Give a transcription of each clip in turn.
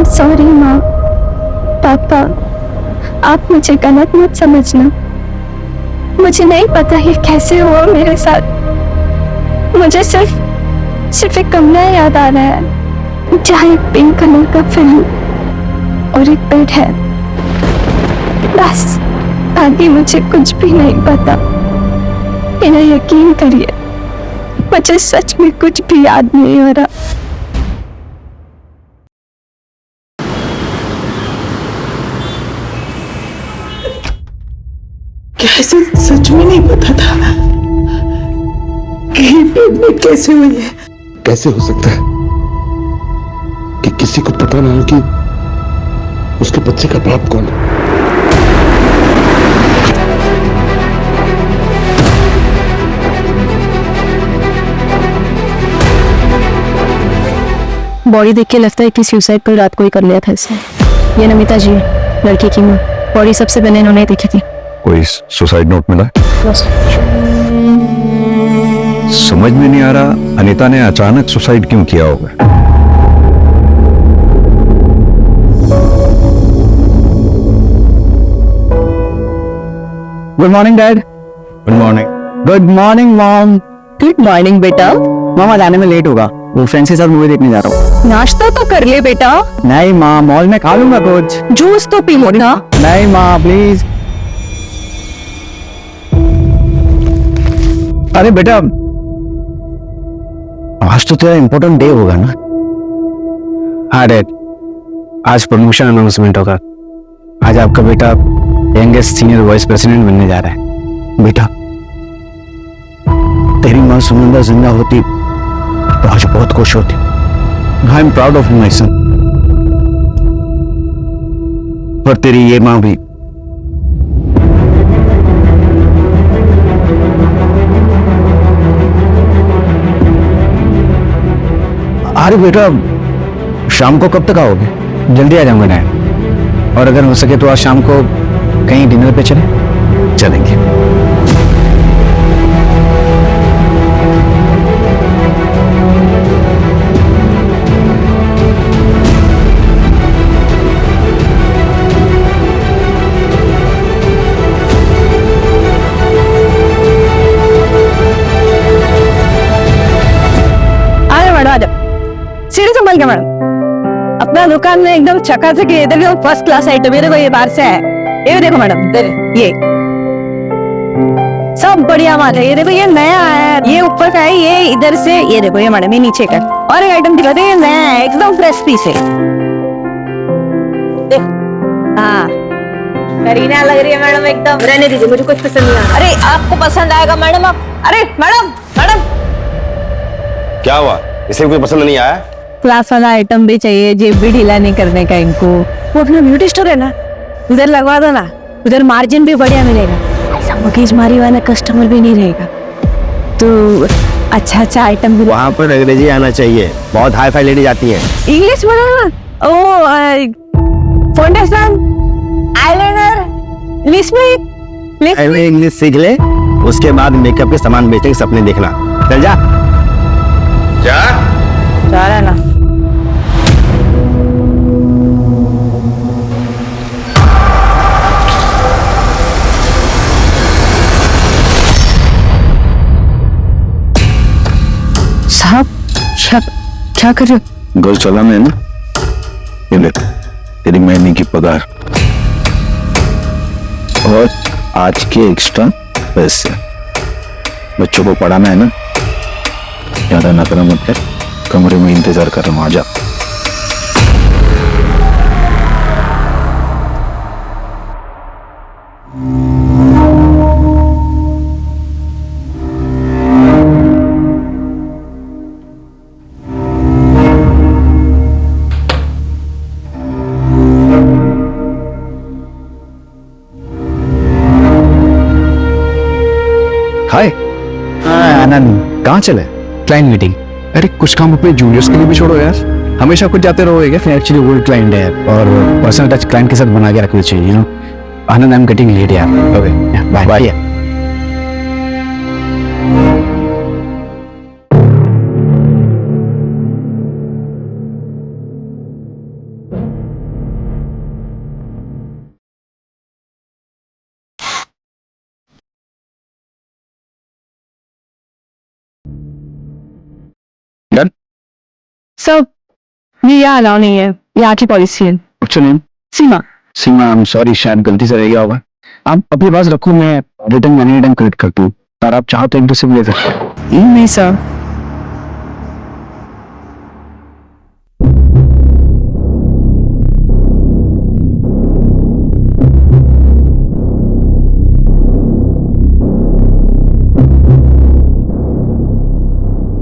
Sorry माँ, पापा, आप मुझे गलत मत समझना। मुझे नहीं पता ये कैसे हुआ मेरे साथ। मुझे सिर्फ एक कमरा याद आ रहा है जहाँ एक पिंक कलर का फिल्म और एक बेड है। बस आगे मुझे कुछ भी नहीं पता। मेरा यकीन करिए, मुझे सच में कुछ भी याद नहीं हो रहा। कैसे सच में नहीं पता था कि प्रेग्नेंट कैसे हुई है। कैसे हो सकता है कि किसी को पता ना हो कि उसके बच्चे का बाप कौन है। बॉडी देख के लगता है कि सुसाइड पर रात को ही कर लिया था इसने। ये नमिता जी लड़की की माँ। बॉडी सबसे पहले इन्होंने देखी थी। कोई सुसाइड नोट मिला? समझ में नहीं आ रहा अनीता ने अचानक सुसाइड क्यों किया होगा। Good morning dad. Good morning. Good morning mom. Good morning बेटा। मामा जाने में लेट होगा, वो फ्रेंड्स के साथ मूवी देखने जा रहा हूँ। नाश्ता तो कर ले बेटा। नहीं माँ, मॉल में खा लूंगा कुछ। जूस तो पी लो ना। नहीं माँ प्लीज। अरे बेटा, आज तो तेरा इम्पोर्टेंट डे होगा ना? हाँ डैड, आज प्रमोशन अनाउंसमेंट होगा। आज आपका बेटा यंगेस्ट सीनियर वाइस प्रेसिडेंट बनने जा रहा है। बेटा, तेरी माँ सुनंदा जिंदा होती तो आज बहुत खुश होती। I am proud of my son. और तेरी ये माँ भी। अरे बेटा, शाम को कब तक आओगे? जल्दी आ जाऊंगा डैड। और अगर हो सके तो आज शाम को कहीं डिनर पे चलेंगे। सीढ़ी संभाल के मैडम। अपना दुकान में एकदम चकाचक है। इधर देखो फर्स्ट क्लास आइटम। ये देखो, ये बाहर से है। ये देखो मैडम, ये सब बढ़िया माल है। ये देखो, ये नया है। ये ऊपर का है, ये इधर से। ये देखो, ये मैडम, ये नीचे का। और एक आइटम दिखाते हैं, ये नया है, एकदम फ्रेश पीस है। हाँ, करीना लग रही है मैडम एकदम। रहने दीजिए, मुझे कुछ पसंद नहीं आ रहा। अरे आपको पसंद आएगा मैडम। आप अरे मैडम मैडम क्या हुआ? इसे कुछ पसंद नहीं आया? क्लास वाला आइटम भी चाहिए, जेब भी ढीला नहीं करने का इनको। वो अपना ब्यूटी स्टोर है ना, उधर लगवा दो ना। उधर मार्जिन भी बढ़िया मिलेगा। ऐसा मगज मारी वाला कस्टमर भी नहीं रहेगा। तो अच्छा आइटम भी। वहाँ पर अंग्रेजी आना चाहिए, बहुत हाई फाई लेडी जाती है। इंग्लिश बोलो ना। ओ फाउंडेशन, आईलाइनर, लिपस्टिक। इंग्लिश सीख ले, उसके बाद मेकअप के सामान बेचने के सपने देखना। चल जा। जा रहा है ना। साहब क्या कर रहे हो? घर चला मैं ना, ये ले तेरी महीने की पगार और आज के एक्स्ट्रा पैसे। बच्चों को पढ़ाना है ना, ज्यादा नखरा मत कर। कमरे में इंतजार कर रहा हूँ, आजा। हाय। आनंद, कहाँ चले? Client meeting. अरे कुछ काम अपने जूनियर्स के लिए भी छोड़ो यार। हमेशा कुछ जाते रहोगे क्या? एक्चुअली वो क्लाइंट है और पर्सनल टच क्लाइंट के साथ बना के रखना चाहिए, you know. Anand, I am getting late यार। Okay bye bye. सर ये यहाँ अलाउ नहीं है, यहाँ की पॉलिसी है। What's your name? Seema. Seema, I am sorry, शायद गलती से रह गया होगा। आप अपने पास रखो, मैं रिटर्न एनी टाइम कलेक्ट करता हूँ। और आप चाहो तो इंटरेस्ट ले सकते हो। नहीं सर।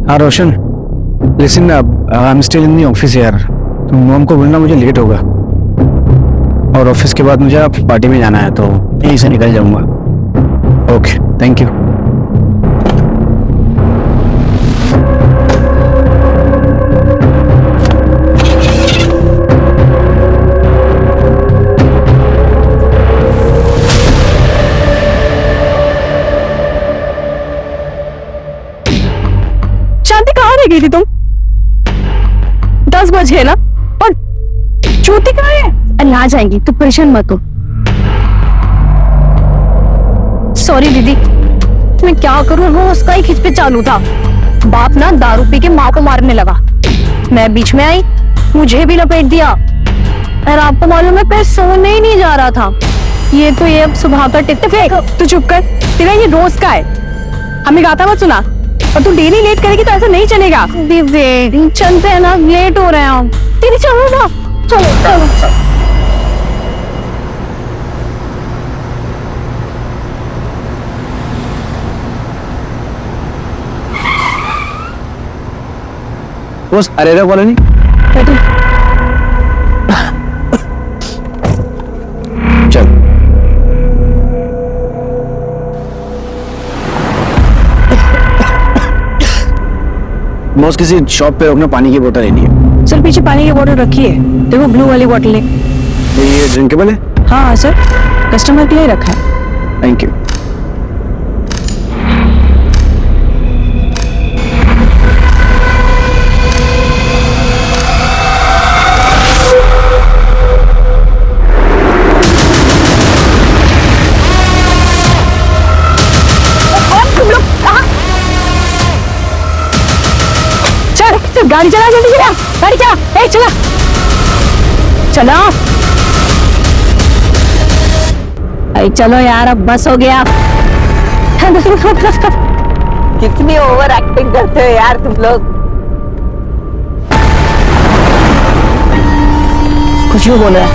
हाँ Roshan, listen, I am still in the office यार। तो मॉम को बोलना मुझे लेट होगा, और ऑफिस के बाद मुझे आप पार्टी में जाना है, तो यहीं से निकल जाऊंगा। Okay, thank you. शांति कहाँ रह गई थी तुम? 10 बज गए ना, और ज्योति कहाँ है? अरे आ जाएंगी, तू परेशान मत हो। सॉरी दीदी, मैं क्या करूं, वो उसका ही खिंच पे चालू था। बाप ना दारू पी के माँ को मारने लगा, मैं बीच में आई, मुझे भी लपेट दिया। और आपको मालूम है, पैर सोने ही नहीं जा रहा था। ये तो ये अब सुबह का टिप फेंक। तू चुप कर, तेरा ये रोज का है। हमें गाता मत सुना, और तू डेली लेट करेगी तो ऐसा नहीं चलेगा। दीदी चलते हैं ना, लेट हो रहे हैं हम। दीदी चलो ना, चलो चलो। बस अरे बोला नहीं। चल बॉस, किसी शॉप पे रोकना, पानी की बोतल लेनी है। सर पीछे पानी की बोतल रखी है, देखो ब्लू वाली बोतल ले। ये ड्रिंकेबल है? हाँ सर, कस्टमर के लिए रखा है। Thank you. गाड़ी चला, जल्दी चला, गाड़ी चला, ए चला, चला। अरे चलो यार, अब बस हो गया। कितनी ओवर एक्टिंग करते हो यार तुम लोग। कुछ भी बोल रहा है,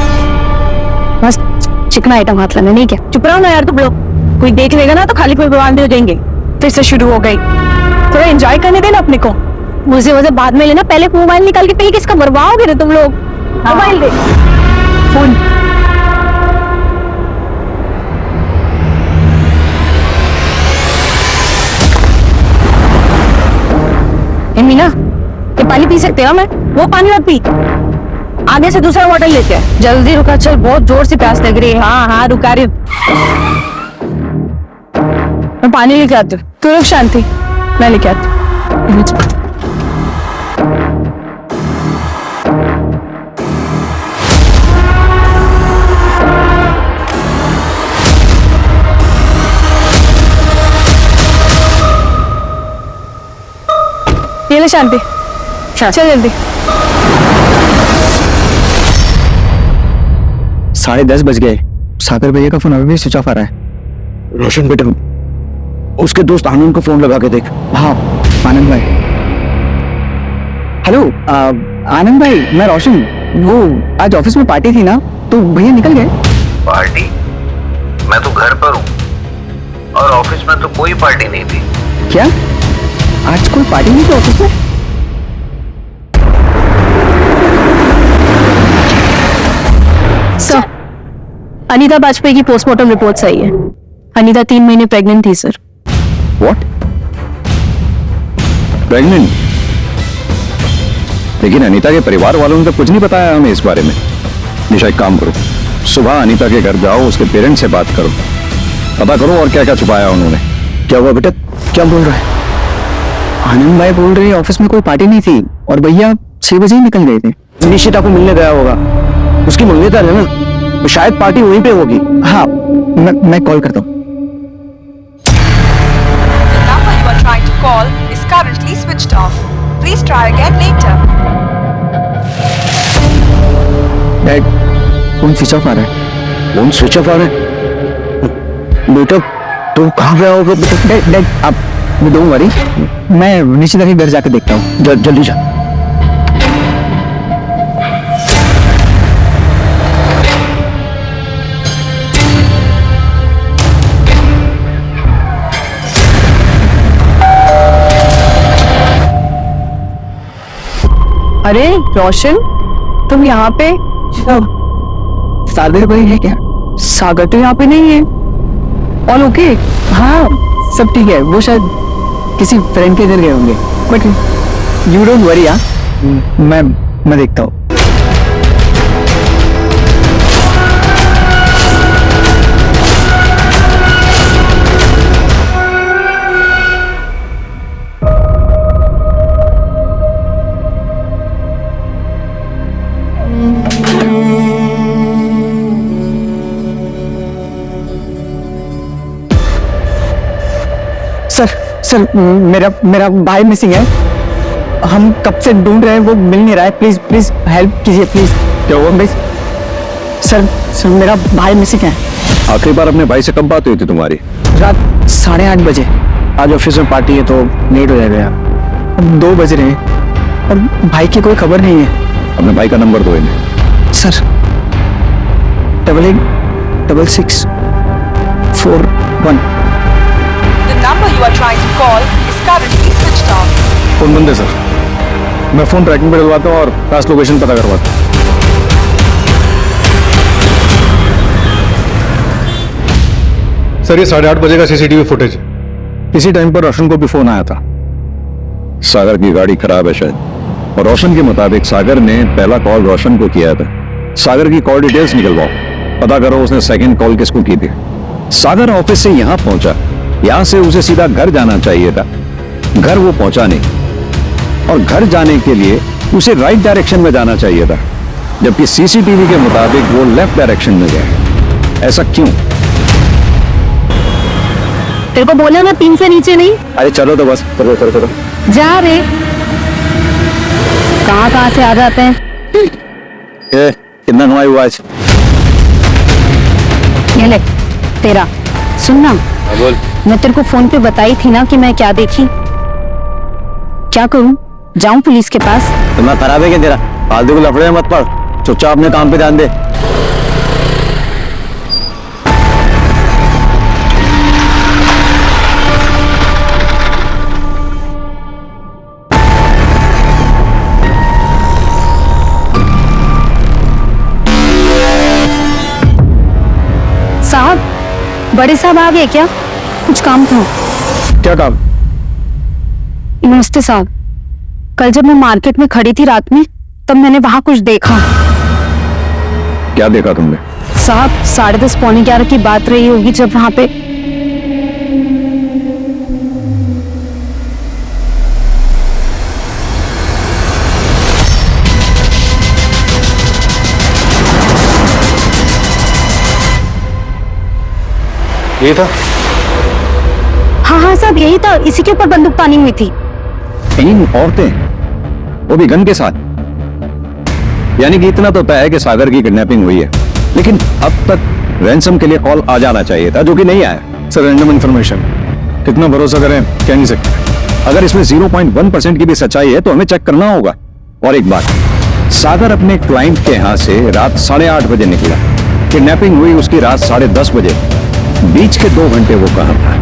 बस चिकना आइटम हाथ लेना, नहीं क्या? चुप रहो ना यार तुम लोग, कोई देख लेगा ना तो खाली कोई बवाल हो जाएंगे। फिर से शुरू हो गई, थोड़ा एंजॉय करने देना अपने को। मुझे बाद में लेना, पहले मोबाइल निकाल के कहीं किसका बर्बाद गिरे तुम लोग। मोबाइल दे, फोन। मीना, ये पानी पी सकते हो? मैं वो पानी मत पी, आगे से दूसरा बॉटल लेते हैं। जल्दी रुका, चल बहुत जोर से प्यास लग रही है। हाँ हाँ रुका रही हूँ, मैं पानी लेके आती हूँ। तू रुक शांति, मैं लेके आती हूँ। ये ले शांति, चल जल्दी। 10:30 बज गए। सागर भैया का फोन अभी भी स्विच ऑफ आ रहा है। रोशन बेटा, उसके दोस्त आनंद को फोन लगा के देख। हाँ आनंद भाई। हेलो आनंद भाई, मैं रोशन। वो आज ऑफिस में पार्टी थी ना, तो भैया निकल गए। पार्टी? मैं तो घर पर हूँ और ऑफिस में तो कोई पार्टी नहीं थी। क्या आज कोई पार्टी नहीं थी ऑफिस में? सर, अनीता वाजपेयी की पोस्टमार्टम रिपोर्ट सही है। अनीता 3 महीने प्रेग्नेंट थी सर। व्हाट? प्रेग्नेंट? लेकिन अनीता के परिवार वालों ने तो कुछ नहीं बताया हमें इस बारे में। निशा एक काम करो, सुबह अनीता के घर जाओ, उसके पेरेंट्स से बात करो, पता करो और क्या क्या छुपाया उन्होंने। क्या हुआ बेटा, क्या बोल रहा है? आनंद भाई बोल रहे ऑफिस में कोई पार्टी नहीं थी और भैया 6 बजे ही निकल गए थे। निशिता को मिलने गया होगा, उसकी मंगेतर है ना, तो शायद पार्टी वहीं पे होगी। हाँ मैं कॉल करता हूँ। The number you are trying to call is currently switched off. Please try again later. Dad phone switch off आ रहा है। फोन स्विच ऑफ आ रहा है? बेटा तुम कहाँ गया होगा बेटा? डैड आप डोंट वरी, मैं नीचे जाके घर जाके देखता हूँ। जल्दी जा। अरे रोशन, तुम यहाँ पे? सागर भाई है क्या? सागर तो यहाँ पे नहीं है। All okay? हाँ सब ठीक है, वो शायद किसी फ्रेंड के इधर गए होंगे, बट यू डोंट वरी। हाँ मैं देखता हूँ। सर मेरा भाई मिसिंग है। हम कब से ढूंढ रहे हैं, वो मिल नहीं रहा है। प्लीज प्लीज हेल्प कीजिए प्लीज। क्या हुआ? प्लीज सर मेरा भाई मिसिंग है। आखिरी बार अपने भाई से कब बात हुई थी तुम्हारी? रात 8:30 बजे। आज ऑफिस में पार्टी है तो लेट हो जाएगा यार। अब 2 बज रहे हैं और भाई की कोई खबर नहीं है। अपने भाई का नंबर दो इन्हें। Sir 886641। The number you are trying to call is currently switched off. Phone बंद है सर। मैं फोन ट्रैकिंग पे डलवाता हूँ और पास लोकेशन पता करवाता हूँ। सर ये 8:30 बजे का सीसीटीवी फुटेज। इसी टाइम पर रोशन को भी फोन आया था। सागर की गाड़ी खराब है शायद, और रोशन के मुताबिक सागर ने पहला कॉल रोशन को किया था। सागर की कॉल डिटेल्स निकलवाओ, पता करो उसने सेकंड कॉल किसको की थी। सागर ऑफिस से यहां पहुंचा, यहां से उसे सीधा घर जाना चाहिए था। घर वो पहुंचा नहीं, और घर जाने के लिए उसे राइट डायरेक्शन में जाना चाहिए था, जबकि सीसीटीवी के मुताबिक वो लेफ्ट डायरेक्शन में गया। ऐसा क्यों? तेरे को बोला ना 3 से नीचे नहीं। अरे चलो तो बस, चलो चलो चलो। जा रे, कहाँ से आ जाते हैं। कितना कमाई हुआ आज? ये ले तेरा। सुनना, बोल। मैं तेरे को फोन पे बताई थी ना कि मैं क्या देखी। क्या करूं? जाऊं पुलिस के पास? तुम्हारा खराब है क्या तेरा? फालतू को लफड़े मत पड़, चुपचाप अपने काम पे ध्यान दे। साहब, बड़े साहब आ गए क्या? कुछ काम था। क्या काम? नमस्ते साहब, कल जब मैं मार्केट में खड़ी थी रात में, तब मैंने वहां कुछ देखा। क्या देखा तुमने? साहब 10:30 पौने 11 की बात रही होगी जब वहां पे ये था? हाँ साहब यही था, इसी के ऊपर बंदूक तानी हुई थी। 3 औरतें, वो भी गन के साथ। यानी कि इतना तो तय है कि सागर की किडनैपिंग हुई है, लेकिन अब तक रैंसम के लिए कॉल आ जाना चाहिए था, जो कि नहीं आया। सर रैंडम इंफॉर्मेशन, कितना भरोसा करें कह नहीं सकते। अगर इसमें 0.1% की भी सच्चाई है तो हमें चेक करना होगा। और एक बात, सागर अपने क्लाइंट के यहाँ से रात 8:30 बजे निकला, किडनैपिंग हुई उसकी रात 10:30 बजे। बीच के 2 घंटे वो कहाँ था?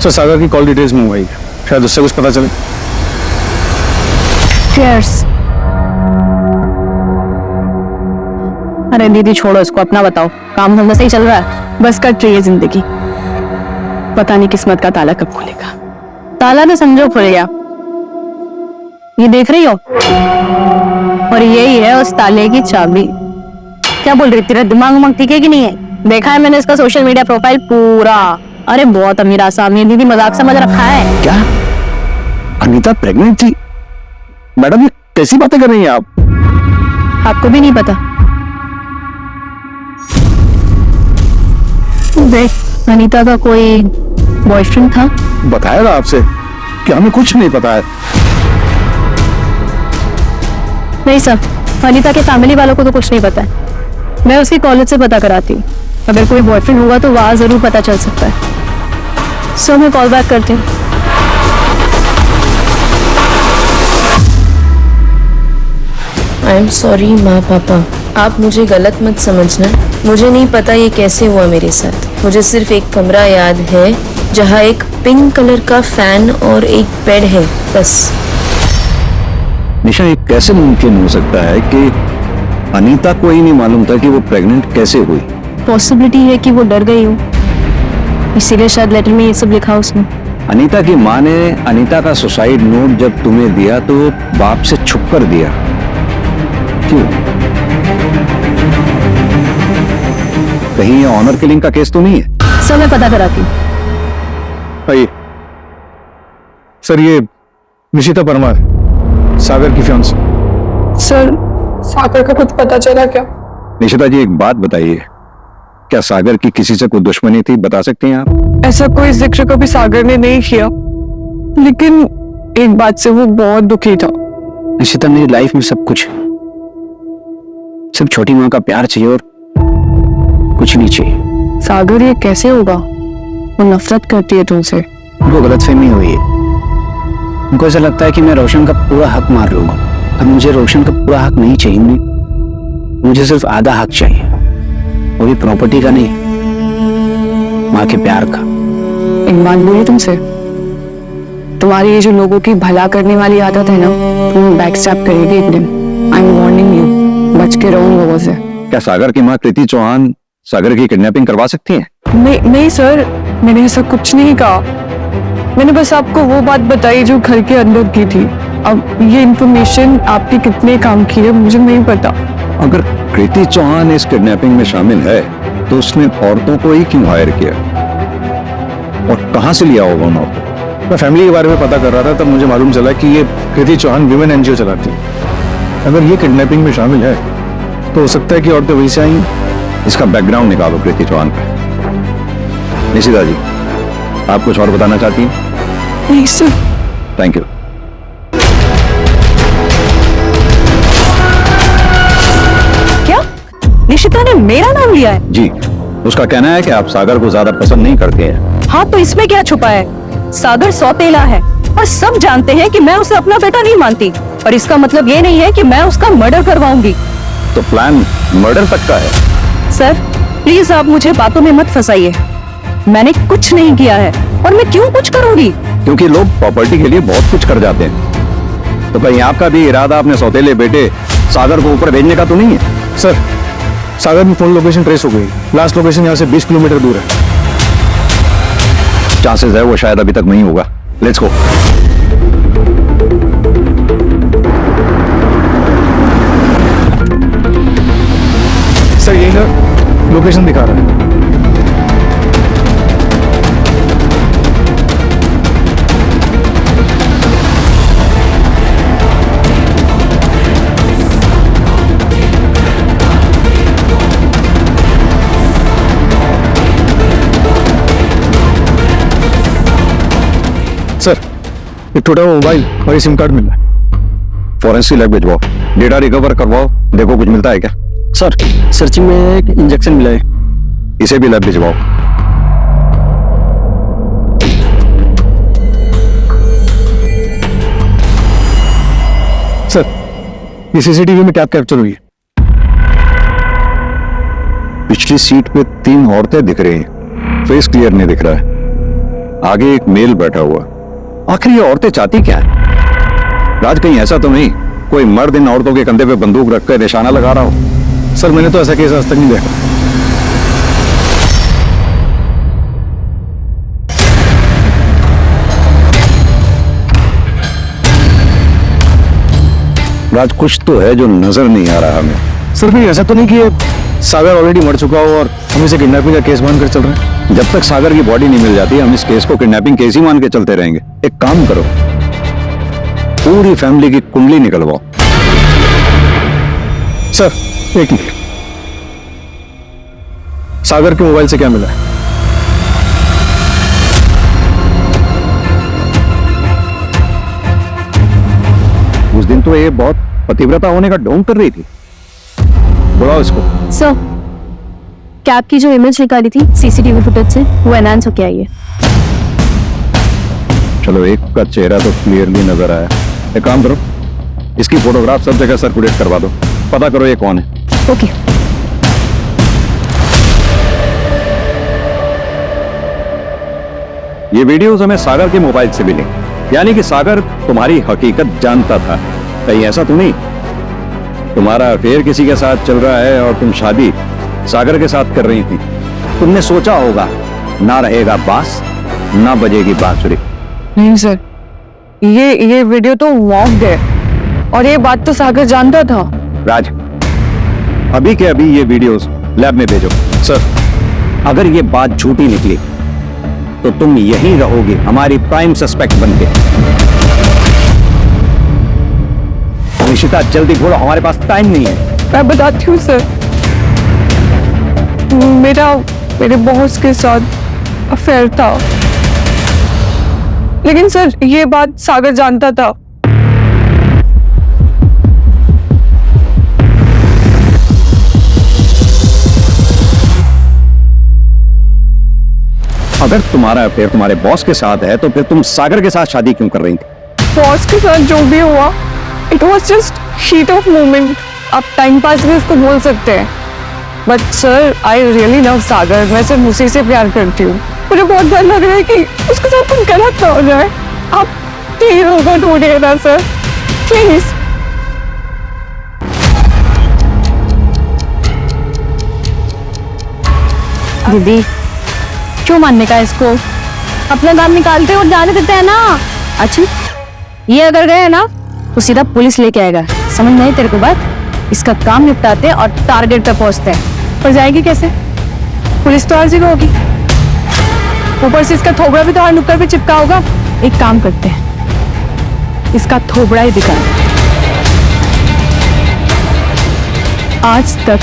सर सागर की कॉल डिटेल्स मंगवाई, शायद उससे कुछ पता चले। Cheers। अरे दीदी छोड़ो इसको, अपना बताओ। काम धंधा सही चल रहा है? बस कट रही है जिंदगी, पता नहीं किस्मत का ताला कब खुलेगा। ताला तो समझो खुल गया, ये देख रही हो, और यही है उस ताले की चाबी। क्या बोल रही, तेरा दिमाग ठीक है कि नहीं है? देखा है मैंने इसका सोशल मीडिया प्रोफाइल पूरा। अरे बहुत अमीर आसामी। दीदी मजाक समझ रखा है क्या? अनीता प्रेग्नेंट थी? मैडम ये कैसी बातें कर रही हैं आप? आपको भी नहीं पता? देख, अनीता का कोई बॉयफ्रेंड था। बताया था आपसे? कि हमें कुछ नहीं पता है। नहीं सर, अनीता के फैमिली वालों को तो कुछ नहीं पता है। मैं उसकी कॉलेज से पता कराती हूँ। अगर कोई बॉयफ्रेंड होगा तो वहां जरूर पता चल सकता है। सो मैं कॉल बैक करती हूँ। आई एम सॉरी माँ पापा, आप मुझे गलत मत समझना। मुझे नहीं पता ये कैसे हुआ मेरे साथ। मुझे सिर्फ एक कमरा याद है जहाँ एक पिंक कलर का फैन और एक बेड है, बस। निशा, ये कैसे मुमकिन हो सकता है कि अनीता को ही नहीं मालूम था कि वो प्रेग्नेंट कैसे हुई? पॉसिबिलिटी है कि वो डर गई हो, इसीलिए शायद लेटर में ये सब लिखा उसने। अनीता की माँ ने अनीता का सुसाइड नोट जब तुम्हें दिया तो बाप से छुप कर दिया, क्यों? कहीं ये ऑनर किलिंग का केस तो नहीं है? सर मैं पता कराती हूँ। आइए सर, ये निशिता परमार, सागर की फियांसी। सर, सागर का कुछ पता चला क्या? निशिता जी, एक बात बताइए, क्या सागर की किसी से कोई दुश्मनी थी? बता सकती हैं आप? ऐसा कोई जिक्र कभी सागर ने नहीं किया, लेकिन एक बात से वो बहुत दुखी था। निशिता, मेरी लाइफ में सब कुछ है। सिर्फ छोटी माँ का प्यार चाहिए और कुछ नहीं चाहिए। सागर, ये कैसे होगा? वो नफरत करती है तुमसे। वो गलतफहमी हुई है। उनको ऐसा लगता है कि मैं रोशन का पूरा हक मार लूंगा। अब मुझे रोशन का पूरा हक नहीं चाहिए, मुझे सिर्फ आधा हक चाहिए, वो भी प्रॉपर्टी का नहीं, माँ के प्यार का। एक बात बोली तुमसे, तुम्हारी ये जो लोगों की भला करने वाली आदत है ना, तुम्हें बैक स्टैप करेगी एक दिन। आई एम वार्निंग यू, बच के रहो लोगों से। क्या सागर की माँ कृति चौहान सागर की किडनैपिंग करवा सकती हैं? नहीं सर, मैंने ऐसा कुछ नहीं कहा। मैंने बस आपको वो बात बताई जो घर के अंदर की थी। अब ये इन्फॉर्मेशन आपके कितने काम की है मुझे नहीं पता। अगर कृति चौहान इस किडनैपिंग में शामिल है तो उसने औरतों को ही क्यों हायर किया और कहां से लिया होगा उन औरतों को? मैं फैमिली के बारे में पता कर रहा था, तब मुझे मालूम चला कि ये कृति चौहान विमेन एनजीओ चलाती है। अगर ये किडनैपिंग में शामिल है तो हो सकता है कि औरतें वहीं से आई। इसका बैकग्राउंड निकालो कृति चौहान का। निशिता जी, आप कुछ और बताना चाहती हैं? नहीं सर। Thank you. क्या निशिता ने मेरा नाम लिया है? जी, उसका कहना है कि आप सागर को ज्यादा पसंद नहीं करते हैं। हाँ, तो इसमें क्या छुपा है? सागर सौतेला है और सब जानते हैं कि मैं उसे अपना बेटा नहीं मानती, और इसका मतलब ये नहीं है कि मैं उसका मर्डर करवाऊंगी। तो प्लान मर्डर तक का है? सर प्लीज आप मुझे बातों में मत फंसाइए। मैंने कुछ नहीं किया है और मैं क्यों कुछ करूंगी? क्योंकि लोग प्रॉपर्टी के लिए बहुत कुछ कर जाते हैं। तो कहीं आपका भी इरादा अपने सौतेले बेटे सागर को ऊपर भेजने का तो नहीं है? सर, सागर की फोन लोकेशन ट्रेस हो गई। लास्ट लोकेशन यहाँ से 20 किलोमीटर दूर है। चांसेस है वो शायद अभी तक वहीं होगा। Let's go. सर, यही ना लोकेशन दिखा रहा है। सर, एक टूटा हुआ मोबाइल और ये सिम कार्ड मिला है। फॉरेंसिक लैब भिजवाओ, डेटा रिकवर करवाओ, देखो कुछ मिलता है क्या? सर, सर्चिंग में एक इंजेक्शन मिला है। इसे भी लैब भिजवाओ। सर, ये सीसीटीवी में टैप कैप्चर हुई है। पिछली सीट पे 3 औरतें दिख रही हैं, फेस क्लियर नहीं दिख रहा है। आगे एक मेल बैठा हुआ। आखिर ये औरतें चाहती क्या है? राज, कहीं ऐसा तो नहीं कोई मर्द इन औरतों के कंधे पे बंदूक रखकर निशाना लगा रहा हो? सर, मैंने तो ऐसा केस आज तक नहीं देखा। राज, कुछ तो है जो नजर नहीं आ रहा हमें। सर, फिर ऐसा तो नहीं कि ये सागर ऑलरेडी मर चुका हो और हम इसे किडनैपिंग का केस मानकर चल रहे हैं? जब तक सागर की बॉडी नहीं मिल जाती हम इस केस को किडनैपिंग केस ही मान के चलते रहेंगे। एक काम करो, पूरी फैमिली की कुंडली निकलवाओ। सर, एक मिनट, सागर के मोबाइल से क्या मिला है? दिन तो ये बहुत पतिव्रता होने का ढोंग कर रही थी। बुलाओ इसको। सर, कैब की जो इमेज निकाली थी सीसीटीवी फुटेज से, वो एनहांस होके आई है। चलो, एक का चेहरा तो क्लियरली नजर आया। एक काम करो, इसकी फोटोग्राफ सब जगह सर्कुलेट करवा दो, पता करो ये कौन है। ओके। ये वीडियोस हमें सागर के मोबाइल से मिले, यानी कि सागर तुम्हारी हकीकत जानता था। कहीं ऐसा तो नहीं तुम्हारा अफेयर किसी के साथ चल रहा है और तुम शादी सागर के साथ कर रही थी? तुमने सोचा होगा ना रहेगा बांस ना बजेगी बांसुरी। नहीं सर, ये वीडियो तो वॉक्ड है और ये बात तो सागर जानता था। राज, अभी के अभी ये वीडियोस लैब में भेजो। सर, अगर ये बात झूठी निकली तो तुम यहीं रहोगे हमारी प्राइम सस्पेक्ट बनके। निशिता, जल्दी घोड़ो, हमारे पास टाइम नहीं है। मैं बताती हूँ सर, मेरे बॉस के साथ अफेयर था, लेकिन सर ये बात सागर जानता था। अगर तुम्हारा अफेयर तुम्हारे बॉस के साथ है तो फिर तुम सागर के साथ शादी क्यों कर रही थी? बॉस के साथ जो भी हुआ, it was just heat of moment. आप टाइम पास भी उसको बोल सकते हैं, but sir I really love Sagar. मैं सिर्फ उसी से प्यार करती हूँ। मुझे बहुत डर लग रहा है कि उसके साथ कुछ गलत ना हो जाए। आप प्लीज उसको ढूंढिए ना सर, प्लीज। दीदी, क्यों मानने का इसको? अपना दाम निकालते और जाने देते हैं ना। अच्छा, ये अगर गए ना तो सीधा पुलिस लेके आएगा। समझ नहीं तेरे को बात? इसका काम निपटाते और टारगेट पे पहुंचते हैं। पर जाएगी कैसे? पुलिस तो हर जगह होगी, ऊपर से इसका थोबड़ा भी तो हर नुक्कड़ पे चिपका होगा। एक काम करते हैं, इसका थोबड़ा ही दिखा। आज तक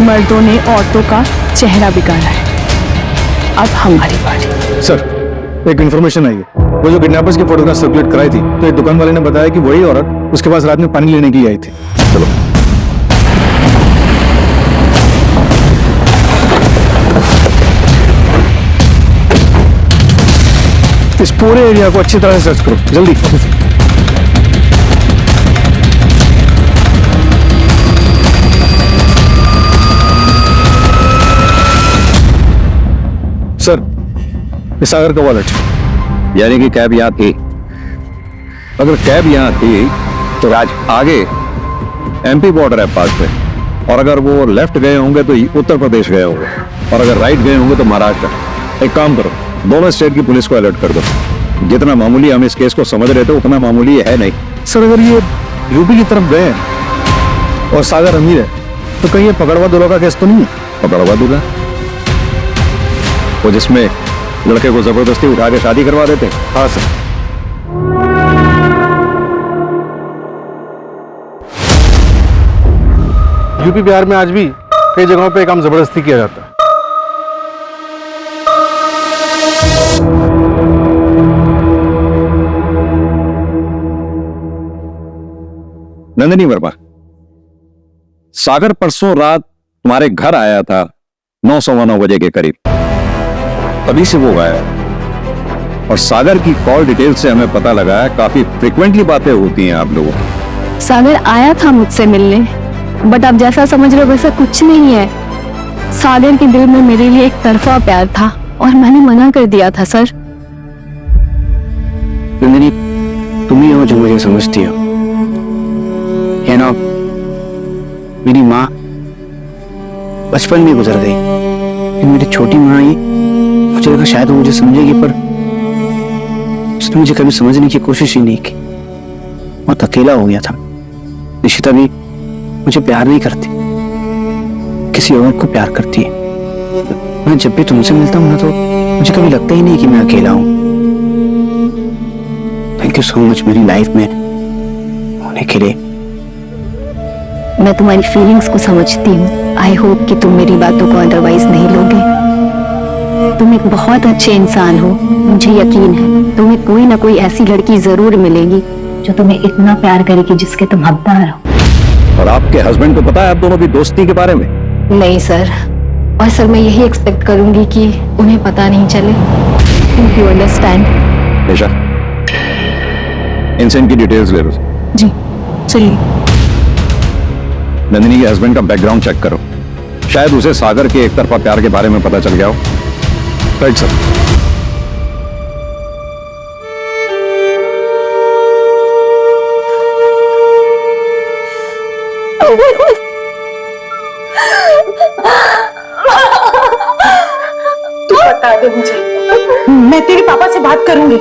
मर्दों ने औरतों का चेहरा बिगाड़ा है, अब हमारी बारी। सर, एक इन्फॉर्मेशन आई है। वो जो किडनैपर्स की फोटोग्राफ सर्कुलेट कराई थी, तो एक दुकान वाले ने बताया कि वही औरत उसके पास रात में पानी लेने के लिए आई थी। चलो। इस पूरे एरिया को अच्छी तरह से सर्च करो, जल्दी। सर, ये सागर का वॉलेट। यानी कि कैब यहां थी। अगर कैब यहां थी तो राज आगे एमपी बॉर्डर है पास में, और अगर वो लेफ्ट गए होंगे तो उत्तर प्रदेश गए होंगे, और अगर राइट गए होंगे तो महाराष्ट्र। एक काम करो, दोनों स्टेट की पुलिस को अलर्ट कर दो। जितना मामूली हम इस केस को समझ रहे थे उतना मामूली है नहीं। सर, अगर ये यूपी की तरफ गए हैं और सागर अमीर है, तो कहीं ये पकड़वा दुल्हा का केस तो नहीं है? पकड़वा दूंगा वो जिसमें लड़के को जबरदस्ती उठा के शादी करवा देते। हाँ सर। यूपी बिहार में आज भी कई जगहों पे काम जबरदस्ती किया जाता है। नंदिनी वर्मा, सागर परसों रात तुम्हारे घर आया था 9:15 बजे के करीब, तभी से वो गायब। और सागर की कॉल डिटेल से हमें पता लगा है काफी फ्रिक्वेंटली बातें होती हैं आप लोगों की। सागर आया था मुझसे मिलने, बट आप जैसा समझ रहे हो वैसा कुछ नहीं है। सागर के दिल में मेरे लिए एक तरफा प्यार था और मैंने मना कर दिया था सर। नंदिनी, तुम ही हो जो मुझे समझती हो, है ना? मेरी माँ बचपन में गुजर गई, लेकिन मेरी छोटी माँ ही, मुझे लगा शायद वो मुझे समझेगी, पर उसने मुझे कभी समझने की कोशिश ही नहीं की। बहुत अकेला हो गया था। निशिता भी मुझे प्यार नहीं करती, किसी और को प्यार करती है। मैं जब भी तुमसे मिलता हूँ ना, तो मुझे कभी लगता ही नहीं कि मैं अकेला हूँ। थैंक यू सो मच मेरी लाइफ में होने के लिए। मैं तुम्हारी फीलिंग्स को समझती हूँ। आई होप कि तुम मेरी बातों को अदरवाइज नहीं लोगे। तुम एक बहुत अच्छे इंसान हो, मुझे यकीन है तुम्हें कोई ना कोई ऐसी लड़की जरूर मिलेगी जो तुम्हें इतना प्यार करेगी, जिसके तुम हकदार हो। और आपके हस्बैंड को पता है आप दोनों की दोस्ती के बारे में? नहीं सर, और सर मैं यही एक्सपेक्ट करूंगी कि उन्हें पता नहीं चले। You understand? निशा, इनसे इनकी डिटेल्स ले लो। जी चलिए। नंदिनी के हस्बैंड का बैकग्राउंड चेक करो, शायद उसे सागर के एक तरफा प्यार के बारे में पता चल गया हो। Right sir. तू बता दे मुझे, मैं तेरे पापा से बात करूंगी,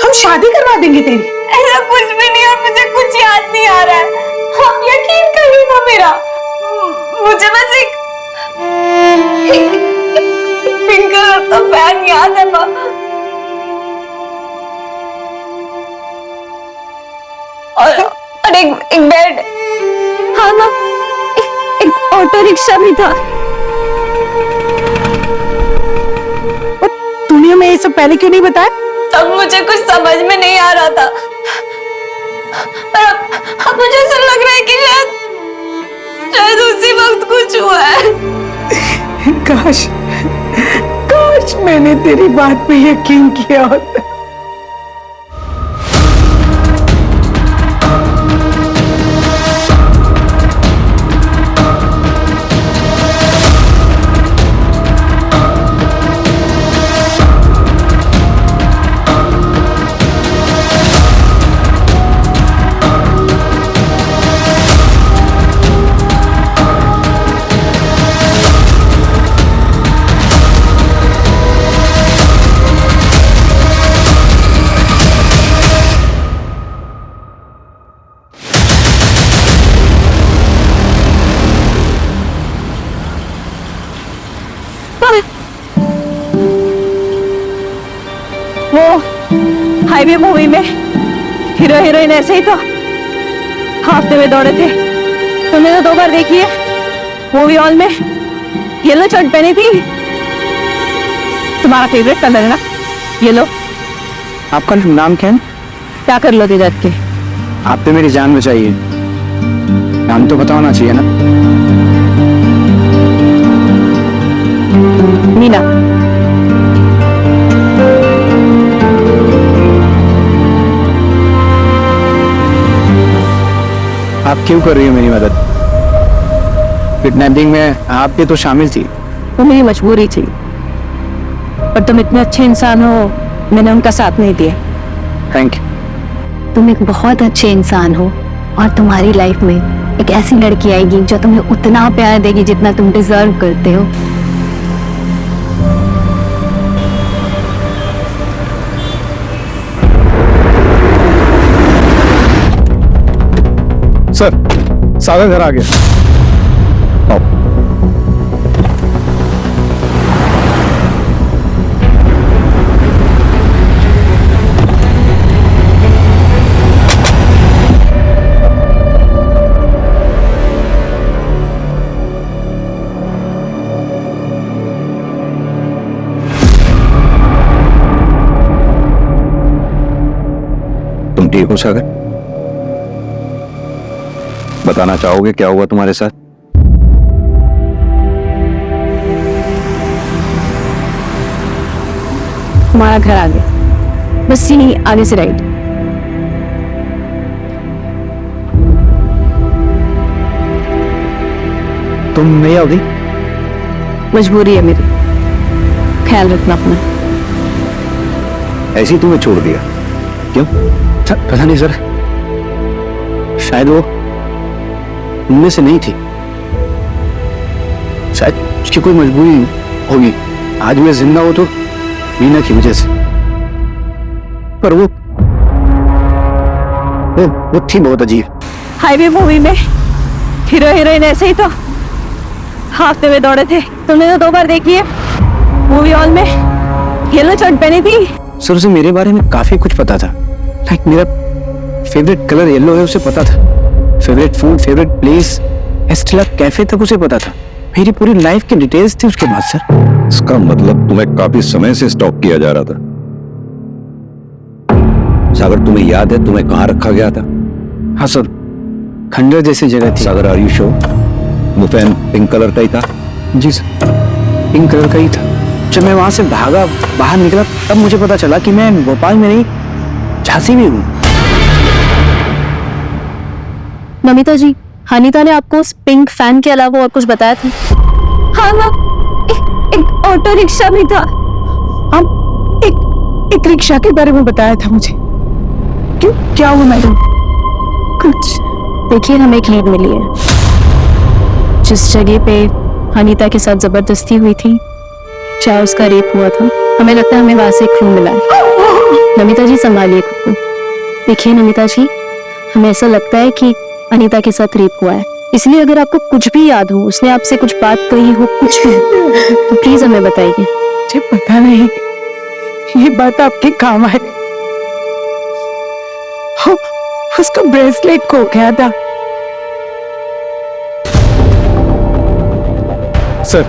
हम शादी करवा देंगे तेरी। ऐसा कुछ भी नहीं और मुझे कुछ याद नहीं आ रहा है। आप यकीन करिए ना मेरा, मुझे बस एक पिंक कलर का फैन याद है माँ। और एक बेड। हाँ माँ, एक ऑटो रिक्शा भी था। तूने हमें ये सब पहले क्यों नहीं बताया? तब मुझे कुछ समझ में नहीं आ रहा था, पर अब मुझे ऐसा लग रहा है कि शायद उसी वक्त कुछ हुआ है। काश काश मैंने तेरी बात पे यकीन किया होता। वो हाईवे मूवी में हीरो हीरोइन ऐसे ही तो हाफते में दौड़े थे। तुमने तो 2 बार देखी है। मूवी हॉल में येलो शर्ट पहनी थी। तुम्हारा फेवरेट कलर है ना येलो। आपका नाम क्या है? क्या कर लो जात के? आप पे मेरी जान बचाइए, नाम तो पता होना चाहिए ना। मीना। आप क्यों कर रही हो मेरी मदद? किडनैपिंग में आप भी तो शामिल थी। वो मेरी मजबूरी थी, पर तुम इतने अच्छे इंसान हो, मैंने उनका साथ नहीं दिया। Thank you. तुम एक बहुत अच्छे इंसान हो और तुम्हारी लाइफ में एक ऐसी लड़की आएगी जो तुम्हें उतना प्यार देगी जितना तुम डिजर्व करते हो। सर, सागर घर आ गया। आओ। तुम ठीक हो सागर? बताना चाहोगे क्या हुआ तुम्हारे साथ? तुम्हारा घर आ गया, बस यहीं आगे से राइट। तुम नहीं आओगी? मजबूरी है मेरी, ख्याल रखना अपना। ऐसे ही तुम्हें छोड़ दिया क्यों? पता नहीं सर, शायद वो उनमें से नहीं थी। शायद उसकी कोई मजबूरी होगी। आज मैं जिंदा हूं तो मीना की वजह से, पर वो थी बहुत अजीब। हाईवे मूवी में हीरो हीरोइन ऐसे ही तो हाफते में दौड़े थे। तुमने तो 2 बार देखी है। मूवी हॉल में येलो शर्ट पहनी थी। सर उसे मेरे बारे में काफी कुछ पता था। लाइक मेरा फेवरेट कलर येलो है उसे पता था। Favourite food, favourite place, Estella cafe तक उसे पता था। मेरी पूरी लाइफ की डिटेल्स थी उसके बाद सर। इसका मतलब तुम्हें काफी समय से स्टॉक किया जा रहा था। सागर तुम्हें याद है तुम्हें कहाँ रखा गया था? हाँ सर, खंडर जैसी जगह थी। सागर आर यू श्योर? वो फैन पिंक कलर का ही था? जी सर, पिंक कलर का ही था। जब मैं वहां से भागा बाहर निकला तब मुझे पता चला कि मैं भोपाल में नहीं झांसी में हूँ। नमिता जी, अनीता ने आपको उस पिंक फैन के अलावा और कुछ बताया था? हाँ ना, एक ऑटो रिक्शा भी था। हम एक रिक्शा के बारे में बताया था मुझे। क्यों, क्या हुआ मैडम? कुछ देखिए, हमें एक लीड मिली है। जिस जगह पे अनीता के साथ जबरदस्ती हुई थी, चाहे उसका रेप हुआ था, हमें लगता है हमें वहां से एक क्लू मिला है। नमिता जी, संभालिए खुद को। देखिए नमिता जी, हमें ऐसा लगता है कि अनीता के साथ रेप हुआ है, इसलिए अगर आपको कुछ भी याद हो, उसने आपसे कुछ बात कही हो, कुछ भी, तो प्लीज हमें बताइए। मुझे पता नहीं, ये बात आपके काम आए। उसका ब्रेसलेट खो गया था। सर,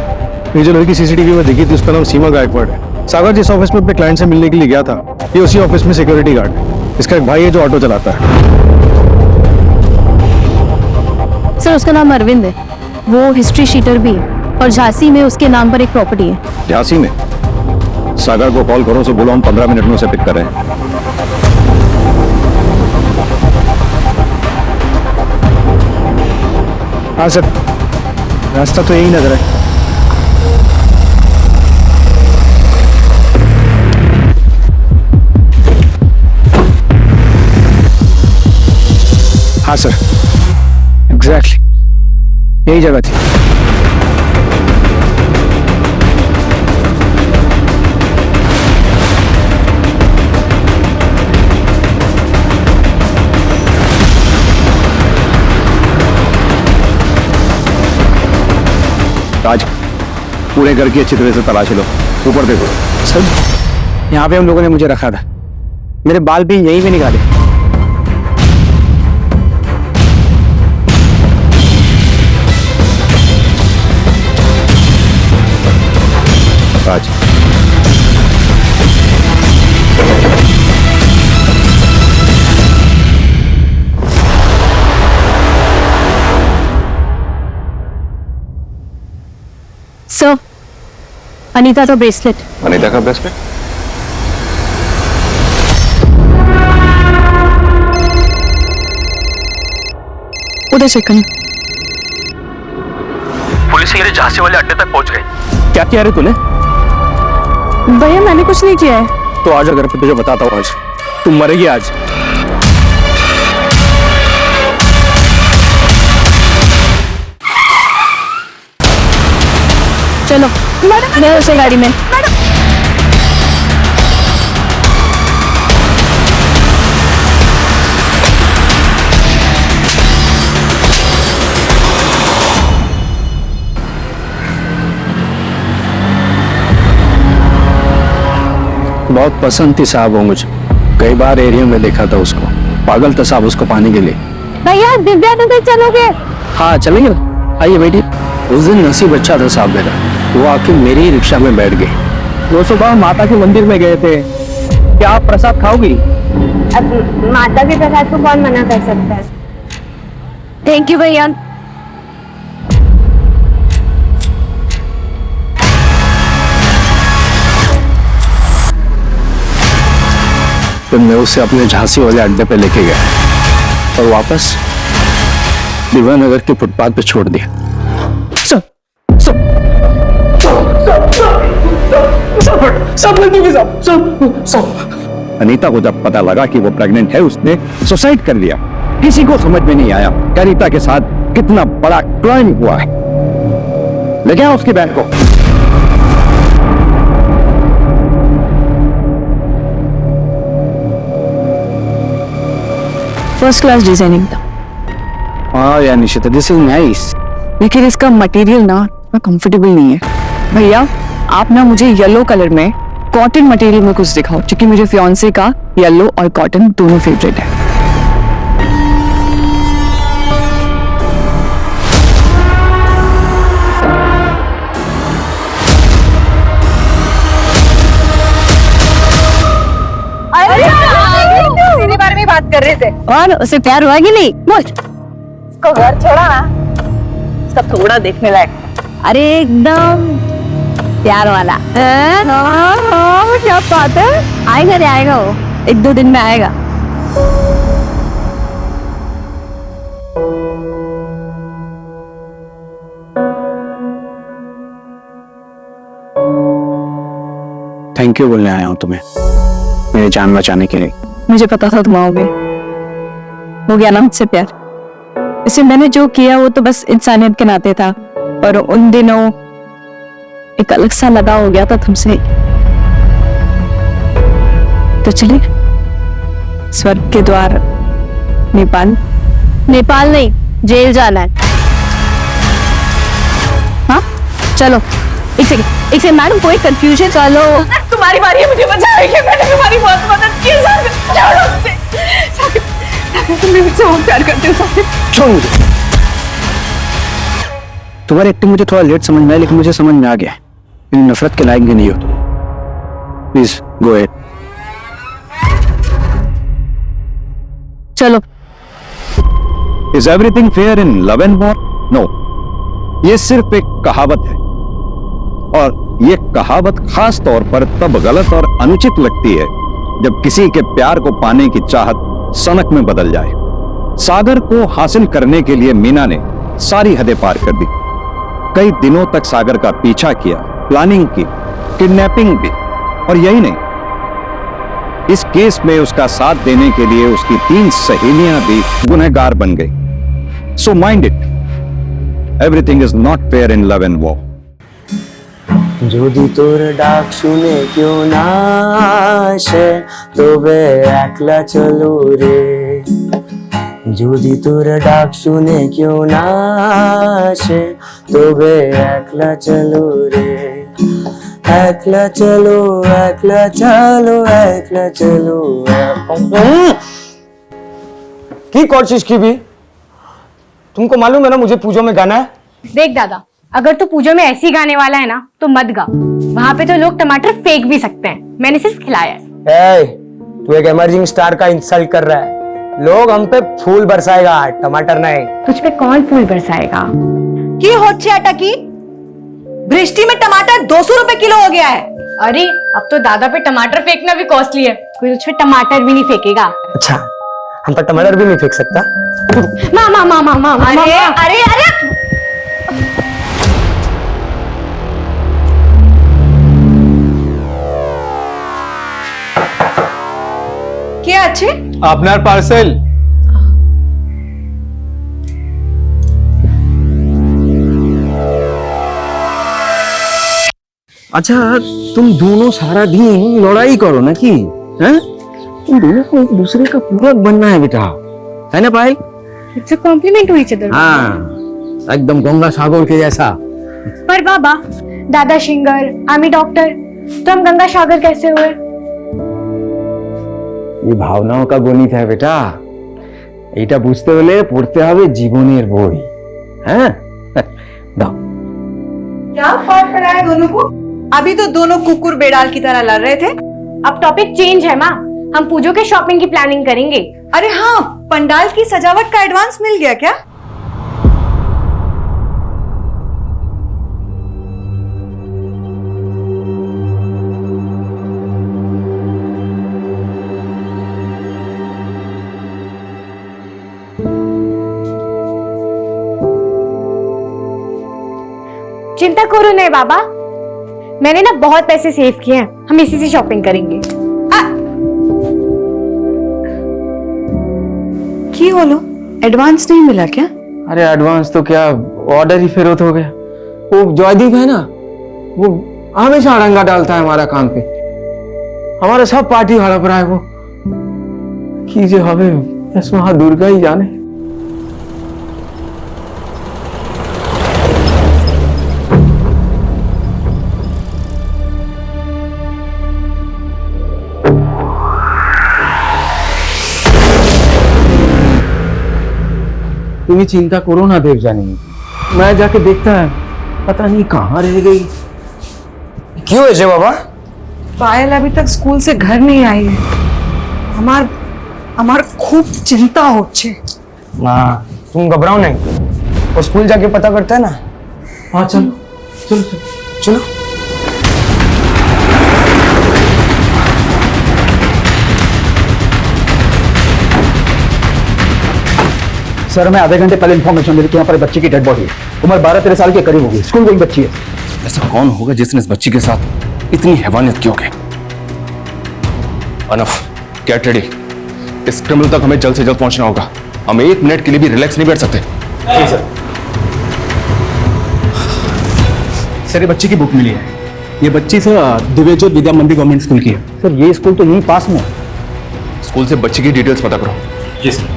ये जो लड़की सीसीटीवी में दिखी थी उसका नाम सीमा गायकवाड़ है। सागर जिस ऑफिस में अपने क्लाइंट से मिलने के लिए गया था, ये उसी ऑफिस में सिक्योरिटी गार्ड है। इसका एक भाई है जो ऑटो चलाता है। सर, उसका नाम अरविंद है, वो हिस्ट्री शीटर भी है और झांसी में उसके नाम पर एक प्रॉपर्टी है। झांसी में? सागर को कॉल करो, उसे बोलो हम 15 मिनट में उसे पिक कर रहे हैं। हाँ सर, रास्ता तो यही नजर है। हाँ सर, एग्जैक्टली यही जगह थी। राज, पूरे घर की अच्छी तरह से तलाशी लो, ऊपर देखो। सर, यहाँ पे हम लोगों ने मुझे रखा था, मेरे बाल भी यहीं पे निकाले। राज, सर, अनीता का ब्रेसलेट। अनीता का ब्रेसलेट? उधर चेक करना। पुलिस ये झांसी वाले अड्डे तक पहुंच गई। क्या किया रे तूने? भैया, मैंने कुछ नहीं किया है। तो आज अगर तुझे बताता हूँ, आज तुम मरेगी आज। चलो, मैं उसे गाड़ी में। बहुत पसंद थी साहब वो मुझे, कई बार एरिया में देखा था उसको, पागल था साहब उसको पाने के लिए। भैया, दिव्या नगर चलोगे? हाँ चलेंगे, आइए बैठिए। उस दिन नसीब अच्छा था साहब मेरा, वो आके मेरी ही रिक्शा में बैठ गए। वो सुबह माता के मंदिर में गए थे। क्या आप प्रसाद खाओगी? अब माता के प्रसाद को कौन मना कर सकता है? थैंक यू भैया। फिर मैं उसे अपने झांसी वाले अड्डे पे लेके गया और वापस दिव्यानगर के फुटपाथ पे छोड़ दिया। अनीता को जब पता लगा कि वो प्रेग्नेंट है, उसने सुसाइड कर लिया। किसी को समझ में नहीं आया कि अनीता के साथ कितना बड़ा क्राइम हुआ है। ले गया उसकी बहन को। फर्स्ट क्लास डिजाइनिंग था। हाँ यार निशिता, दिस इज नाइस। लेकिन इसका मटेरियल ना कंफर्टेबल नहीं है। भैया, आप ना मुझे येलो कलर में कॉटन मटेरियल में कुछ दिखाओ, क्योंकि मेरे फियांसे का येलो और कॉटन दोनों फेवरेट है। बात कर रहे थे। और उसे प्यार हुआ कि नहीं? बोल। उसको घर छोड़ा ना, उसका थोड़ा देखने लायक। अरे एकदम प्यार वाला। हाँ, क्या बात है। आएगा रे, आएगा वो 1-2 दिन में आएगा। थैंक यू बोलने आया हूँ तुम्हें, मेरी जान बचाने के लिए। मुझे पता था तुम आओगे। हो गया ना मुझसे प्यार। इसे मैंने जो किया वो तो बस इंसानियत के नाते था, पर उन दिनों एक अलग सा लगाव हो गया था तुमसे। तो चलिए स्वर्ग के द्वार नेपाल। नेपाल नहीं, जेल जाना है। हाँ चलो। एक सेकंड मैडम, कोई कंफ्यूजन? चलो तुम्हारी बारी है मुझे बचाएगी, मैंने तुम्हारी बहुत मदद की। छोड़ो मुझे। तुम मुझसे बहुत प्यार करते हो साकिब। छोड़ मुझे। तुम्हारी एक्टिंग मुझे थोड़ा लेट समझ में आया, लेकिन मुझे समझ में आ गया है। मेरी नफरत के लायक भी नहीं हो तुम। Please go ahead. चलो। Is everything fair in love and war? No, ये सिर्फ एक कहावत है, और ये कहावत खास तौर पर तब गलत और अनुचित लगती है जब किसी के प्यार को पाने की चाहत सनक में बदल जाए। सागर को हासिल करने के लिए मीना ने सारी हदें पार कर दी। कई दिनों तक सागर का पीछा किया, प्लानिंग की, किडनैपिंग भी, और यही नहीं, इस केस में उसका साथ देने के लिए उसकी 3 सहेलियां भी गुनहगार बन गई। So mind it, everything is not fair in love and war. যদি তোর ডাক শুনে কেউ না আসে তবে একলা চলো রে, যদি তোর ডাক শুনে কেউ না আসে তবে একলা চলো রে, একলা চলো একলা চলো একলা চলো। কি করছিস কি भी? तुमको मालूम है ना मुझे पूजो में गाना है। देख दादा, अगर तू पूजो में ऐसी गाने वाला है ना तो मत गा। वहाँ पे तो लोग टमाटर फेंक भी सकते हैं, मैंने सिर्फ खिलाया है। तू एक इमर्जिंग स्टार का इंसल्ट कर रहा है। लोग हम पे फूल बरसाएगा, टमाटर नहीं। तुझ पे कौन फूल बरसाएगा? की होच्छे अटकी? बृष्टि में टमाटर 200 रुपए किलो हो गया है। अरे अब तो दादा पे टमाटर फेंकना भी कॉस्टली है, कोई तुझ पे टमाटर भी नहीं फेंकेगा। अच्छा, हम पर टमाटर भी नहीं फेंक सकता? मामा मामा मामा। अरे अरे अरे क्या अच्छे আপনার পার্সেল। अच्छा, तुम दोनों सारा दिन लड़ाई करो ना कि? हैं? तुम दोनों को एक दूसरे का पूरक बनना है बेटा, है ना Payal? It's a compliment to each other. हाँ, एकदम गंगा सागर के जैसा। पर बाबा, दादा सिंगर, आमी डॉक्टर, तो हम गंगा सागर कैसे हुए? ये भावनाओं का गणित है बेटा। এটা বুঝতে হলে পড়তে হবে জীবনের বই। हैं? दाओ। क्या पाठ पढ़ाया दोनों को? अभी तो दोनों कुकुर बेडाल की तरह लड़ रहे थे। अब टॉपिक चेंज है माँ, हम पूजो के शॉपिंग की प्लानिंग करेंगे। अरे हाँ, पंडाल की सजावट का एडवांस मिल गया क्या? चिंता करो नहीं बाबा, मैंने ना बहुत पैसे सेव किए हैं, हम इसी से शॉपिंग करेंगे। की बोलो, एडवांस नहीं मिला क्या? अरे एडवांस तो क्या, ऑर्डर ही फेरत हो गया। वो जयदीप है ना, वो हमेशा अड़ंगा डालता है हमारा काम पे। हमारा सब पार्टी हड़प रहा है वो। की जे हवे इसमें हाँ दुर्गा ही जाने। तुम्हें चिंता करो ना देवजानी, मैं जाके देखता है, पता नहीं कहाँ रह गई। क्यों ऐसे बाबा? पायल अभी तक स्कूल से घर नहीं आई है। আমার খুব চিন্তা হচ্ছে। माँ तुम घबराओ नहीं, वो स्कूल जाके पता करता है ना। हाँ चलो चलो चलो। सर मैं आधे घंटे पहले इन्फॉर्मेशन मिली कि यहाँ पर बच्ची की डेड बॉडी है। उम्र 12-13 साल के करीब होगी, स्कूल गोइंग बच्ची है। ऐसा कौन होगा जिसने इस बच्ची के साथ इतनी हैवानियत की होगी? Enough, get ready. इस क्रिमिनल तक हमें जल्द से जल्द पहुंचना होगा। हम 1 मिनट के लिए भी रिलैक्स नहीं बैठ सकते। सर ये बच्ची की बुक मिली है। ये बच्ची सर दिव्यज्योत विद्या मंदिर गवर्नमेंट स्कूल की है। सर ये स्कूल तो यहीं पास में है। स्कूल से बच्ची की डिटेल्स पता करो। जी सर।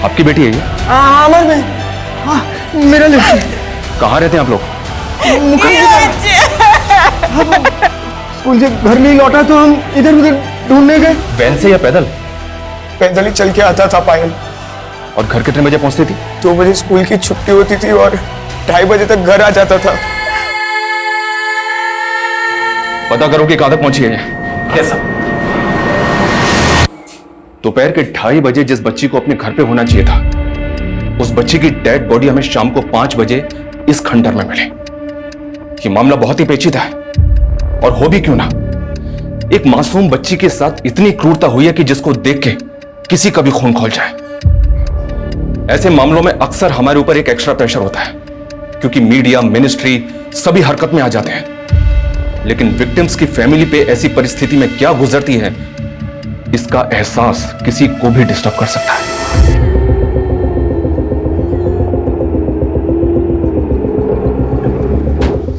आपकी बेटी है ये? अमर में। हाँ मेरा लड़की। कहाँ रहते हैं आप लोग? स्कूल से घर नहीं लौटा तो हम इधर उधर ढूंढने गए। वैन से या पैदल? पैदल ही चल के आता था पायल। और घर कितने बजे पहुंचती थी? 2 बजे स्कूल की छुट्टी होती थी और 2:30 बजे तक घर आ जाता था। पता करो कि कहां तक पहुंची है ये। कैसा? दोपहर के 2:30 बजे जिस बच्ची को अपने घर पे होना चाहिए था, उस बच्ची की डेड बॉडी हमें शाम को 5 बजे इस खंडर में मिली। ये मामला बहुत ही पेचीदा है। और हो भी क्यों ना, एक मासूम बच्ची के साथ इतनी क्रूरता हुई है कि जिसको देख के किसी का भी खून खौल जाए। ऐसे मामलों में अक्सर हमारे ऊपर एक एक्स्ट्रा प्रेशर होता है, क्योंकि मीडिया, मिनिस्ट्री सभी हरकत में आ जाते हैं। लेकिन विक्टिम्स की फैमिली पे ऐसी परिस्थिति में क्या गुजरती है, इसका एहसास किसी को भी डिस्टर्ब कर सकता है।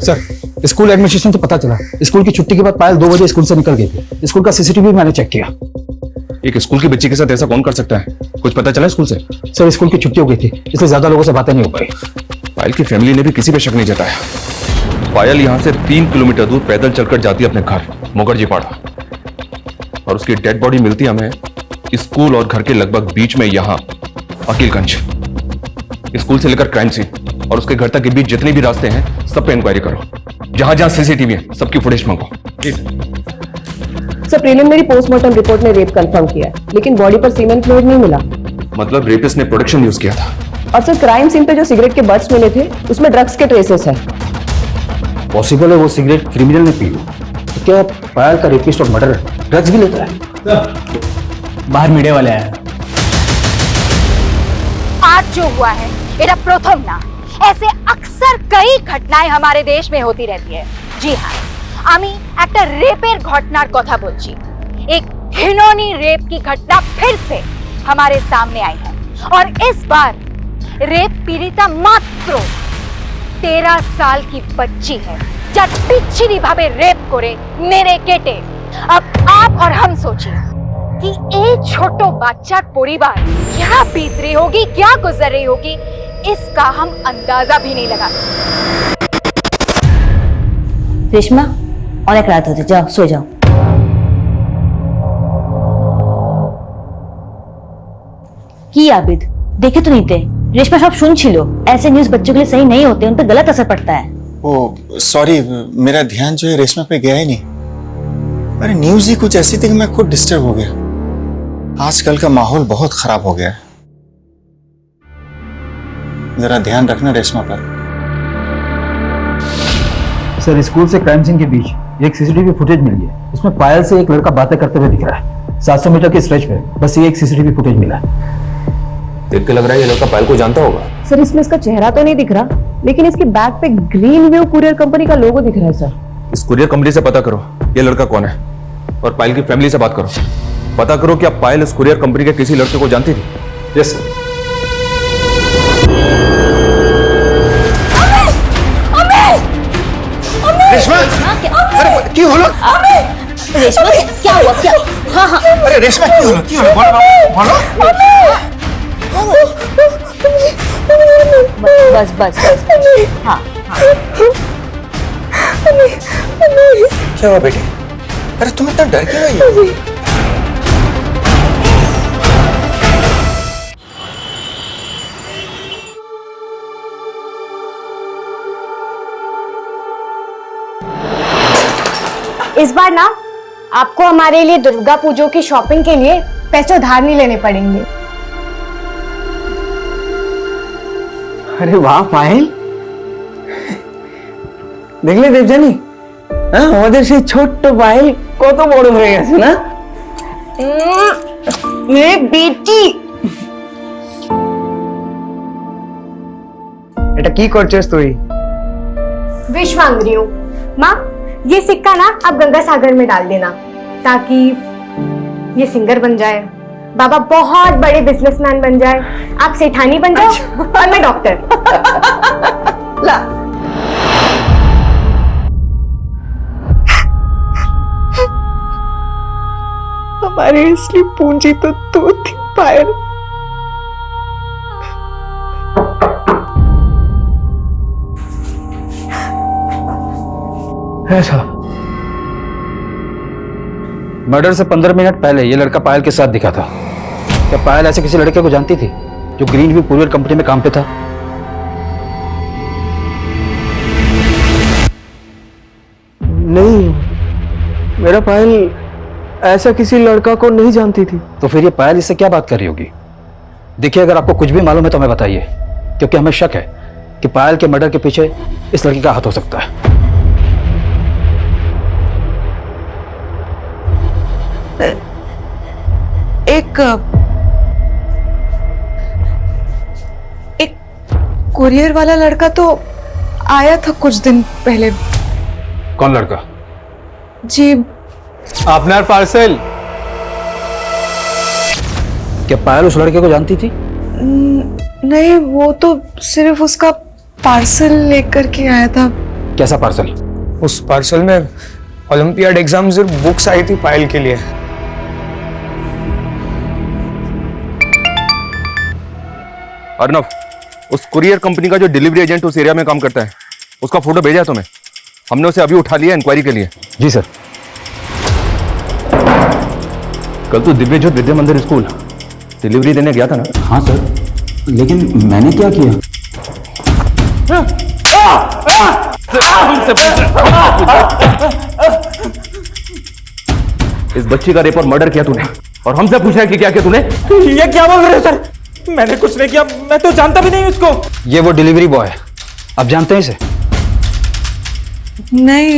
सर स्कूल एडमिनिस्ट्रेशन से पता चला स्कूल की छुट्टी के बाद पायल 2 बजे स्कूल से निकल गई थी। स्कूल का सीसीटीवी मैंने चेक किया। एक स्कूल की बच्ची के साथ ऐसा कौन कर सकता है? कुछ पता चला स्कूल से? सर स्कूल की छुट्टी हो गई थी, इसलिए ज्यादा लोगों से बातें नहीं हो पाई। पायल की फैमिली ने भी किसी पे शक नहीं जताया। पायल यहां से 3 किलोमीटर दूर पैदल चलकर जाती है अपने घर मुखर्जी पाड़ा, और उसकी डेड बॉडी मिलती हमें स्कूल और घर के लगभग बीच में यहां अकीलगंज। स्कूल से लेकर क्राइम सीन और उसके घर तक के बीच जितने भी रास्ते हैं सब पे इंक्वायरी करो। जहां जहां सीसीटीवी है सबकी फुटेज मंगो। सर प्रीलिमिनरी पोस्टमार्टम रिपोर्ट ने रेप कंफर्म किया है, लेकिन बॉडी पर सीमेन फ्लूइड नहीं मिला। मतलब रेपिस्ट ने प्रोटेक्शन यूज किया था। और सर क्राइम सीन पे जो सिगरेट के बट्स मिले थे उसमें ड्रग्स के ट्रेसेस हैं। पॉसिबल है वो सिगरेट क्रिमिनल ने पी हो। तो क्या पायल का रेपिस्ट और मर्डर ड्रग्स भी लेता है? बाहर मीडिया वाले आए। आज जो हुआ है এটা প্রথম না, ऐसे अक्सर कई घटनाएं हमारे देश में होती रहती है। जी हाँ, আমি একটা রেপের ঘটনার কথা বলছি। एक घिनौनी रेप की घटना फिर से हमारे सामने आई है और इस बार रेप पीड़िता मात्र 13 साल की बच्ची है, যার বিচ্ছিরি ভাবে रेप করে মেরে কেটে। अब आप और हम सोचिए कि एक छोटो बच्चार परिवार क्या बीत रही होगी, क्या गुजर रही होगी, इसका हम अंदाजा भी नहीं लगा। रेशमा অনেক রাত হচ্ছে, যাও সো যাও। কি आबिद देखे तो नहीं थे? रेशमा सब सुनছিল। ऐसे न्यूज़ बच्चों के लिए सही नहीं होते, उन पर गलत असर पड़ता है। ओ सॉरी, मेरा ध्यान जो है रेशमा पे गया ही नहीं। अरे न्यूज़ ही कुछ ऐसी थी कि मैं खुद डिस्टर्ब हो गया। आजकल का माहौल बहुत खराब हो गया है, जरा ध्यान रखना रेशमा पर। सर स्कूल से क्राइम सीन के बीच एक सीसीटीवी फुटेज मिली है। उसमें पायल से एक लड़का बातें करते हुए दिख रहा है। 700 मीटर के स्ट्रेच पे बस ये एक सीसीटीवी फुटेज मिला है। देख के लग रहा है ये लड़का पायल को जानता होगा। सर इसमें इसका चेहरा तो नहीं दिख रहा, लेकिन इसकी बैग पे ग्रीन वेव कुरियर कंपनी का लोगो दिख रहा है। सर इस कुरियर कंपनी से पता करो ये लड़का कौन है, और पायल की फैमिली से बात करो। पता करो क्या पायल इस कुरियर कंपनी के किसी लड़के को जानती थी? Yes sir. रेशमा, अरे क्यों होलो? रेशमा क्या हुआ? क्या? हाँ हाँ। अरे रेशमा क्यों होलो? बोलो। बस बस बस। हाँ क्या हुआ बेटे? अरे तुम इतना डर क्यों रही हो? इस बार ना आपको हमारे लिए दुर्गा पूजा की शॉपिंग के लिए पैसे उधार नहीं लेने पड़ेंगे। अरे वाह पायल, দেখলে দেবজানি, হ্যাঁ আমাদের সেই ছোট্ট পায়েল কত বড় হয়ে গেছে না? মেরে বেটি, এটা কি করছিস তুই? विश मांग रही हूँ। माँ, ये सिक्का ना आप गंगा सागर में डाल देना ताकि ये सिंगर बन जाए, बाबा बहुत बड़े बिजनेसमैन बन जाए, आप सेठानी बन जाओ और मैं डॉक्टर। ला हमारी असली पूंजी तो तू थी पायल। मर्डर से 15 मिनट पहले ये लड़का पायल के साथ दिखा था। क्या पायल ऐसे किसी लड़के को जानती थी जो ग्रीन व्यू कुरियर कंपनी में काम पे था? नहीं, मेरा पायल ऐसा किसी लड़का को नहीं जानती थी। तो फिर ये पायल इससे क्या बात कर रही होगी? देखिए, अगर आपको कुछ भी मालूम है तो हमें बताइए, क्योंकि हमें शक है कि पायल के मर्डर के पीछे इस लड़की का हाथ हो सकता है। एक कुरियर वाला लड़का तो आया था कुछ दिन पहले। कौन लड़का? जी, अपना पार्सल। क्या पायल उस लड़के को जानती थी? नहीं, वो तो सिर्फ उसका पार्सल लेकर के आया था। कैसा पार्सल? उस पार्सल में ओलंपियाड एग्जाम से बुक्स आई थी पायल के लिए। अर्नव, उस कुरियर कंपनी का जो डिलीवरी एजेंट उस एरिया में काम करता है, उसका फोटो भेजा है तुम्हें? हमने उसे अभी उठा लिया इंक्वायरी के लिए। जी सर। कल तो दिव्य ज्योत विद्या मंदिर स्कूल डिलीवरी देने गया था ना? हाँ सर, लेकिन मैंने क्या किया? इस बच्ची का रेप और मर्डर किया तूने, और हमसे पूछा है कि क्या किया तूने? ये क्या बोल रहे हो सर? मैंने कुछ नहीं किया, मैं तो जानता भी नहीं उसको। ये वो डिलीवरी बॉय है, आप जानते हैं इसे? नहीं,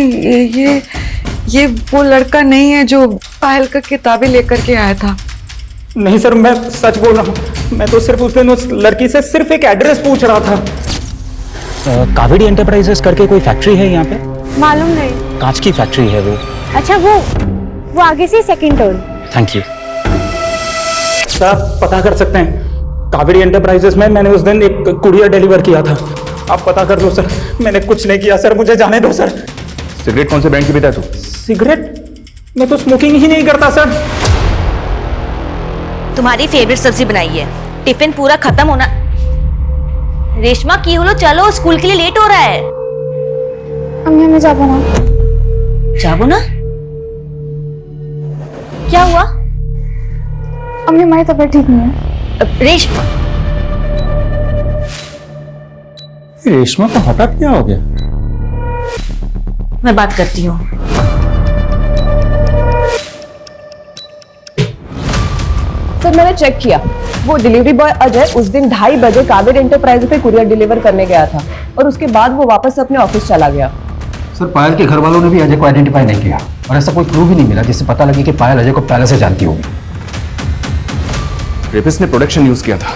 ये वो लड़का नहीं है जो पायल का किताबें लेकर के आया था। नहीं सर, मैं सच बोल रहा हूँ। मैं तो सिर्फ उस दिन उस लड़की से सिर्फ एक एड्रेस पूछ रहा था। कावेरी एंटरप्राइजेस करके कोई फैक्ट्री है यहाँ पे? मालूम नहीं। कांच की फैक्ट्री है वो। अच्छा, वो आगे से second turn. Thank you sir, आप पता कर सकते हैं कावेरी एंटरप्राइजेस में मैंने उस दिन एक कुरियर डिलीवर किया था। आप पता कर दो सर, मैंने कुछ नहीं किया सर, मुझे जाने दो सर। सिगरेट कौन से ब्रांड की पीता है तू? सिगरेट? मैं तो स्मोकिंग ही नहीं करता सर। तुम्हारी फेवरेट सब्जी बनाई है, टिफिन पूरा खत्म होना। रेशमा की होलो, चलो स्कूल के लिए लेट हो रहा है। अम्मी, हमें जाबो ना। जाबो ना? क्या हुआ? अम्मी, हमारी तबीयत ठीक नहीं है। रेशमा, रेशमा को हठात क्या हो गया? मैं बात करती हूँ। सर, मैंने चेक किया, वो डिलीवरी बॉय अजय उस दिन 2:30 बजे कावेरी एंटरप्राइज पे कुरियर डिलीवर करने गया था और उसके बाद वो वापस अपने ऑफिस चला गया। सर, पायल के घर वालों ने भी अजय को आइडेंटिफाई नहीं किया और ऐसा कोई क्लू भी नहीं मिला जिससे पता लगे कि पायल अजय को पहले से जानती होगी। रेपिस्ट ने प्रोडक्शन यूज किया था,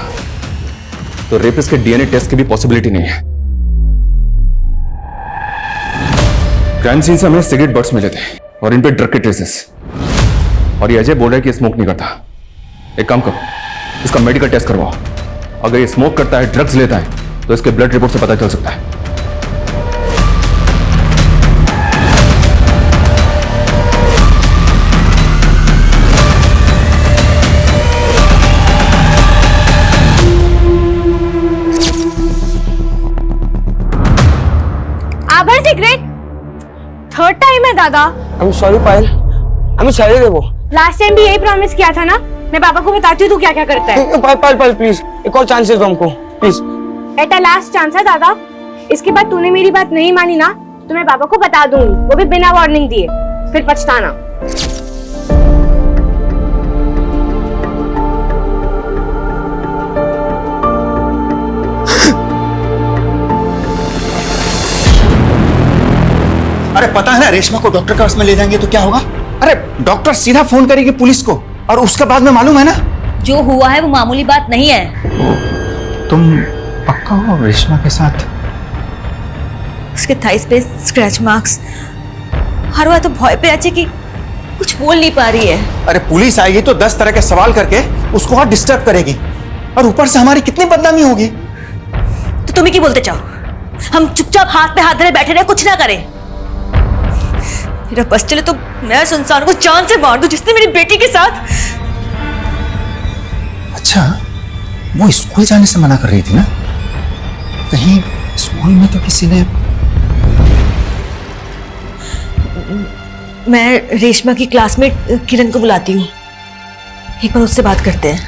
तो रेपिस्ट के डीएनए टेस्ट की भी पॉसिबिलिटी नहीं है। क्राइम सीन से हमें सिगरेट बट्स मिले थे और इन पे ड्रग के ट्रेसेस, और ये अजय बोल रहा है कि स्मोक नहीं करता। एक काम करो, इसका मेडिकल टेस्ट करवाओ। अगर ये स्मोक करता है, ड्रग्स लेता है, तो इसके ब्लड रिपोर्ट से पता चल सकता है। सागर सीक्रेट थर्ड टाइम है दादा। आई am sorry Payal, I am sorry देवो। लास्ट टाइम भी यही प्रॉमिस किया था ना, मैं पापा को बताती हूँ तू क्या क्या करता है। पायल प्लीज एक और चांस दे दो हमको प्लीज। एटा लास्ट चांस है दादा, इसके बाद तूने मेरी बात नहीं मानी ना तो मैं पापा को बता दूंगी, वो भी बिना वार्निंग दिए, फिर पछताना। अरे पता है ना, रेशमा को डॉक्टर के पास में ले जाएंगे तो क्या होगा? अरे डॉक्टर सीधा फोन करेगी पुलिस को, और उसके बाद में मालूम है ना जो हुआ है वो मामूली बात नहीं है। तुम पक्का हो रेशमा के साथ? उसके थाइस पे स्क्रैच मार्क्स, हर बार तो भय पे अच्छे कि कुछ बोल नहीं पा रही है। अरे पुलिस आएगी तो 10 तरह के सवाल करके उसको और डिस्टर्ब करेगी, और ऊपर से हमारी कितनी बदनामी होगी। तो तुम्हें क्या बोलते चाहो? हम चुपचाप हाथ पे हाथ धरे बैठे रहे, कुछ ना करें? मेरा बस चले तो मैं उस इंसान को जान से मार दूं जिसने मेरी बेटी के साथ। अच्छा, वो स्कूल जाने से मना कर रही थी ना? कहीं स्कूल में तो किसी ने... मैं रेशमा की क्लासमेट किरण को बुलाती हूँ, एक बार उससे बात करते हैं।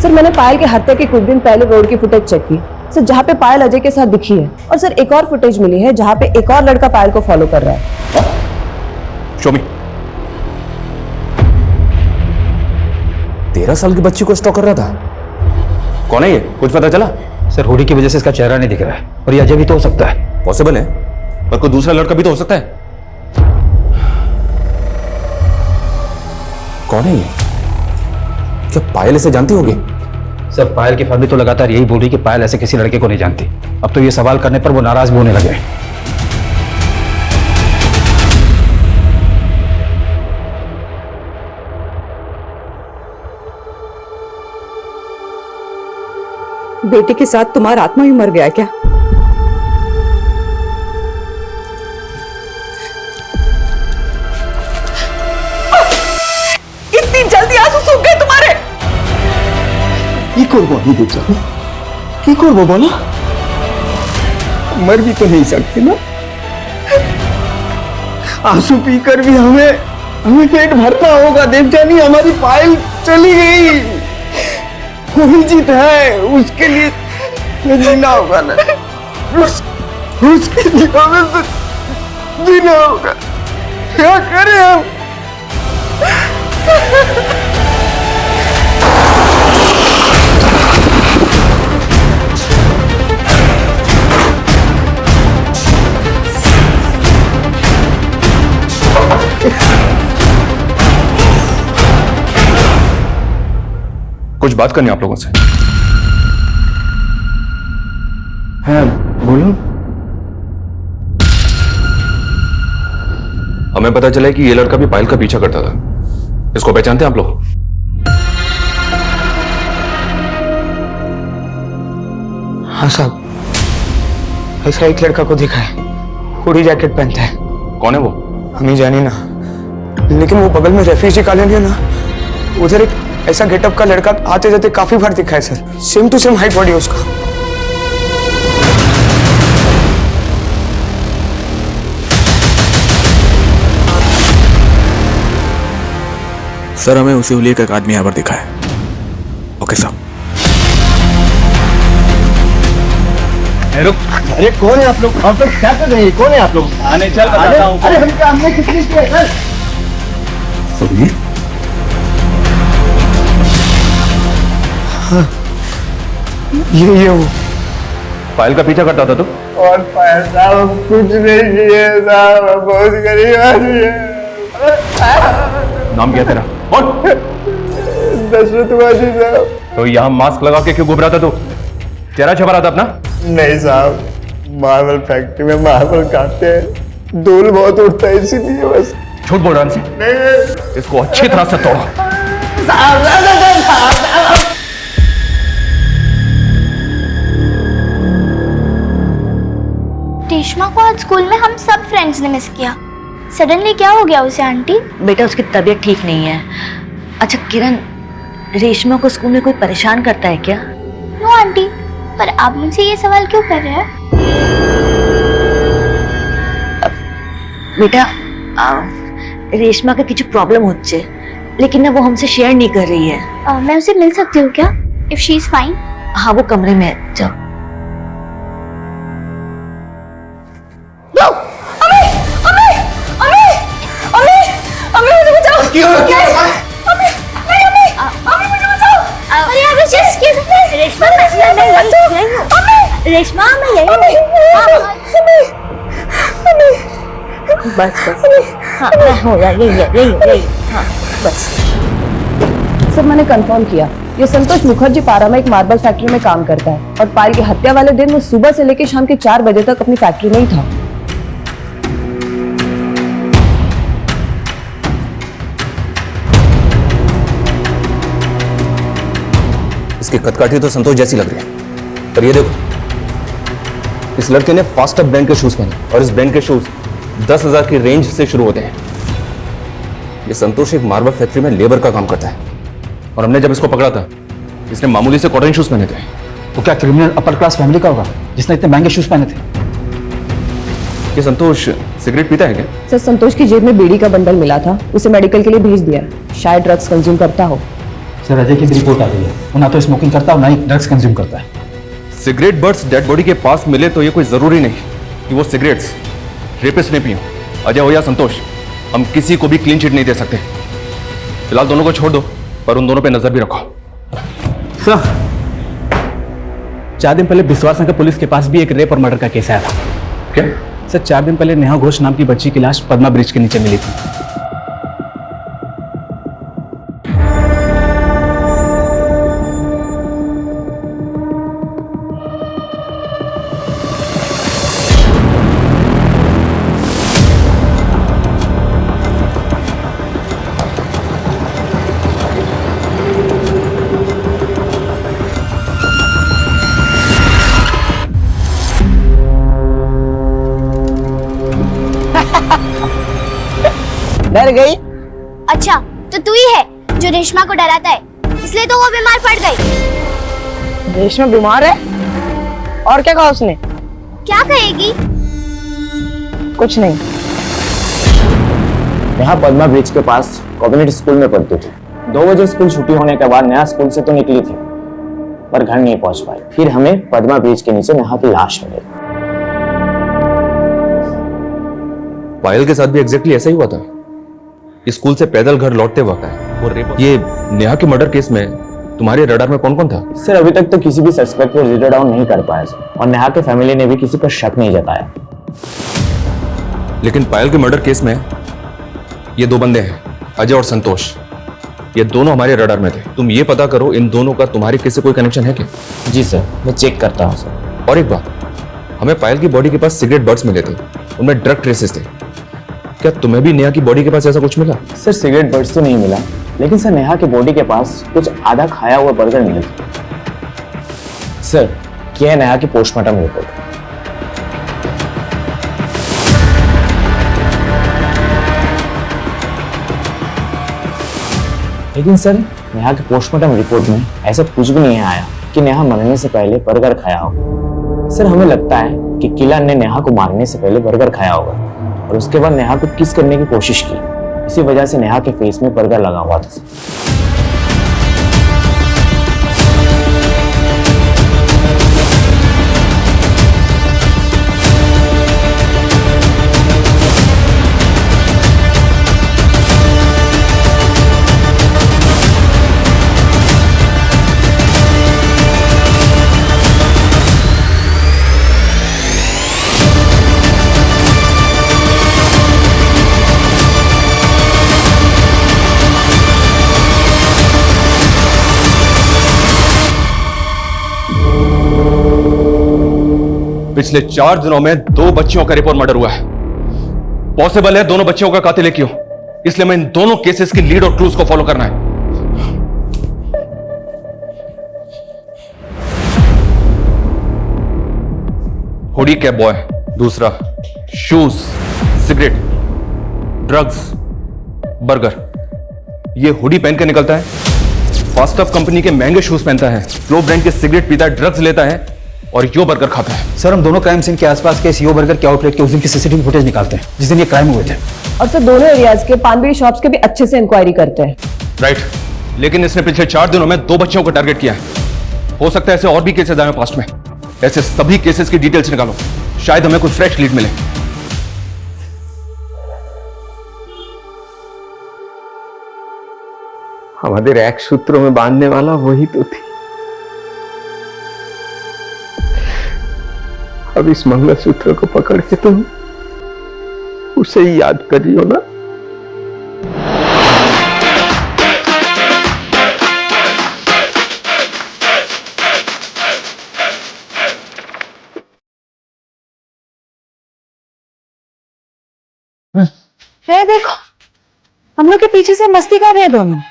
सर मैंने पायल के हत्या के कुछ दिन पहले रोड की फुटेज चेक की सर, जहाँ पे पायल अजय के साथ दिखी है, और सर एक और फुटेज मिली है जहाँ पे एक और लड़का पायल को फॉलो कर रहा है। शोमी, 13 साल की बच्ची को स्टॉक कर रहा था? कौन है ये, कुछ पता चला? सर हुडी की वजह से इसका चेहरा नहीं दिख रहा है, और ये अजय भी तो हो सकता है। पॉसिबल है, पर कोई दूसरा लड़का भी तो हो सकता है। कौन है ये? क्या पायल इसे जानती होगी? सर पायल की फैमिली तो लगातार यही बोल रही कि पायल ऐसे किसी लड़के को नहीं जानती। अब तो ये सवाल करने पर वो नाराज भी होने लगे। बेटे के साथ तुम्हारा आत्मा ही मर गया क्या? इतनी जल्दी आंसू सूख गए तुम्हारे? কি করবো আমি বেচারা, কি করবো বলো? मर भी तो नहीं सकते ना, आंसू पीकर भी हमें पेट भरना होगा। देवजानी, हमारी पायल चली गई, जीत है, उसके लिए जीना होगा ना, उसके लिए हमें तो जीना होगा। क्या करें हम? कुछ बात करनी है आप लोगों से। हाँ बोलो। हमें पता चला है कि ये लड़का भी पायल का पीछा करता था। इसको पहचानते हैं आप लोग? हाँ साहब, ऐसा एक लड़का को देखा है, हुडी जैकेट पहनता है। कौन है वो? हमें जाने ना, लेकिन वो बगल में रेफ्यूजी कॉलोनी है ना, उधर एक ऐसा गेटअप का लड़का आते जाते काफी बार दिखा है sir. Same to same height body है उसका। सर हमें उसी हुलिये का एक आदमी यहाँ पर दिखा है। ओके साहब। अरे कौन है आप लोग क्या कर रहे हैं? कौन है आप लोग? आने चल बताता हूँ। अरे हमने कितनी किया सर? ये वो पायल का पीछा करता था तू? और पायल साहब कुछ नहीं किए साहब, बहुत गरीब आदमी है। नाम क्या तेरा? बोल। दशरथ वाजी साहब। तो यहाँ मास्क लगा के क्यों घूम रहा था तू? चेहरा छपा रहा था अपना? नहीं साहब, मार्बल फैक्ट्री में मार्बल काटते हैं, धूल बहुत उड़ता है इसीलिए बस। झूठ बोल रहा है? नहीं, इसको अच्छी तरह से तोड़ो। रेशमा को आज स्कूल में हम सब फ्रेंड्स ने मिस किया। सडनली क्या हो गया उसे आंटी? बेटा उसकी तबीयत ठीक नहीं है। अच्छा किरण, रेशमा को स्कूल में कोई परेशान करता है क्या? नो आंटी, पर आप मुझसे ये सवाल क्यों कर रहे हैं? बेटा रेशमा का কিছু प्रॉब्लम হচ্ছে लेकिन ना वो हमसे शेयर नहीं कर रही है। मैं उसे मिल सकती हूँ क्या? If she is fine. हाँ वो कमरे में है, जाओ। रेशमा मैं यही बस हाँ मैं हो रहा यही हाँ बस। सर मैंने कंफर्म किया, ये संतोष मुखर्जी पारामाइक मार्बल फैक्ट्री में काम करता है और पायल की हत्या वाले दिन वो सुबह से लेकर शाम के 4 बजे तक अपनी फैक्ट्री में ही था। इसकी कदकाठी तो संतोष जैसी लग रही है, पर ये देखो इस लड़के ने फास्ट ब्रांड के शूज पहने और इस ब्रांड के शूज 10,000 की रेंज से शुरू होते हैं। ये संतोष एक मार्बल फैक्ट्री में लेबर का काम करता है और हमने जब इसको पकड़ा था इसने मामूली से कॉटन शूज पहने थे। वो क्या क्रिमिनल अपर क्लास फैमिली का होगा जिसने इतने महंगे शूज पहने थे? ये संतोष सिगरेट पीता है क्या? सर संतोष की जेब में बीड़ी का बंडल मिला था, उसे मेडिकल के लिए भेज दिया, शायद ड्रग्स कंज्यूम करता हो। सर अजय की भी रिपोर्ट आ गई है, वो ना तो स्मोकिंग करता और ना ही ड्रग्स कंज्यूम करता है। सिगरेट बट्स डेड बॉडी के पास मिले तो ये कोई जरूरी नहीं कि वो सिगरेट्स रेपिस्ट ने पी हो। अजय हो या संतोष, हम किसी को भी क्लीन चिट नहीं दे सकते। फिलहाल दोनों को छोड़ दो, पर उन दोनों पे नजर भी रखो। सर 4 दिन पहले विश्वास नगर पुलिस के पास भी एक रेप और मर्डर का केस आया था। क्या? सर 4 दिन पहले नेहा घोष नाम की बच्ची की लाश पद्मा ब्रिज के नीचे मिली थी। डर गई? अच्छा तो तू ही है जो रेशमा को डराता है, इसलिए तो वो बीमार पड़ गई। रेशमा बीमार है? और क्या कहा उसने? क्या कहेगी? कुछ नहीं। नेहा पद्मा ब्रिज के पास कम्युनिटी स्कूल में पढ़ती थी। 2 बजे स्कूल छुट्टी होने के बाद नेहा स्कूल से तो निकली थी पर घर नहीं पहुंच पाई। फिर हमें पद्मा ब्रिज के नीचे नेहा की लाश मिली। पायल के साथ भी एग्जैक्टली ऐसा ही हुआ था। स्कूल से पैदल घर लौटते वक्त है और ये नेहा के मर्डर केस में तुम्हारे रडार में कौन कौन था? सर अभी तक तो किसी भी सस्पेक्ट को जीरो डाउन नहीं कर पाया सर, और नेहा के फैमिली ने भी किसी पर शक नहीं जताया। लेकिन पायल के मर्डर केस में ये 2 बंदे हैं, अजय और संतोष। ये दोनों हमारे रडार में थे। तुम ये पता करो इन दोनों का तुम्हारे केस से कोई कनेक्शन है क्या? जी सर मैं चेक करता हूँ सर। और एक बात, हमें पायल की बॉडी के पास सिगरेट बट्स मिले थे, उनमें ड्रग ट्रेसेस थे। क्या तुम्हें भी नेहा की बॉडी के पास ऐसा कुछ मिला? सर सिगरेट बट्स तो नहीं मिला, लेकिन सर नेहा की बॉडी के पास कुछ आधा खाया हुआ बर्गर मिला। सर क्या है नेहा की पोस्टमार्टम रिपोर्ट। लेकिन सर नेहा के पोस्टमार्टम रिपोर्ट में ऐसा कुछ भी नहीं आया कि नेहा मरने से पहले बर्गर खाया हो। सर हमें लगता है कि किलर ने नेहा को मारने से पहले बर्गर खाया होगा और उसके बाद नेहा को किस करने की कोशिश की। इसी वजह से नेहा के फेस में बर्गर लगा हुआ था। पिछले 4 दिनों में 2 बच्चियों का रिपोर्ट मर्डर हुआ है। पॉसिबल है दोनों बच्चियों का कातिल एक ही हो, इसलिए मैं इन दोनों केसेस की लीड और क्लूज को फॉलो करना है। हुडी कैप बॉय, दूसरा शूज, सिगरेट, ड्रग्स, बर्गर। ये हुडी पहन के निकलता है, फास्ट अप कंपनी के महंगे शूज पहनता है, फ्लो ब्रांड के सिगरेट पीता है, ड्रग्स लेता है और यो बर्गर खाता है। सर हम दोनों क्राइम सीन के आसपास के सीओ बर्गर के आउटलेट के उस दिन की सीसीटीवी फुटेज निकालते हैं जिस दिन ये क्राइम हुए थे। और सर दोनों एरियाज के पान बीड़ी शॉप्स के भी अच्छे से इंक्वायरी करते हैं। राइट, लेकिन इसने पिछले 4 दिनों में 2 बच्चियों को टारगेट किया है। हो सकता है ऐसे और भी केसेस आए पास्ट में। ऐसे सभी केसेस की डिटेल्स निकालो, शायद हमें कुछ फ्रेश लीड मिले। हमारे रैक सूत्रों में बांधने वाला वही तो थी। अब इस मंगलसूत्र को पकड़ के तुम उसे ही याद कर रही हो ना। है देखो, हम लोग के पीछे से मस्ती कर रहे हैं दोनों।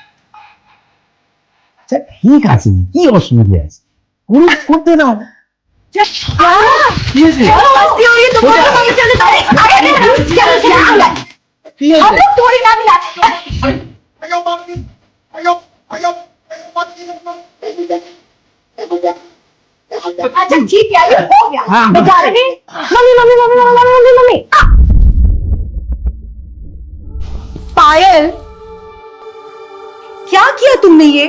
ঠিক আছে কি অসুবিধা আছে কোনো করতে দাও मस्ती हो रही है तो बोलो, मम्मी चलो हम लोग थोड़ी ना अच्छा ठीक है, ये हो गया। मैं जा रही हूँ। मम्मी मम्मी मम्मी मम्मी मम्मी मम्मी पायल, क्या किया तुमने ये?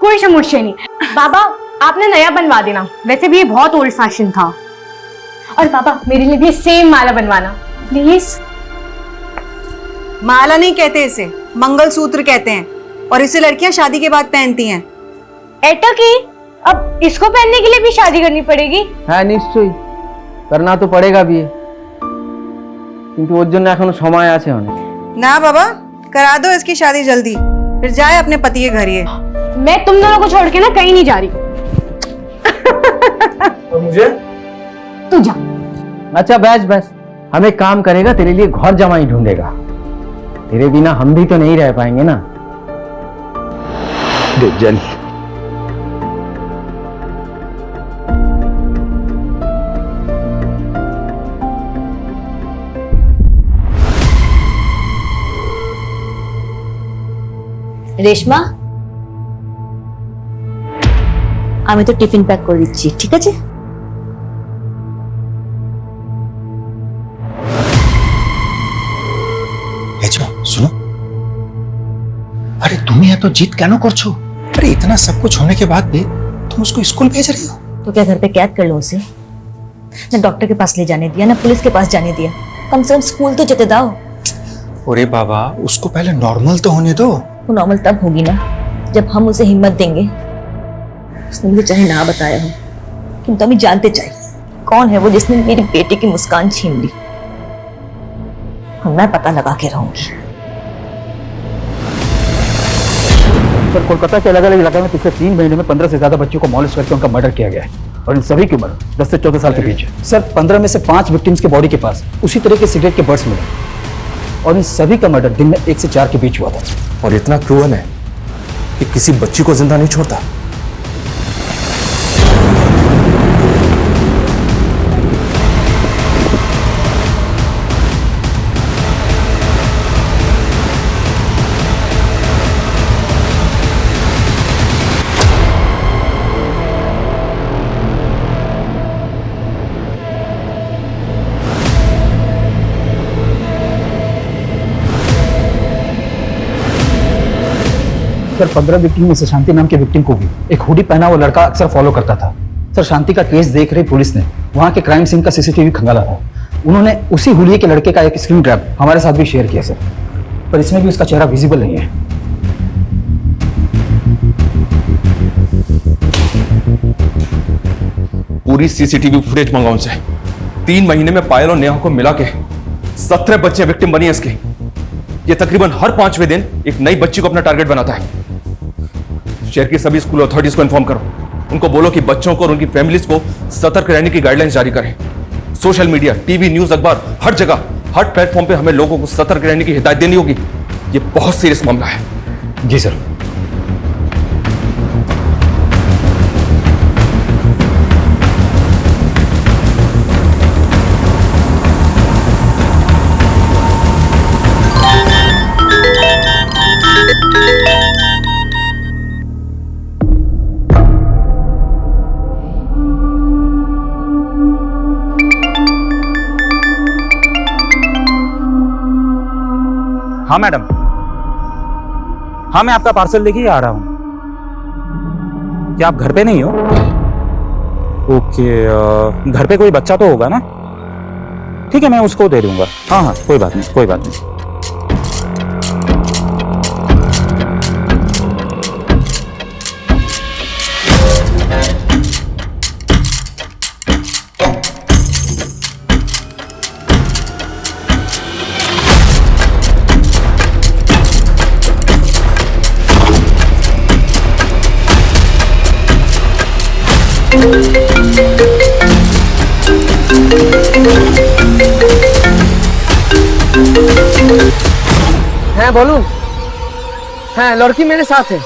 कोई समस्या नहीं बाबा, आपने नया बनवा देना। वैसे भी ये बहुत ओल्ड फैशन था। और पापा मेरे लिए भी सेम माला बनवाना प्लीज। माला नहीं कहते इसे, मंगलसूत्र कहते हैं, और इसे लड़कियां शादी के बाद पहनती हैं। एटा की अब इसको पहनने के लिए भी शादी करनी पड़ेगी? হ্যাঁ নিশ্চয়ই करना तो पड़ेगा भी, কিন্তু ওর জন্য এখনো সময় আছে অনেক। ना बाबा, करा दो इसकी शादी जल्दी, फिर जाए अपने पति के घर। ये मैं तुम दोनों को छोड़ के ना कहीं नहीं जा रही। और मुझे तू जा। अच्छा बस बस, हम एक काम करेगा, तेरे लिए घर जमाई ढूंढेगा। तेरे बिना हम भी तो नहीं रह पाएंगे ना। देख जानी রেশমা, আমি তো টিফিন প্যাক করে দিচ্ছি, ঠিক আছে? सुनो, अरे तुम्हें तो जीत क्या करछो? अरे इतना सब कुछ होने के बाद भी तुम उसको स्कूल भेज रही हो? तो क्या घर पे कैद कर लो उसे? ना डॉक्टर के पास ले जाने दिया, ना पुलिस के पास जाने दिया। कम से कम स्कूल तो जेते दाओ। अरे बाबा, उसको पहले नॉर्मल तो होने दो। वो नॉर्मल तब होगी ना जब हम उसे हिम्मत देंगे। उसने मुझे चाहे ना बताया हो, किंतु हमें जानते चाहिए कौन है वो जिसने मेरी बेटी की मुस्कान छीन ली। मैं पता लगा के रहूंगी। सर कोलकाता के अलग अलग इलाके में पिछले 3 महीने में 15 से ज्यादा बच्चों को मॉलेस्ट करके उनका मर्डर किया गया है, और इन सभी की उम्र 10 से 14 साल के बीच है। सर 15 में से 5 विक्टिम्स के बॉडी के पास उसी तरह के सिगरेट के बर्ड्स मिले, और इन सभी का मर्डर दिन में 1 से 4 के बीच हुआ था। और इतना क्रूअल है कि किसी बच्ची को जिंदा नहीं छोड़ता। सर 15 विक्टिम में से शांति नाम के विक्टिम को भी एक हुडी पहना हुआ लड़का अक्सर फॉलो करता था। सर शांति का केस देख रही पुलिस ने वहां के क्राइम सीन का सीसीटीवी खंगाला था। उन्होंने उसी हुलिये के लड़के का एक स्क्रीन ग्रैब हमारे साथ भी शेयर किया सर, पर इसमें भी उसका चेहरा विजिबल नहीं है। पूरी सीसीटीवी फुटेज मंगाओ उनसे। 3 महीने में पायल और नेहा को मिला के 17 बच्चे विक्टिम बनी है इसकी। ये तकरीबन हर 5वें दिन एक नई बच्ची को अपना टारगेट बनाता है। शहर की सभी स्कूल अथॉरिटीज को इन्फॉर्म करो, उनको बोलो कि बच्चों को और उनकी फैमिलीज को सतर्क रहने की गाइडलाइंस जारी करें। सोशल मीडिया, टीवी, न्यूज, अखबार, हर जगह, हर प्लेटफॉर्म पे हमें लोगों को सतर्क रहने की हिदायत देनी होगी। ये बहुत सीरियस मामला है। जी सर। हाँ मैडम, हाँ मैं आपका पार्सल लेके ही आ रहा हूँ। क्या आप घर पे नहीं हो? ओके, घर पे कोई बच्चा तो होगा ना? ठीक है, मैं उसको दे दूंगा। हाँ हाँ, कोई बात नहीं, कोई बात नहीं। হ্যাঁ বলুন। হ্যাঁ লড়কি মেরে সাথে।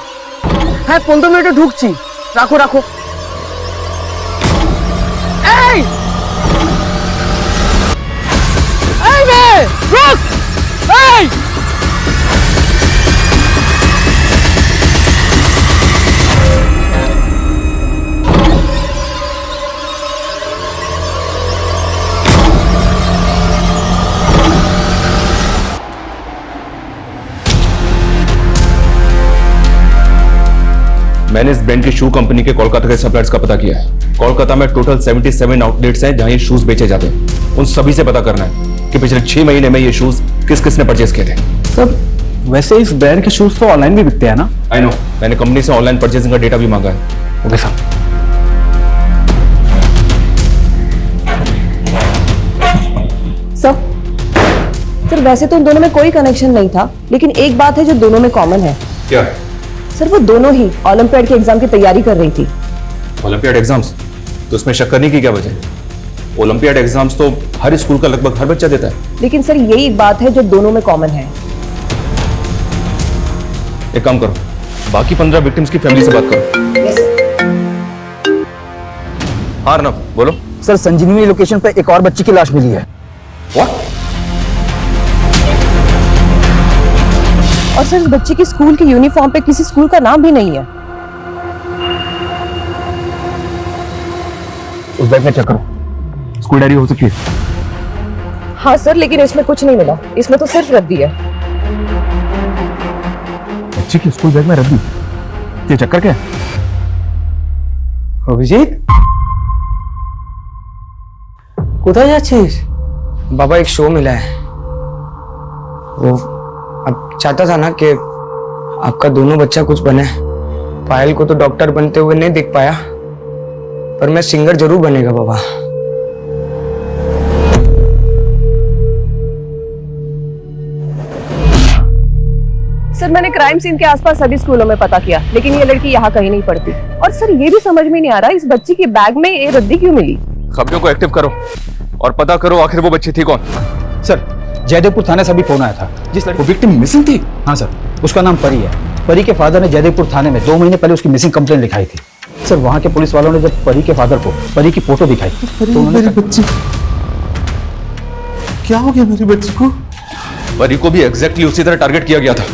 হ্যাঁ 15 মিনিটে ঢুকছি। রাখো রাখো। এই এই মেয়ে রুক। এই मैंने इस ब्रांड की शू कंपनी के कोलकाता के सप्लायर्स का पता किया है। कोलकाता में टोटल 77 आउटलेट्स हैं जहां ये शूज बेचे जाते हैं। उन सभी से पता करना है कि पिछले 6 महीने में ये शूज किस किसने परचेज किए थे। सर वैसे इस ब्रांड के शूज तो ऑनलाइन भी बिकते हैं ना? आई नो, मैंने कंपनी से ऑनलाइन परचेजिंग का डेटा भी मांगा है। Okay sir. सर वैसे तो उन दोनों में कोई कनेक्शन नहीं था, लेकिन एक बात है जो दोनों में कॉमन है। क्या? सर वो दोनों ही ओलंपियाड के एग्जाम की तैयारी कर रही थी। Olympiad exams? तो इसमें शक करने की क्या वजह? ओलंपियाड एग्जाम्स तो हर स्कूल का लगभग हर बच्चा देता है। लेकिन सर यही एक बात है जो दोनों में कॉमन है। एक काम करो, बाकी 15 विक्टिम्स की फैमिली से बात करो। हाँ अर्नब बोलो। सर संजीवनी लोकेशन पे एक और बच्ची की लाश मिली है। What? और सर इस बच्ची की स्कूल की यूनिफॉर्म पे किसी स्कूल का नाम भी नहीं है। उस बैग में चेक करो, स्कूल डायरी हो सकती है। हाँ सर, लेकिन इसमें कुछ नहीं मिला। इसमें तो सिर्फ रद्दी है। बच्ची की स्कूल बैग में रद्दी? ये चक्कर क्या? अभिजीत কোথায় যাচ্ছিস? बाबा एक शो मिला है, वो अब चाहता था ना कि आपका दोनों बच्चा कुछ बने। पायल को तो डॉक्टर बनते हुए नहीं देख पाया, पर मैं सिंगर जरूर बनेगा बाबा। सर मैंने क्राइम सीन के आसपास सभी स्कूलों में पता किया, लेकिन ये लड़की यहाँ कहीं नहीं पढ़ती। और सर ये भी समझ में नहीं आ रहा इस बच्ची के बैग में ये रद्दी क्यों मिली। खबरों को एक्टिव करो और पता करो आखिर वो बच्ची थी कौन। सर जयदेवपुर थाने से अभी फोन आया था, जिस लड़की विक्टिम मिसिंग थी। हाँ सर, उसका नाम परी है। परी के फादर ने जयदेवपुर थाने में 2 महीने पहले उसकी मिसिंग कंप्लेंट लिखाई थी। सर वहां के पुलिस वालों ने जब परी के फादर को परी की फोटो दिखाई तो मेरी बच्ची, क्या हो गया मेरी बच्ची को? परी को भी एग्जैक्टली उसी तरह टारगेट किया गया था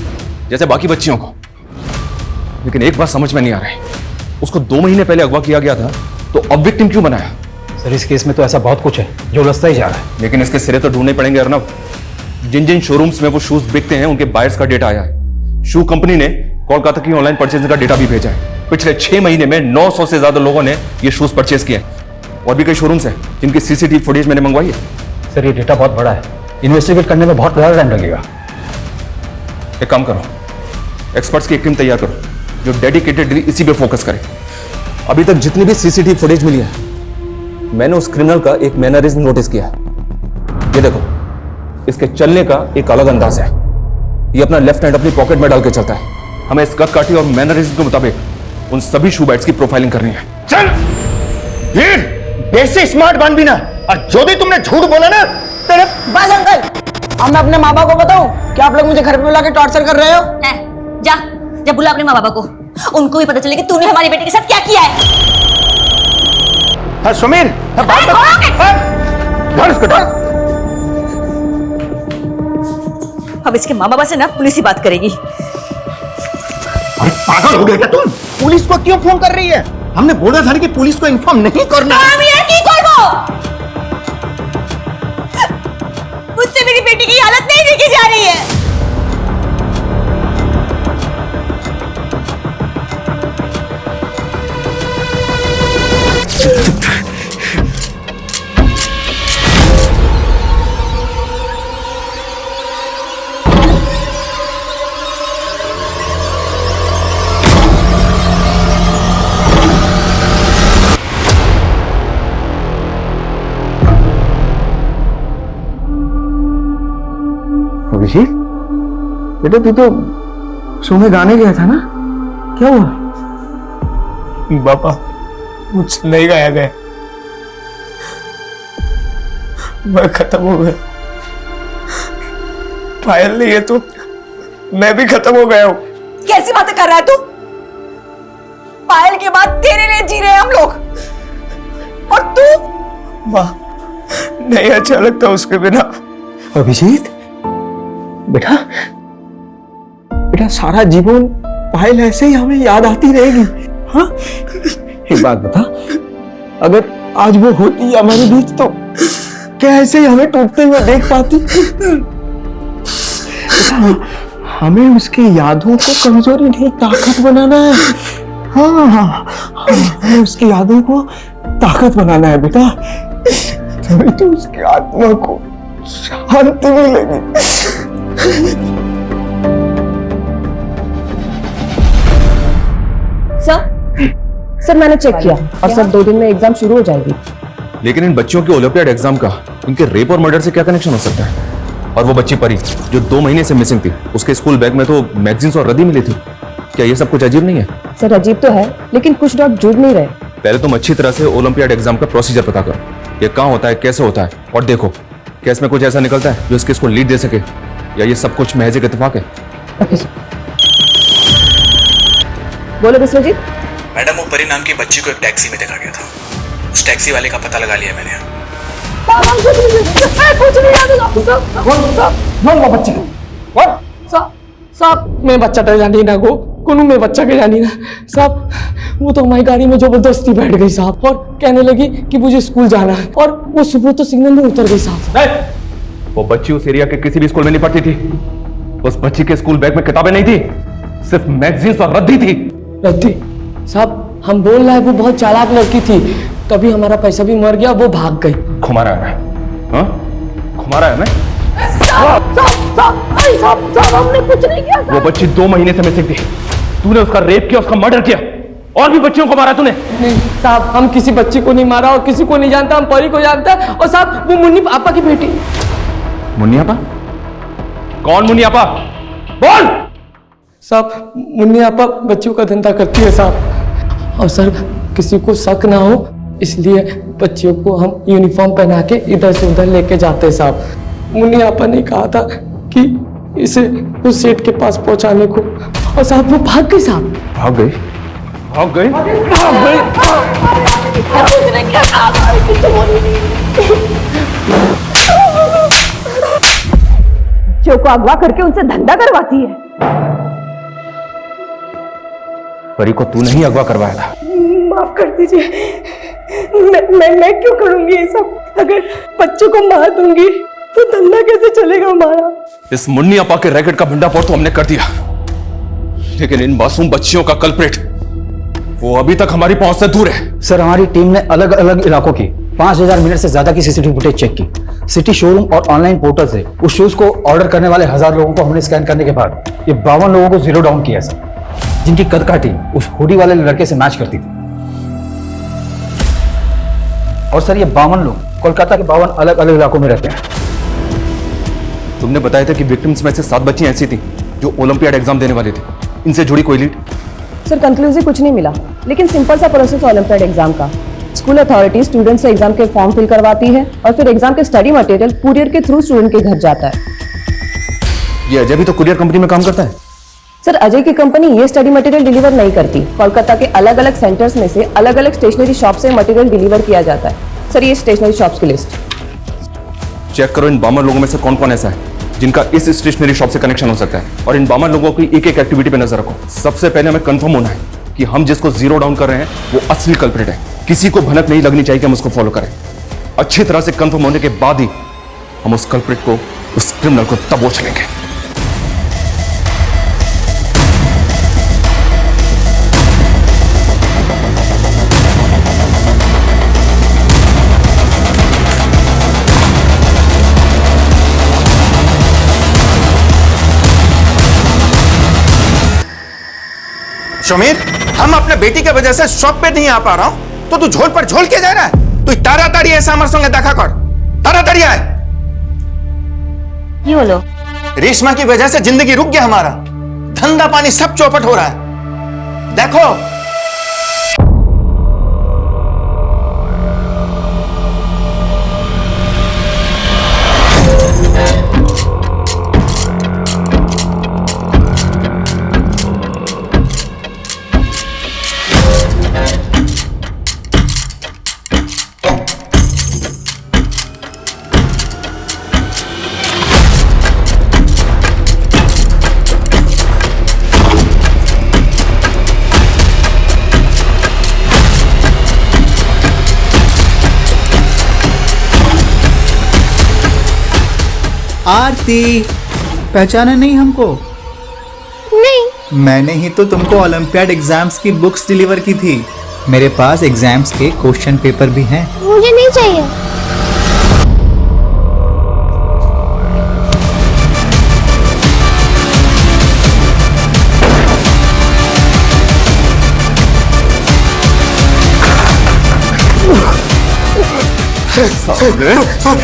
जैसे बाकी बच्चियों को। लेकिन एक बात समझ में नहीं आ रही, उसको 2 महीने पहले अगवा किया गया था तो अब विक्टिम क्यों बनाया? सर इस केस में तो ऐसा बहुत कुछ है जो उलझता ही जा रहा है। लेकिन इसके सिरे तो ढूंढने पड़ेंगे अर्नब। जिन जिन शोरूम्स में वो शूज बिकते हैं उनके बायर्स का डेटा आया है। शू कंपनी ने कोलकाता की ऑनलाइन परचेजिंग का डेटा भी भेजा है। पिछले 6 महीने में 900 से ज्यादा लोगों ने ये शूज परचेज किए हैं। और भी कई शोरूम्स हैं जिनकी सीसीटीवी फुटेज मैंने मंगवाई है। सर ये डेटा बहुत बड़ा है, इन्वेस्टिगेट करने में बहुत ज्यादा टाइम लगेगा। एक काम करो, एक्सपर्ट्स की एक टीम तैयार करो जो डेडिकेटेडली इसी पे फोकस करे। अभी तक जितनी भी सीसीटीवी फुटेज मिली है, मैंने उस क्रिमिनल का एक मैनरिज्म नोटिस किया है। ये देखो, इसके चलने का एक अलग अंदाज है। ये अपना लेफ्ट हैंड अपनी पॉकेट में डाल के चलता है। हमें इस कद काठी और मैनरिज्म के मुताबिक उन सभी शू बाइट्स की प्रोफाइलिंग करनी है। चल वीर, बेसी स्मार्ट बन भी ना, और जो भी तुमने झूठ बोला ना तेरे। बस अंकल, अब मैं अपने माँ बाप को बताऊं कि आप लोग मुझे घर पे बुला के टॉर्चर कर रहे हो। जा जा बुला अपने माँ बाबा को, उनको भी पता चले कि तूने हमारी बेटी के साथ क्या किया है। हाँ सुमीर, अब इसके माँ बाबा से ना पुलिस ही बात करेगी। अरे पागल हो गया क्या तुम? पुलिस को क्यों फोन कर रही है? हमने बोला था कि पुलिस को इन्फॉर्म नहीं करना। मुझसे मेरी बेटी की हालत नहीं देखी जा रही है। अभिषेक बेटा तू तो शो में गाने गया था ना, क्या हुआ? पापा मुझसे नहीं गाया गया, मैं खत्म हो गया। पायल नहीं है तो मैं भी खत्म हो गया हूँ। कैसी बातें कर रहा है तू? पायल के बाद तेरे लिए जी रहे हैं हम लोग, और तू? माँ नहीं अच्छा लगता उसके बिना। अभिजीत बेटा, बेटा सारा जीवन पायल ऐसे ही हमें याद आती रहेगी। हाँ एक बात बता, अगर आज वो होती हमारे बीच तो क्या ऐसे ही हमें टूटते हुए देख पाती? हमें उसकी यादों को कमजोरी नहीं ताकत बनाना है। हाँ हाँ हमें उसकी यादों को ताकत बनाना है बेटा, तभी तो उसकी आत्मा को शांति मिलेगी। सर मैंने चेक किया और सर 2 दिन में एग्जाम शुरू हो जाएगी। लेकिन इन बच्चियों के ओलंपियाड एग्जाम का इनके रेप और मर्डर से क्या कनेक्शन हो सकता है? और वो बच्ची परी जो 2 महीने से मिसिंग थी, उसके स्कूल बैग में तो मैगजीन्स और रद्दी मिली थी। क्या ये सब कुछ अजीब नहीं है? सर अजीब तो है, लेकिन कुछ डॉट जुड़ नहीं रहे। पहले तुम अच्छी तरह से ओलंपियाड एग्जाम का प्रोसीजर पता करो, ये कहाँ होता है, कैसे होता है, और देखो क्या इसमें कुछ ऐसा निकलता है जो इस केस को लीड दे सके, या ये सब कुछ महज एक इत्तेफाक है। बोलो विश्वजीत। मैडम वो परी नाम की बच्ची को एक टैक्सी में देखा गया था, उस टैक्सी वाले का पता लगा लिया मैंने। साहब मैं बच्चा तो जानी ना को कोनू में बच्चा के जानी ना साहब, वो तो हमारी गाड़ी में जबरदस्ती बैठ गई साहब और कहने लगी कि मुझे स्कूल जाना है, और वो सुबह तो सिग्नल में उतर गई साहब। वो बच्ची उस एरिया के किसी भी स्कूल में नहीं पढ़ती थी। उस बच्ची के स्कूल बैग में किताबें नहीं थी, सिर्फ मैगजीन्स और रद्दी थी। रद्दी साहब हम बोल रहे हैं वो बहुत चालाक लड़की थी, तभी हमारा पैसा भी मर गया, वो भाग गई। घुमा रहा है मैं, हाँ घुमा रहा है मैं। हमने कुछ नहीं किया। वो बच्ची 2 महीने से मिसिंग थी, तूने उसका रेप किया, उसका मर्डर किया, और भी बच्चियों को मारा तूने। नहीं साहब हम किसी बच्ची को नहीं मारा और किसी को नहीं जानता, हम परी को जानता है। और साहब वो मुन्नी पापा की बेटी। मुन्नी आपा? कौन मुन्नी आपा? बोल। साहब मुन्नी आपा बच्चों का धंधा करती है साहब, और सर किसी को शक ना हो इसलिए बच्चियों को हम यूनिफॉर्म पहना के इधर से उधर लेके जाते हैं साहब। मुन्नी आपा ने कहा था कि इसे उस सेठ के पास पहुंचाने को, और साहब वो भाग गई साहब। भाग गई? भाग गई? भाग गई? जो को अगवा करके उनसे धंधा करवाती है। परी को तू नहीं अगवा करवाया था? माफ कर दीजिए, मैं क्यों करूंगी ये सब? अगर बच्चों को मार दूंगी तो धंधा कैसे चलेगा हमारा? इस मुन्नी अपा के रैकेट का भंडाफोड़ तो हमने कर दिया, लेकिन इन मासूम बच्चियों का कल्प्रिट वो अभी तक हमारी पहुंच से दूर है। सर हमारी टीम ने अलग अलग इलाकों की 5000 मिनट से ज्यादा की सीसीटीवी फुटेज चेक की। सिटी शोरूम और ऑनलाइन पोर्टल से उस शूज को ऑर्डर करने वाले 1000 लोगों को हमने स्कैन करने के बाद ये 52 लोगों को जीरो डाउन किया सर, जिनकी कद काठी उस हुडी वाले लड़के से मैच करती थी। और सर ये 52 लोग कोलकाता के 52 अलग अलग इलाकों में रहते हैं। तुमने बताया था कि विक्टिम्स में से 7 बच्चियां ऐसी थी जो ओलंपियाड एग्जाम देने वाली थी, इनसे जुड़ी कोई लीड? सर कंक्लूसिव कुछ नहीं मिला, लेकिन सिंपल सा प्रोसेस ओलंपियाड एग्जाम का। स्कूल अथॉरिटी स्टूडेंट से एग्जाम के फॉर्म फिल करवाती है और फिर एग्जाम के स्टडी मटेरियल कुरियर के थ्रू स्टूडेंट के घर जाता है। ये अजय भी तो कुरियर कंपनी में काम करता है? सर अजय की कंपनी ये स्टडी मटेरियल डिलीवर नहीं करती, कोलकाता के अलग अलग सेंटर्स में से अलग अलग स्टेशनरी शॉप से मटेरियल डिलीवर किया जाता है। सर ये स्टेशनरी शॉप्स की लिस्ट चेक करो, इन 52 लोगों में से कौन कौन ऐसा है जिनका इस स्टेशनरी शॉप से कनेक्शन हो सकता है, और इन 52 लोगों की एक एक एक्टिविटी पे नजर रखो। सबसे पहले हमें कंफर्म होना है कि हम जिसको जीरो डाउन कर रहे हैं वो असली कल्प्रिट है। किसी को भनक नहीं लगनी चाहिए कि हम उसको फॉलो करें। अच्छी तरह से कंफर्म होने के बाद ही हम उस कल्प्रिट को, उस क्रिमिनल को दबोच लेंगे। शमीर, हम अपने बेटी के वजह से शॉप पे नहीं आ पा रहा हूं तो तू झोल पर झोल के जा रहा है? तू ताड़ाताड़ी ऐसा हमारे संगे देखा कर, ताड़ाताड़ी आए। কি হলো? रेशमा की वजह से जिंदगी रुक गया हमारा, धंधा पानी सब चौपट हो रहा है। देखो आरती, पहचाना नहीं हमको? नहीं। मैंने ही तो तुमको ओलंपियाड एग्जाम्स की बुक्स डिलीवर की थी। मेरे पास एग्जाम्स के क्वेश्चन पेपर भी हैं। मुझे नहीं चाहिए।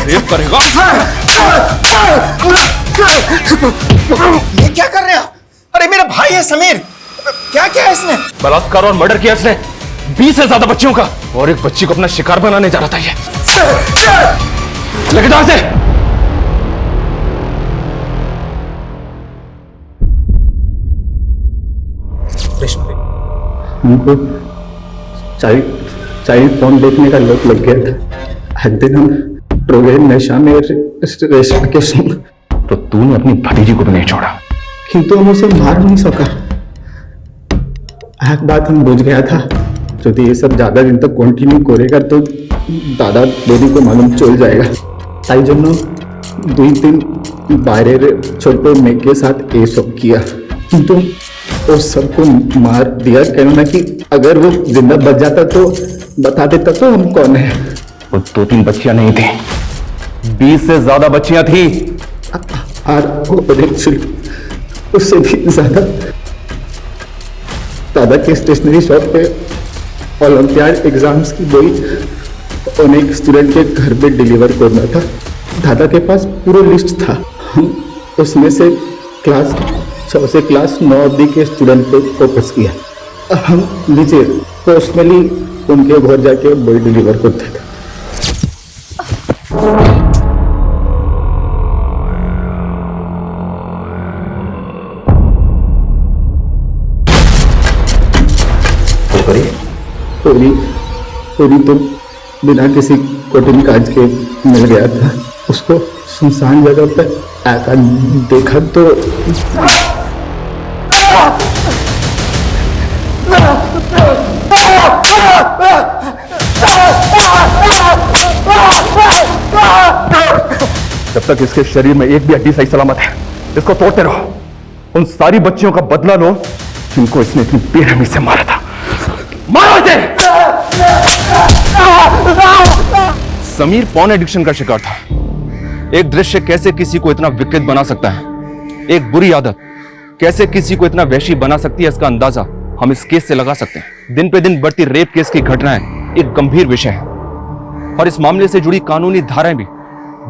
रेप करेगा। ये क्या कर रहे हो? अरे मेरा भाई है समीर, क्या क्या है इसने? बलात्कार और मर्डर किया इसने 20 से ज्यादा बच्चियों का, और एक बच्ची को अपना शिकार बनाने जा रहा था। ये लेके जाओ इसे। हमको चाइल्ड फोन देखने का लत लग गया था। एक दिन हम ट्रोगे नशा में रेशमा के संग। तो तूने अपनी भतीजी को भी नहीं छोड़ा, किंतु हम उसे मार नहीं सका। एक बात हम बुझ गया था, यदि ये सब ज्यादा दिन तक कंटिन्यू करेगा तो दादा दादी को मालूम चल जाएगा। ताई जन्नो 2 दिन बाहर छोटे मेघ के साथ ये सब किया, किंतु उस सबको मार दिया। कहना कि अगर वो जिंदा बच जाता तो बता देता तो हम कौन है। वो 2-3 बच्चियां नहीं थी, 20 से ज्यादा बच्चियां थी। और उससे भी ज्यादा दादा के स्टेशनरी शॉप पे ओलंपियाड एग्जाम्स की बोई अनेक स्टूडेंट के घर पे डिलीवर करना था। दादा के पास पूरा लिस्ट था। हम उसमें से क्लास 6 से क्लास 9 अवधि के स्टूडेंट पे फोकस किया। हम नीचे पर्सनली उनके घर जाके बोई डिलीवर करते थे। पूरी तो बिना किसी कठिन काज के मिल गया था। उसको सुनसान जगह पे आकर देखा तो जब तक इसके शरीर में एक भी हड्डी सही सलामत है, इसको तोड़ते रहो। उन सारी बच्चियों का बदला लो जिनको इसने इतनी बेरहमी से मारा था। मारो इसे! समीर पॉर्न एडिक्शन का शिकार था। एक दृश्य कैसे किसी को इतना विकृत बना सकता है, एक बुरी आदत कैसे किसी को इतना वैशी बना सकती है, इसका अंदाजा हम इस केस से लगा सकते हैं। दिन पे दिन बढ़ती रेप केस की घटनाएं एक गंभीर विषय है और इस मामले से जुड़ी कानूनी धाराएं भी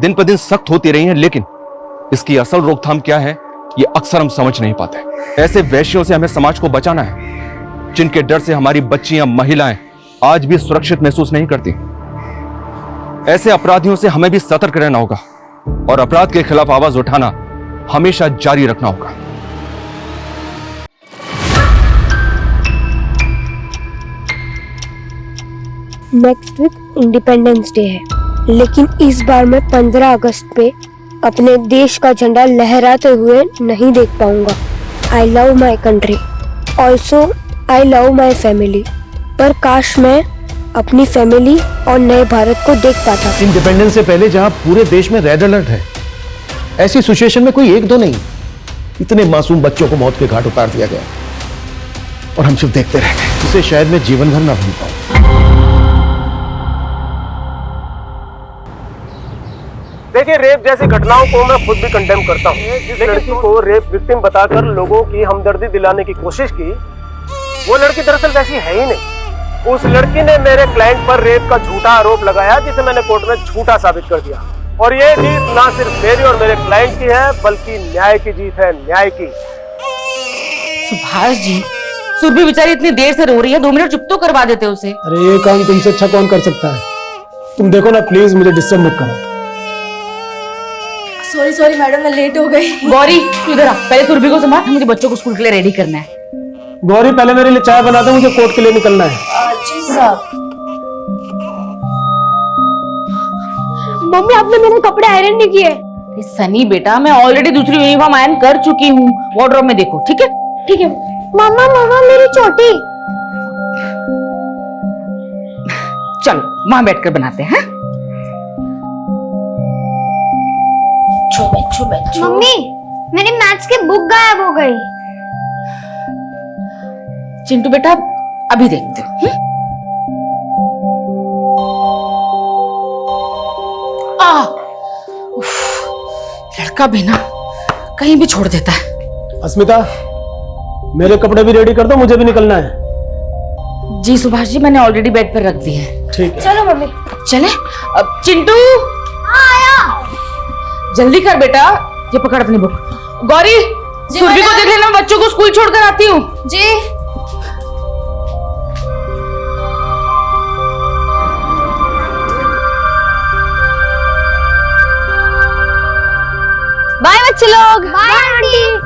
दिन पर दिन सख्त होती रही हैं, लेकिन इसकी असल रोकथाम क्या है ये अक्सर हम समझ नहीं पाते। ऐसे वैश्यों से हमें समाज को बचाना है जिनके डर से हमारी बच्चियां, महिलाएं आज भी सुरक्षित महसूस नहीं करती। ऐसे अपराधियों से हमें भी सतर्क रहना होगा और अपराध के खिलाफ आवाज उठाना हमेशा जारी रखना होगा। नेक्स्ट वीक इंडिपेंडेंस डे है, लेकिन इस बार मैं 15 अगस्त पे अपने देश का झंडा लहराते हुए नहीं देख पाऊंगा। I love my country, also I love my family. पर काश मैं अपनी फैमिली और नए भारत को देख पाता। इंडिपेंडेंस से पहले जहां पूरे देश में रेड अलर्ट है, ऐसी सिचुएशन में कोई 1-2 नहीं, इतने मासूम बच्चों को मौत के घाट उतार दिया गया और हम सिर्फ देखते रह गए। इसे शायद मैं जीवन भर ना भूल पाऊं। देखिए, रेप जैसी घटनाओं को मैं खुद भी कंडेम करता हूँ। जिस लड़की को रेप विक्टिम बताकर लोगों की हमदर्दी दिलाने की कोशिश की, वो लड़की दरअसल वैसी है ही नहीं। उस लड़की ने मेरे क्लाइंट पर रेप का झूठा आरोप लगाया, जिसे मैंने कोर्ट में झूठा साबित कर दिया। और ये जीत ना सिर्फ मेरी और मेरे क्लाइंट की है बल्कि न्याय की जीत है, न्याय की। सुभाष जी, सुरभि बेचारी इतनी देर से रो रही है, 2 मिनट चुप तो करवा देते उसे। अरे ये काम तुमसे अच्छा कौन कर सकता है? तुम देखो ना, प्लीज मुझे डिस्टर्ब मत करो। सॉरी मैडम, मैं लेट हो गई। गौरी तू इधर आ, पहले सुरभि को संभाल, मुझे बच्चों को स्कूल के लिए रेडी करना है। गौरी पहले मेरे लिए चाय बना दो, मुझे कोर्ट के लिए निकलना है। जी साहब। मम्मी आपने मेरे कपड़े आयरन नहीं किए। सनी बेटा, मैं ऑलरेडी दूसरी यूनिफॉर्म आयरन कर चुकी हूँ, वार्डरोब में देखो। ठीक है ठीक है। मामा मेरी चोटी। चलो वहां बैठकर बनाते हैं। मम्मी मेरी मैथ्स की बुक गायब हो गई। चिंटू बेटा अभी देखते हैं। लड़का भी ना कहीं भी छोड़ देता है। अस्मिता, मेरे कपड़े भी रेडी कर दो, मुझे भी निकलना है। जी सुभाष जी, मैंने ऑलरेडी बेड पर रख दी है। ठीक है। चलो मम्मी। चले अब। चिंटू आया। जल्दी कर बेटा, ये पकड़ अपनी बुक। गौरी सुरभि को देख लेना, बच्चों को स्कूल छोड़कर आती हूँ। जी। बाय बच्चे लोग। Bye aunty.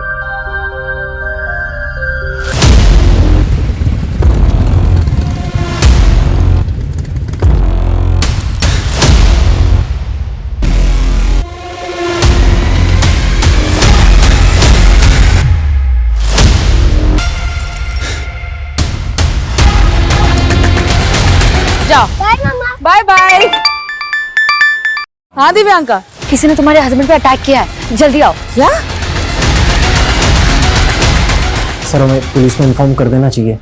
जाओ। Bye mama. Bye bye. हाँ दिव्यांका, किसी ने तुम्हारे हस्बैंड पे अटैक किया है, जल्दी आओ। क्या? सर हमें पुलिस में इन्फॉर्म कर देना चाहिए।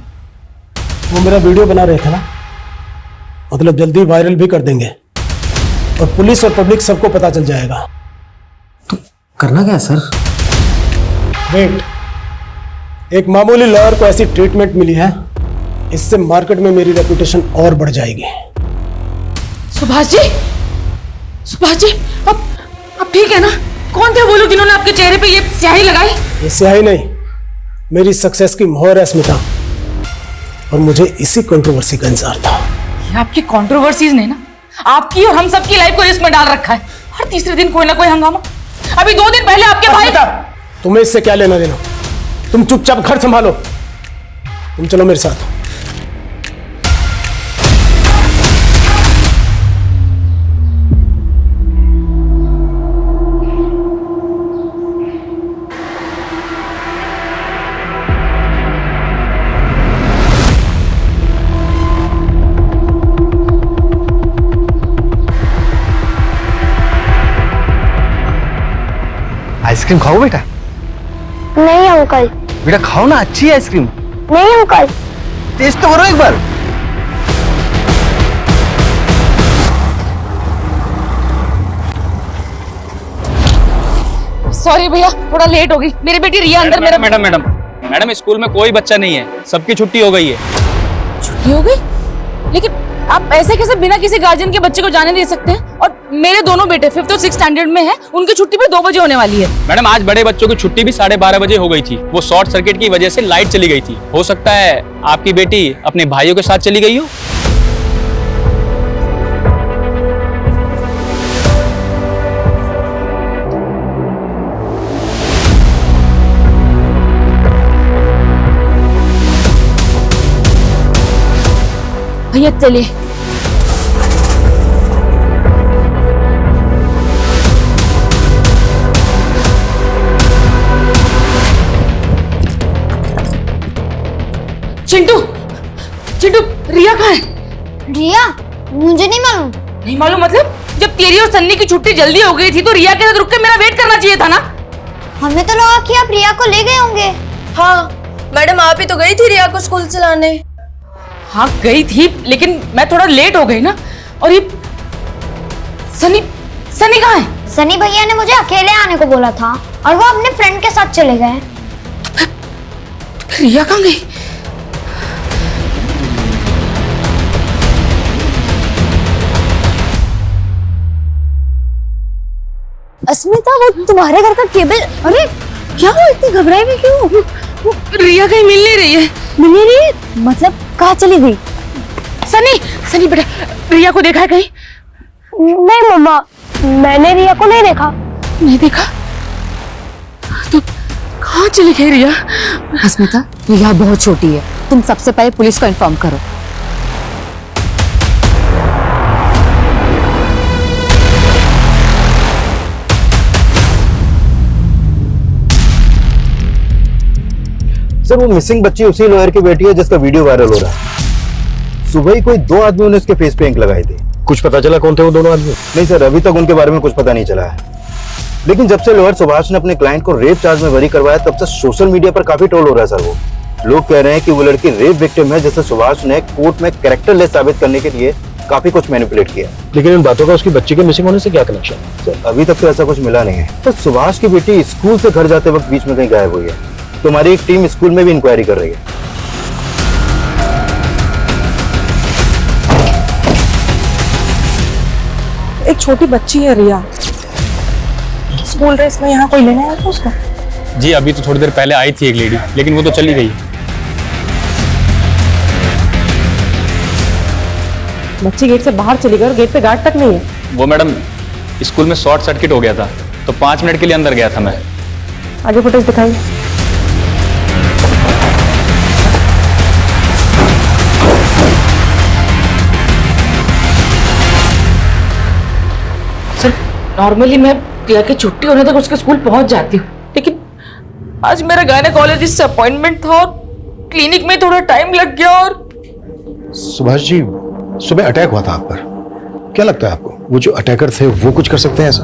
वो मेरा वीडियो बना रहे थे ना, मतलब जल्दी वायरल भी कर देंगे और पुलिस और पब्लिक सबको पता चल जाएगा। तो करना क्या है सर? वेट, एक मामूली लॉयर को ऐसी ट्रीटमेंट मिली है, इससे मार्केट में मेरी रेपुटेशन और बढ़ जाएगी। सुभाष जी, सुभाष जी, अब ठीक है ना? कौन थे वो लोग जिन्होंने आपके चेहरे पे ये स्याही लगाई? ये स्याही नहीं, मेरी सक्सेस की मोहर है स्मिता, और मुझे इसी कंट्रोवर्सी का इंतजार था। ये आपकी कंट्रोवर्सीज ने ना आपकी और हम सबकी लाइफ को रिस्क में डाल रखा है। हर तीसरे दिन कोई ना कोई हंगामा। अभी 2 दिन पहले आपके भाई। तुम्हें इससे क्या लेना देना? तुम चुपचाप घर संभालो। तुम चलो मेरे साथ। आइसक्रीम खाओ बेटा। नहीं अंकल। बेटा खाओ ना, अच्छी है आइसक्रीम। नहीं अंकल। टेस्ट तो करो एक बार। सॉरी भैया, थोड़ा लेट हो गई। मेरी बेटी रिया अंदर। मेरा मैडम स्कूल में कोई बच्चा नहीं है, सबकी छुट्टी हो गई है। छुट्टी हो गई? लेकिन आप ऐसे कैसे बिना किसी गार्जियन के बच्चे को जाने दे सकते हैं? और मेरे दोनों बेटे 5th और 6th स्टैंडर्ड में हैं, उनकी छुट्टी भी 2 बजे होने वाली है। मैडम आज बड़े बच्चों की छुट्टी भी 12:30 बजे हो गई थी। वो शॉर्ट सर्किट की वजह से लाइट चली गई थी। हो सकता है आपकी बेटी अपने भाइयों के साथ चली गई हो। भैया चलिए। चिंटू, चिंटू, रिया कहाँ है? रिया? मुझे नहीं मालूम। नहीं मालूम मतलब? जब तेरी और सन्नी की छुट्टी जल्दी हो गई थी तो रिया के साथ रुक के मेरा वेट करना चाहिए था ना? हमें तो लगा कि आप रिया को ले गए होंगे। हाँ मैडम, आप ही तो गई थी रिया को स्कूल चलाने। हाँ गई थी, लेकिन मैं थोड़ा लेट हो गई ना। और ये सनी, सनी कहाँ है? सनी भैया ने मुझे अकेले आने को बोला था और वो अपने फ्रेंड के साथ चले गए। रिया कहाँ गई? अस्मिता, वो तुम्हारे घर का केबल। अरे क्या हुआ, इतनी घबराई हुई क्यों? रिया कहीं मिल नहीं रही है। मिल नहीं रही? मतलब कहाँ चली गई? सनी, सनी बेटा, रिया को देखा है कहीं? नहीं मम्मा, मैंने रिया को नहीं देखा। नहीं देखा? तो कहाँ चली गई रिया? अस्मिता, रिया बहुत छोटी है, तुम सबसे पहले पुलिस को इन्फॉर्म करो। सर वो मिसिंग बच्ची उसी लॉयर की बेटी है जिसका वीडियो वायरल हो रहा है। सुबह ही कोई 2 आदमियों ने उसके फेस पे इंक लगाई थी। कुछ पता चला कौन थे वो दोनों आदमी? नहीं सर, अभी तक उनके बारे में कुछ पता नहीं चला है। लेकिन जब से लॉयर सुभाष ने अपने क्लाइंट को रेप चार्ज में बरी करवाया तब से सोशल मीडिया पर काफी ट्रोल हो रहा है सर। वो लोग कह रहे हैं कि वो लड़की रेप विक्टिम है, जिसे सुभाष ने कोर्ट में कैरेक्टरलेस साबित करने के लिए काफी कुछ मैनिपुलेट किया। लेकिन इन बातों का उसकी बच्ची के मिसिंग होने से क्या कनेक्शन? सर अभी तक तो ऐसा कुछ मिला नहीं है। तो सुभाष की बेटी स्कूल से घर जाते वक्त बीच में कहीं गायब हुई है। तुम्हारी एक टीम स्कूल में भी इंक्वायरी कर रही है। एक छोटी बच्ची है रिया, स्कूल ड्रेस में यहाँ कोई लेने आया था उसको? जी अभी तो थोड़ी देर पहले आई थी एक लेडी, लेकिन वो तो चली गई। बच्ची गेट से बाहर चली गई और गेट पे गार्ड तक नहीं है। वो मैडम स्कूल में शॉर्ट सर्किट हो गया था, तो 5 मिनट के लिए अंदर गया था मैं। आगे फुटेज दिखाइए। सर नॉर्मली मैं रिया की छुट्टी होने तक उसके स्कूल पहुंच जाती हूँ, लेकिन आज मेरा गायनेकोलॉजिस्ट से अपॉइंटमेंट था और क्लिनिक में थोड़ा टाइम लग गया। और सुभाष जी, सुबह अटैक हुआ था आप पर, क्या लगता है आपको वो जो अटैकर थे वो कुछ कर सकते हैं ऐसा?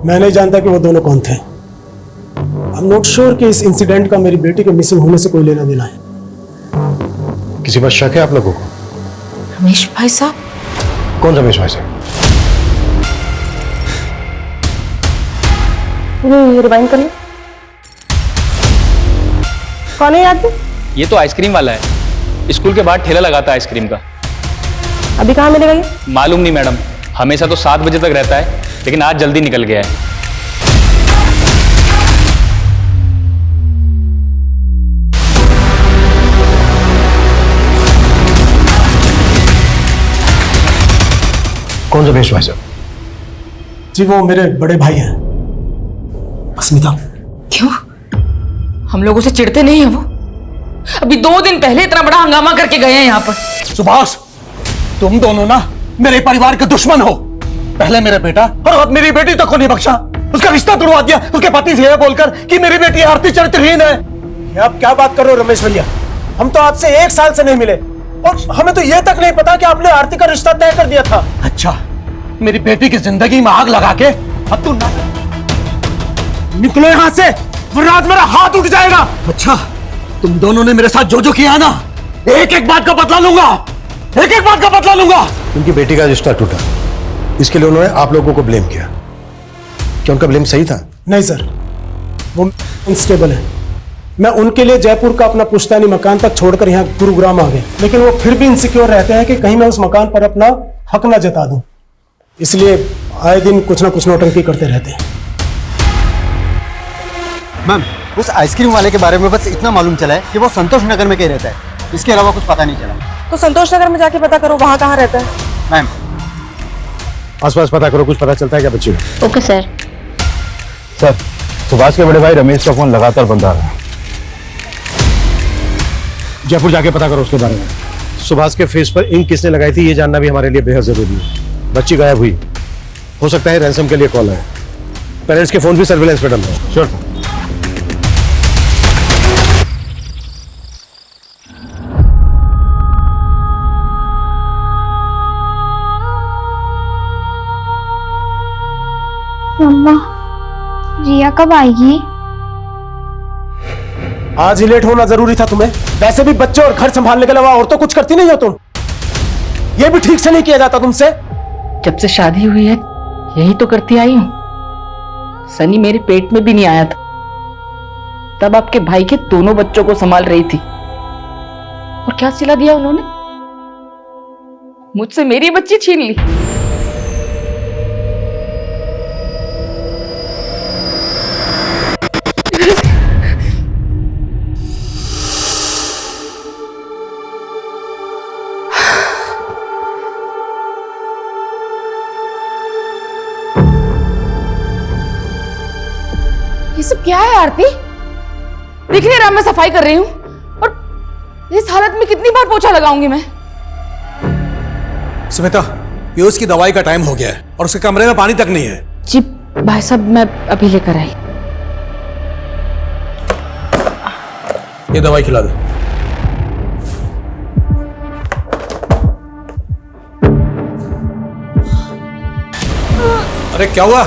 मैं नहीं जानता कि वो दोनों कौन थे। आई एम नॉट श्योर कि इस इंसिडेंट का मेरी बेटी के मिसिंग होने से कोई लेना देना है। किसी पर शक है आप लोगों को? रमेश भाई साहब। कौन रमेश भाई साहब? ये रिवाइंड कर लो। कौन है आदमी? ये तो आइसक्रीम वाला है, स्कूल के बाहर ठेला लगाता है आइसक्रीम का। अभी कहाँ मिलेगा ये? मालूम नहीं मैडम, हमेशा तो 7 बजे तक रहता है, लेकिन आज जल्दी निकल गया है। कौन रमेश भाई साहब? जी वो मेरे बड़े भाई हैं, अस्मिता। क्यों? हम लोगों से चिढ़ते नहीं है वो? अभी 2 दिन पहले इतना बड़ा हंगामा करके गए हैं यहाँ पर। सुभाष, तुम दोनों ना मेरे परिवार के दुश्मन हो। पहले मेरा बेटा और अब मेरी बेटी तक को नहीं बख्शा। उसका रिश्ता तोड़वा दिया उसके पति से बोलकर कि मेरी बेटी आरती चरित्रहीन है। ये आप क्या बात कर रहे हो रमेश भैया? हम तो आपसे 1 साल से नहीं मिले और हमें तो ये तक नहीं पता कि आपने आरती का रिश्ता तय कर दिया था। अच्छा, मेरी बेटी की जिंदगी में आग लगा के अब तू निकलो यहाँ से, वरना आज मेरा हाथ उठ जाएगा। अच्छा, तुम दोनों ने मेरे साथ जो जो किया ना, एक एक बात का बदला लूंगा, एक एक बात का बदला लूंगा। उनकी बेटी का रिश्ता टूटा, इसके लिए उन्होंने आप लोगों को ब्लेम किया। क्या उनका ब्लेम सही था? नहीं सर, वो अनस्टेबल है। मैं उनके लिए जयपुर का अपना पुश्तैनी मकान तक छोड़कर यहाँ गुरुग्राम आ गए, लेकिन वो फिर भी इनसिक्योर रहते हैं कि कहीं मैं उस मकान पर अपना हक ना जता दूं, इसलिए आए दिन कुछ ना कुछ नौटंकी करते रहते हैं। मैम, उस आइसक्रीम वाले के बारे में बस इतना मालूम चला है कि वो संतोष नगर में कहीं रहता है, इसके अलावा कुछ पता नहीं चला। तो संतोष नगर में जाके पता करो वहाँ कहाँ रहता है। मैम आसपास पता करो, कुछ पता चलता है क्या बच्ची को? Okay sir. सर, सुभाष के बड़े भाई रमेश का फोन लगातार बंद आ रहा है। जयपुर जाके पता करो उसके बारे में। सुभाष के फेस पर इंक किसने लगाई थी ये जानना भी हमारे लिए बेहद जरूरी है। बच्ची गायब हुई, हो सकता है रैंसम के लिए कॉल है। पेरेंट्स के फोन भी सर्विलेंस पे डल रहे हैं। श्योर। मम्मा, रिया कब आएगी? आज ही लेट होना जरूरी था तुम्हें? वैसे भी बच्चे और घर संभालने के अलावा और तो कुछ करती नहीं हो तुम। ये भी ठीक से नहीं किया जाता तुमसे। जब से शादी हुई है यही तो करती आई हूँ। सनी मेरे पेट में भी नहीं आया था, तब आपके भाई के दोनों बच्चों को संभाल रही थी। और क्या सिला दिया उन्होंने? मुझसे मेरी बच्ची छीन ली। ये सब क्या है आरती? देख रही है मैं सफाई कर रही हूँ और इस हालत में कितनी बार पोछा लगाऊंगी मैं? स्मिता, ये उसकी दवाई का टाइम हो गया है और उसके कमरे में पानी तक नहीं है। जी भाई साहब, मैं अभी लेकर आई। ये दवाई खिला दो। अरे क्या हुआ?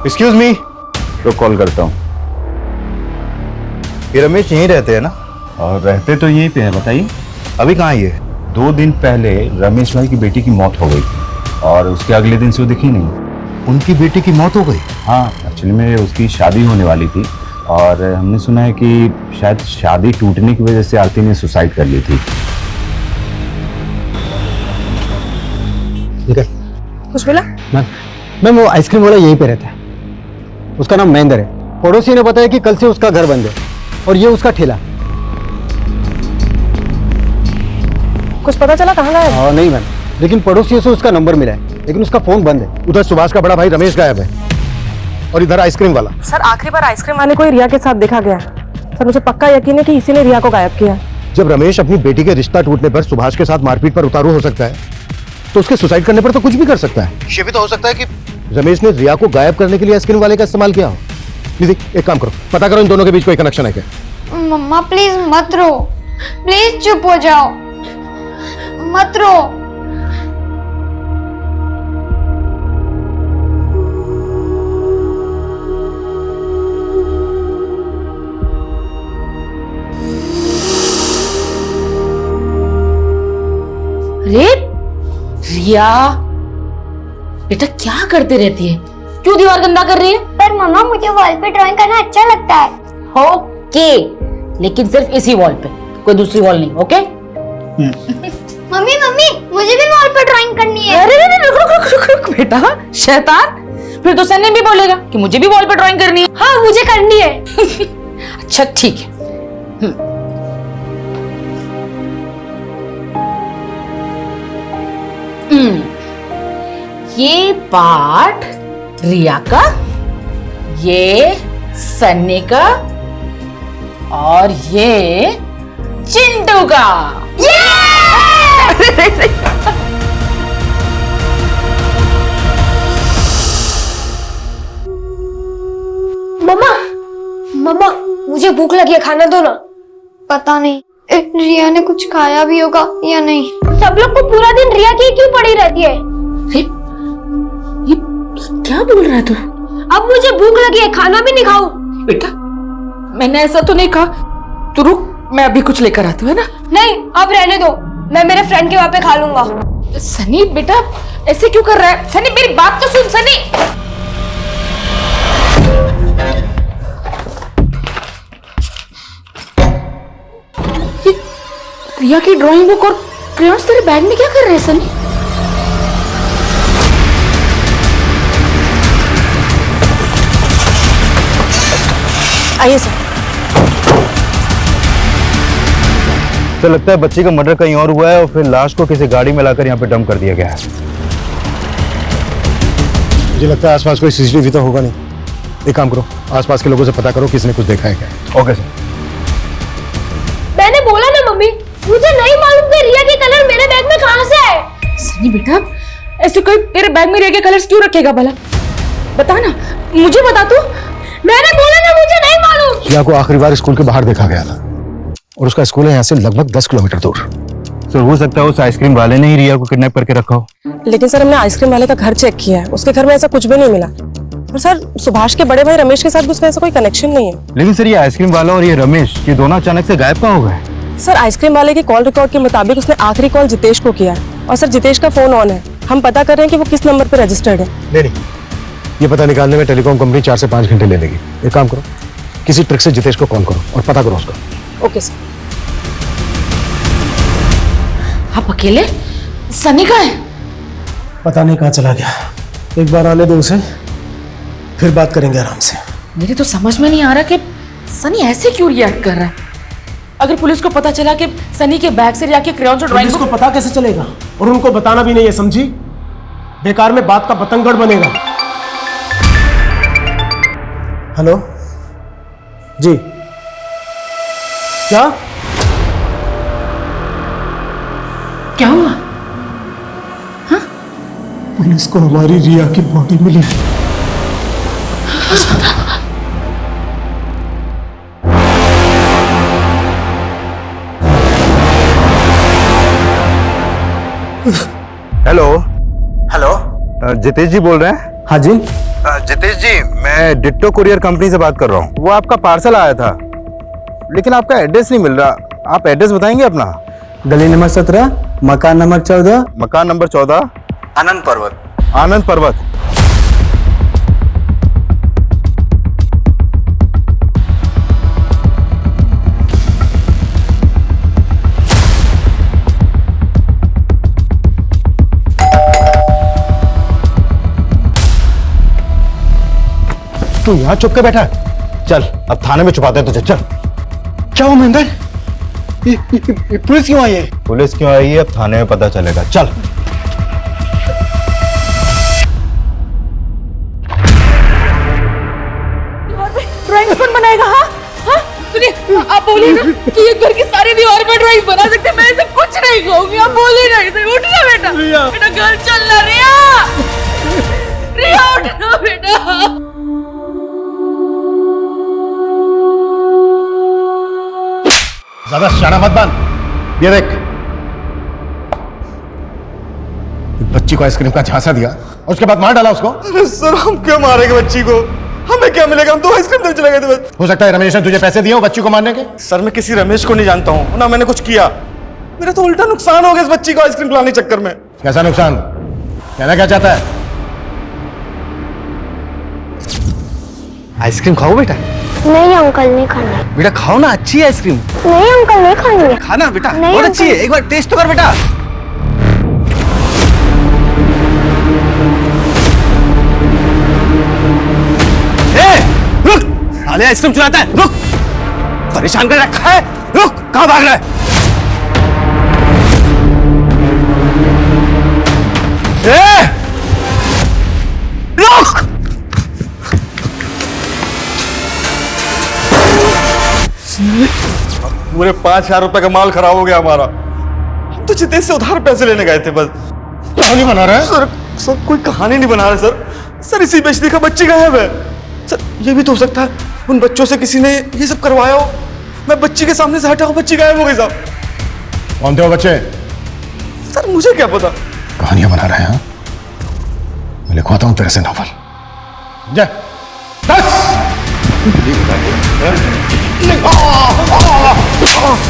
एक्सक्यूज मी, तो कॉल करता हूँ। ये रमेश यहीं रहते हैं ना? और रहते तो यहीं पे हैं। बताइए अभी कहाँ है ये? 2 दिन पहले रमेश भाई की बेटी की मौत हो गई और उसके अगले दिन से वो दिखी नहीं। उनकी बेटी की मौत हो गई? हाँ, एक्चुअली में उसकी शादी होने वाली थी और हमने सुना है कि शायद शादी टूटने की वजह से आरती ने सुसाइड कर ली थी। ठीक है। कुछ मिला? मैम वो आइसक्रीम वाला यहीं पे रहता है, उसका नाम महेंद्र है। पड़ोसी ने बताया कि कल से उसका घर बंद है और ये उसका ठेला। कुछ पता चला कहाँ गया? हाँ नहीं मैम, लेकिन पड़ोसियों से उसका नंबर मिला है, लेकिन उसका फोन बंद है। उधर सुभाष का बड़ा भाई रमेश गायब है और इधर आइसक्रीम वाला। सर आखिरी बार आइसक्रीम वाले को रिया के साथ देखा गया। सर मुझे पक्का यकीन है कि इसी ने रिया को गायब किया। जब रमेश अपनी बेटी के रिश्ता टूटने पर सुभाष के साथ मारपीट पर उतारू हो सकता है, तो उसके सुसाइड करने पर तो कुछ भी कर सकता है। ये भी तो हो सकता है कि रमेश ने रिया को गायब करने के लिए आइसक्रीम वाले का इस्तेमाल किया हो। दीदी एक काम करो, पता करो इन दोनों के बीच कोई कनेक्शन है क्या। मम्मा प्लीज मत रो, प्लीज चुप हो जाओ, मत रो। अरे रिया बेटा, क्या करते रहती है? क्यों दीवार गंदा कर रही है? पर मम्मा मुझे वॉल पे ड्राइंग करना अच्छा लगता है। ओके, लेकिन सिर्फ इसी वॉल पे, कोई दूसरी वॉल नहीं। ओके? मम्मी मम्मी मुझे भी वॉल पे ड्राइंग करनी है। अरे रुक बेटा, शैतान, फिर तो सन्नी भी बोलेगा कि मुझे भी वॉल पे ड्राइंग करनी है। हाँ मुझे करनी है। अच्छा ठीक है। ये पार्ट रिया का, ये सन्नी का और ये चिंटू का। मम्मा मम्मा मुझे भूख लगी है, खाना दो ना। पता नहीं रिया ने कुछ खाया भी होगा या नहीं। सब लोग को पूरा दिन रिया की क्यों पड़ी रहती है? ये क्या बोल रहा है तू? अब मुझे भूख लगी है, खाना भी नहीं खाऊं। बेटा मैंने ऐसा तो नहीं कहा। तू रुक, मैं अभी कुछ लेकर आती हूँ, है ना? नहीं अब रहने दो, मैं मेरे फ्रेंड के वहां पे खा लूंगा। सनी बेटा ऐसे क्यों कर रहा है? सनी मेरी बात तो सुन। सनी रिया की ड्राइंग बुक और क्रेयॉन्स तेरे बैग में क्या कर रहे हैं सनी? आइए सर। तो लगता है बच्चे का मर्डर कहीं और हुआ है और फिर लाश को किसी गाड़ी में लाकर यहाँ पे डंप कर दिया गया है। मुझे लगता है आसपास कोई सीसीटीवी तो होगा नहीं। एक काम करो, आसपास के लोगों से पता करो किसने कुछ देखा है क्या। Okay sir. मैंने बोला ना मम्मी, मुझे नहीं मालूम कि रिया के कलर मेरे बैग में कहां से आए। सनी बेटा ऐसे कोई तेरे बैग में रिया के कलर्स क्यों रखेगा भला? बता ना, मुझे बता तू। मैंने बोला ना मुझे नहीं मालूम। रिया को आखिरी बार स्कूल के बाहर देखा गया था और उसका स्कूल है यहाँ से लगभग 10 किलोमीटर दूर। सर हो सकता है उस आइसक्रीम वाले ने ही रिया को किडनैप करके रखा हो। लेकिन सर हमने आइसक्रीम वाले का घर चेक किया है, उसके घर में ऐसा कुछ भी नहीं मिला। और सर सुभाष के बड़े भाई रमेश के साथ भी उसका ऐसा कोई कनेक्शन नहीं है। लेकिन सर ये आइसक्रीम वाला और ये रमेश, ये दोनों अचानक से गायब कहाँ हो गए? सर आइसक्रीम वाले की कॉल रिकॉर्ड के मुताबिक उसने आखिरी कॉल जितेश को किया है और सर जितेश का फोन ऑन है। हम पता कर रहे हैं कि वो किस नंबर पर रजिस्टर्ड है। नहीं, ये पता निकालने में टेलीकॉम कंपनी 4 से 5 घंटे ले लेगी। एक काम करो, किसी ट्रिक से जितेश को कॉल करो और पता करो उसका। Okay sir. आप अकेले? सनी कहाँ है? पता नहीं कहाँ चला गया। एक बार आने दो उसे, फिर बात करेंगे आराम से। मेरे तो समझ में नहीं आ रहा कि सनी ऐसे क्यों रिएक्ट कर रहा है। अगर पुलिस को पता चला कि सनी के बैग से रिया के क्रेयॉन से ड्राइंग पुलिस को पता कैसे चलेगा? और उनको बताना भी नहीं है, समझी? बेकार में बात का बतंगड़ बनेगा। हेलो जी, क्या क्या हुआ? पुलिस को हमारी रिया की बॉडी मिली। हेलो हेलो, जितेश जी बोल रहे हैं? हाँ जी। जितेश जी, मैं डिट्टो कुरियर कंपनी से बात कर रहा हूँ। वो आपका पार्सल आया था, लेकिन आपका एड्रेस नहीं मिल रहा। आप एड्रेस बताएंगे अपना? गली नंबर 17, मकान नंबर 14। मकान नंबर 14, आनंद पर्वत। आनंद पर्वत। तू यहाँ चुप के बैठा है? चल अब थाने में छुपाते हैं तुझे। चल। क्या हुआ महेंद्र? ये पुलिस क्यों आई है? पुलिस क्यों आई है अब थाने में पता चलेगा। चल। ड्राइंग कौन बनाएगा? हाँ सुनिए, आप बोलिए ना कि ये घर की सारी दीवार पर ड्राइंग बना सकते हैं। मैं ऐसे कुछ नहीं कहूंगी, आप बोलिए ना ऐसे। उठना बेटा, बेटा घर चलना। रिया, रिया उठना बेटा। ज्यादा शाना मत बन। ये देख, बच्ची को आइसक्रीम का झांसा दिया और उसके बाद मार डाला उसको। अरे सर, हम क्यों मारेंगे बच्ची को? हमें क्या मिलेगा? हम तो आइसक्रीम देने चले गए थे बस। हो सकता है रमेश ने तुझे पैसे दिए हो बच्ची को मारने के। सर, मैं किसी रमेश को नहीं जानता हूँ, ना मैंने कुछ किया। मेरा तो उल्टा नुकसान हो गया इस बच्ची को आइसक्रीम खिलाने के चक्कर में। कैसा नुकसान? कहना क्या चाहता है? आइसक्रीम खाओ बेटा। नहीं अंकल, नहीं खाना। बेटा खाओ ना, अच्छी है आइसक्रीम। नहीं अंकल, नहीं खानी। खाना बेटा, नहीं बहुत अच्छी है। एक बार टेस्ट तो कर बेटा। रुक, साले आइसक्रीम चलाता है। रुक, परेशान कर रखा है। रुक, कहाँ भाग रहा है? रुक। पूरे 5,000 रुपए का माल खराब हो गया हमारा। हम तो जितेश से उधार पैसे लेने गए थे बस। कहानी बना रहा है? सर कोई कहानी नहीं बना रहा सर। सर इसी बेचने का बच्ची गायब है। सर ये भी तो हो सकता है उन बच्चों से किसी ने ये सब करवाया हो। मैं बच्ची के सामने से हटा हूँ, बच्ची गायब हो गई साहब। कौन थे वो बच्चे? सर मुझे क्या पता। कहानियां बना रहे हैं? मैं लिखवाता हूँ तेरे से नॉवल। जा।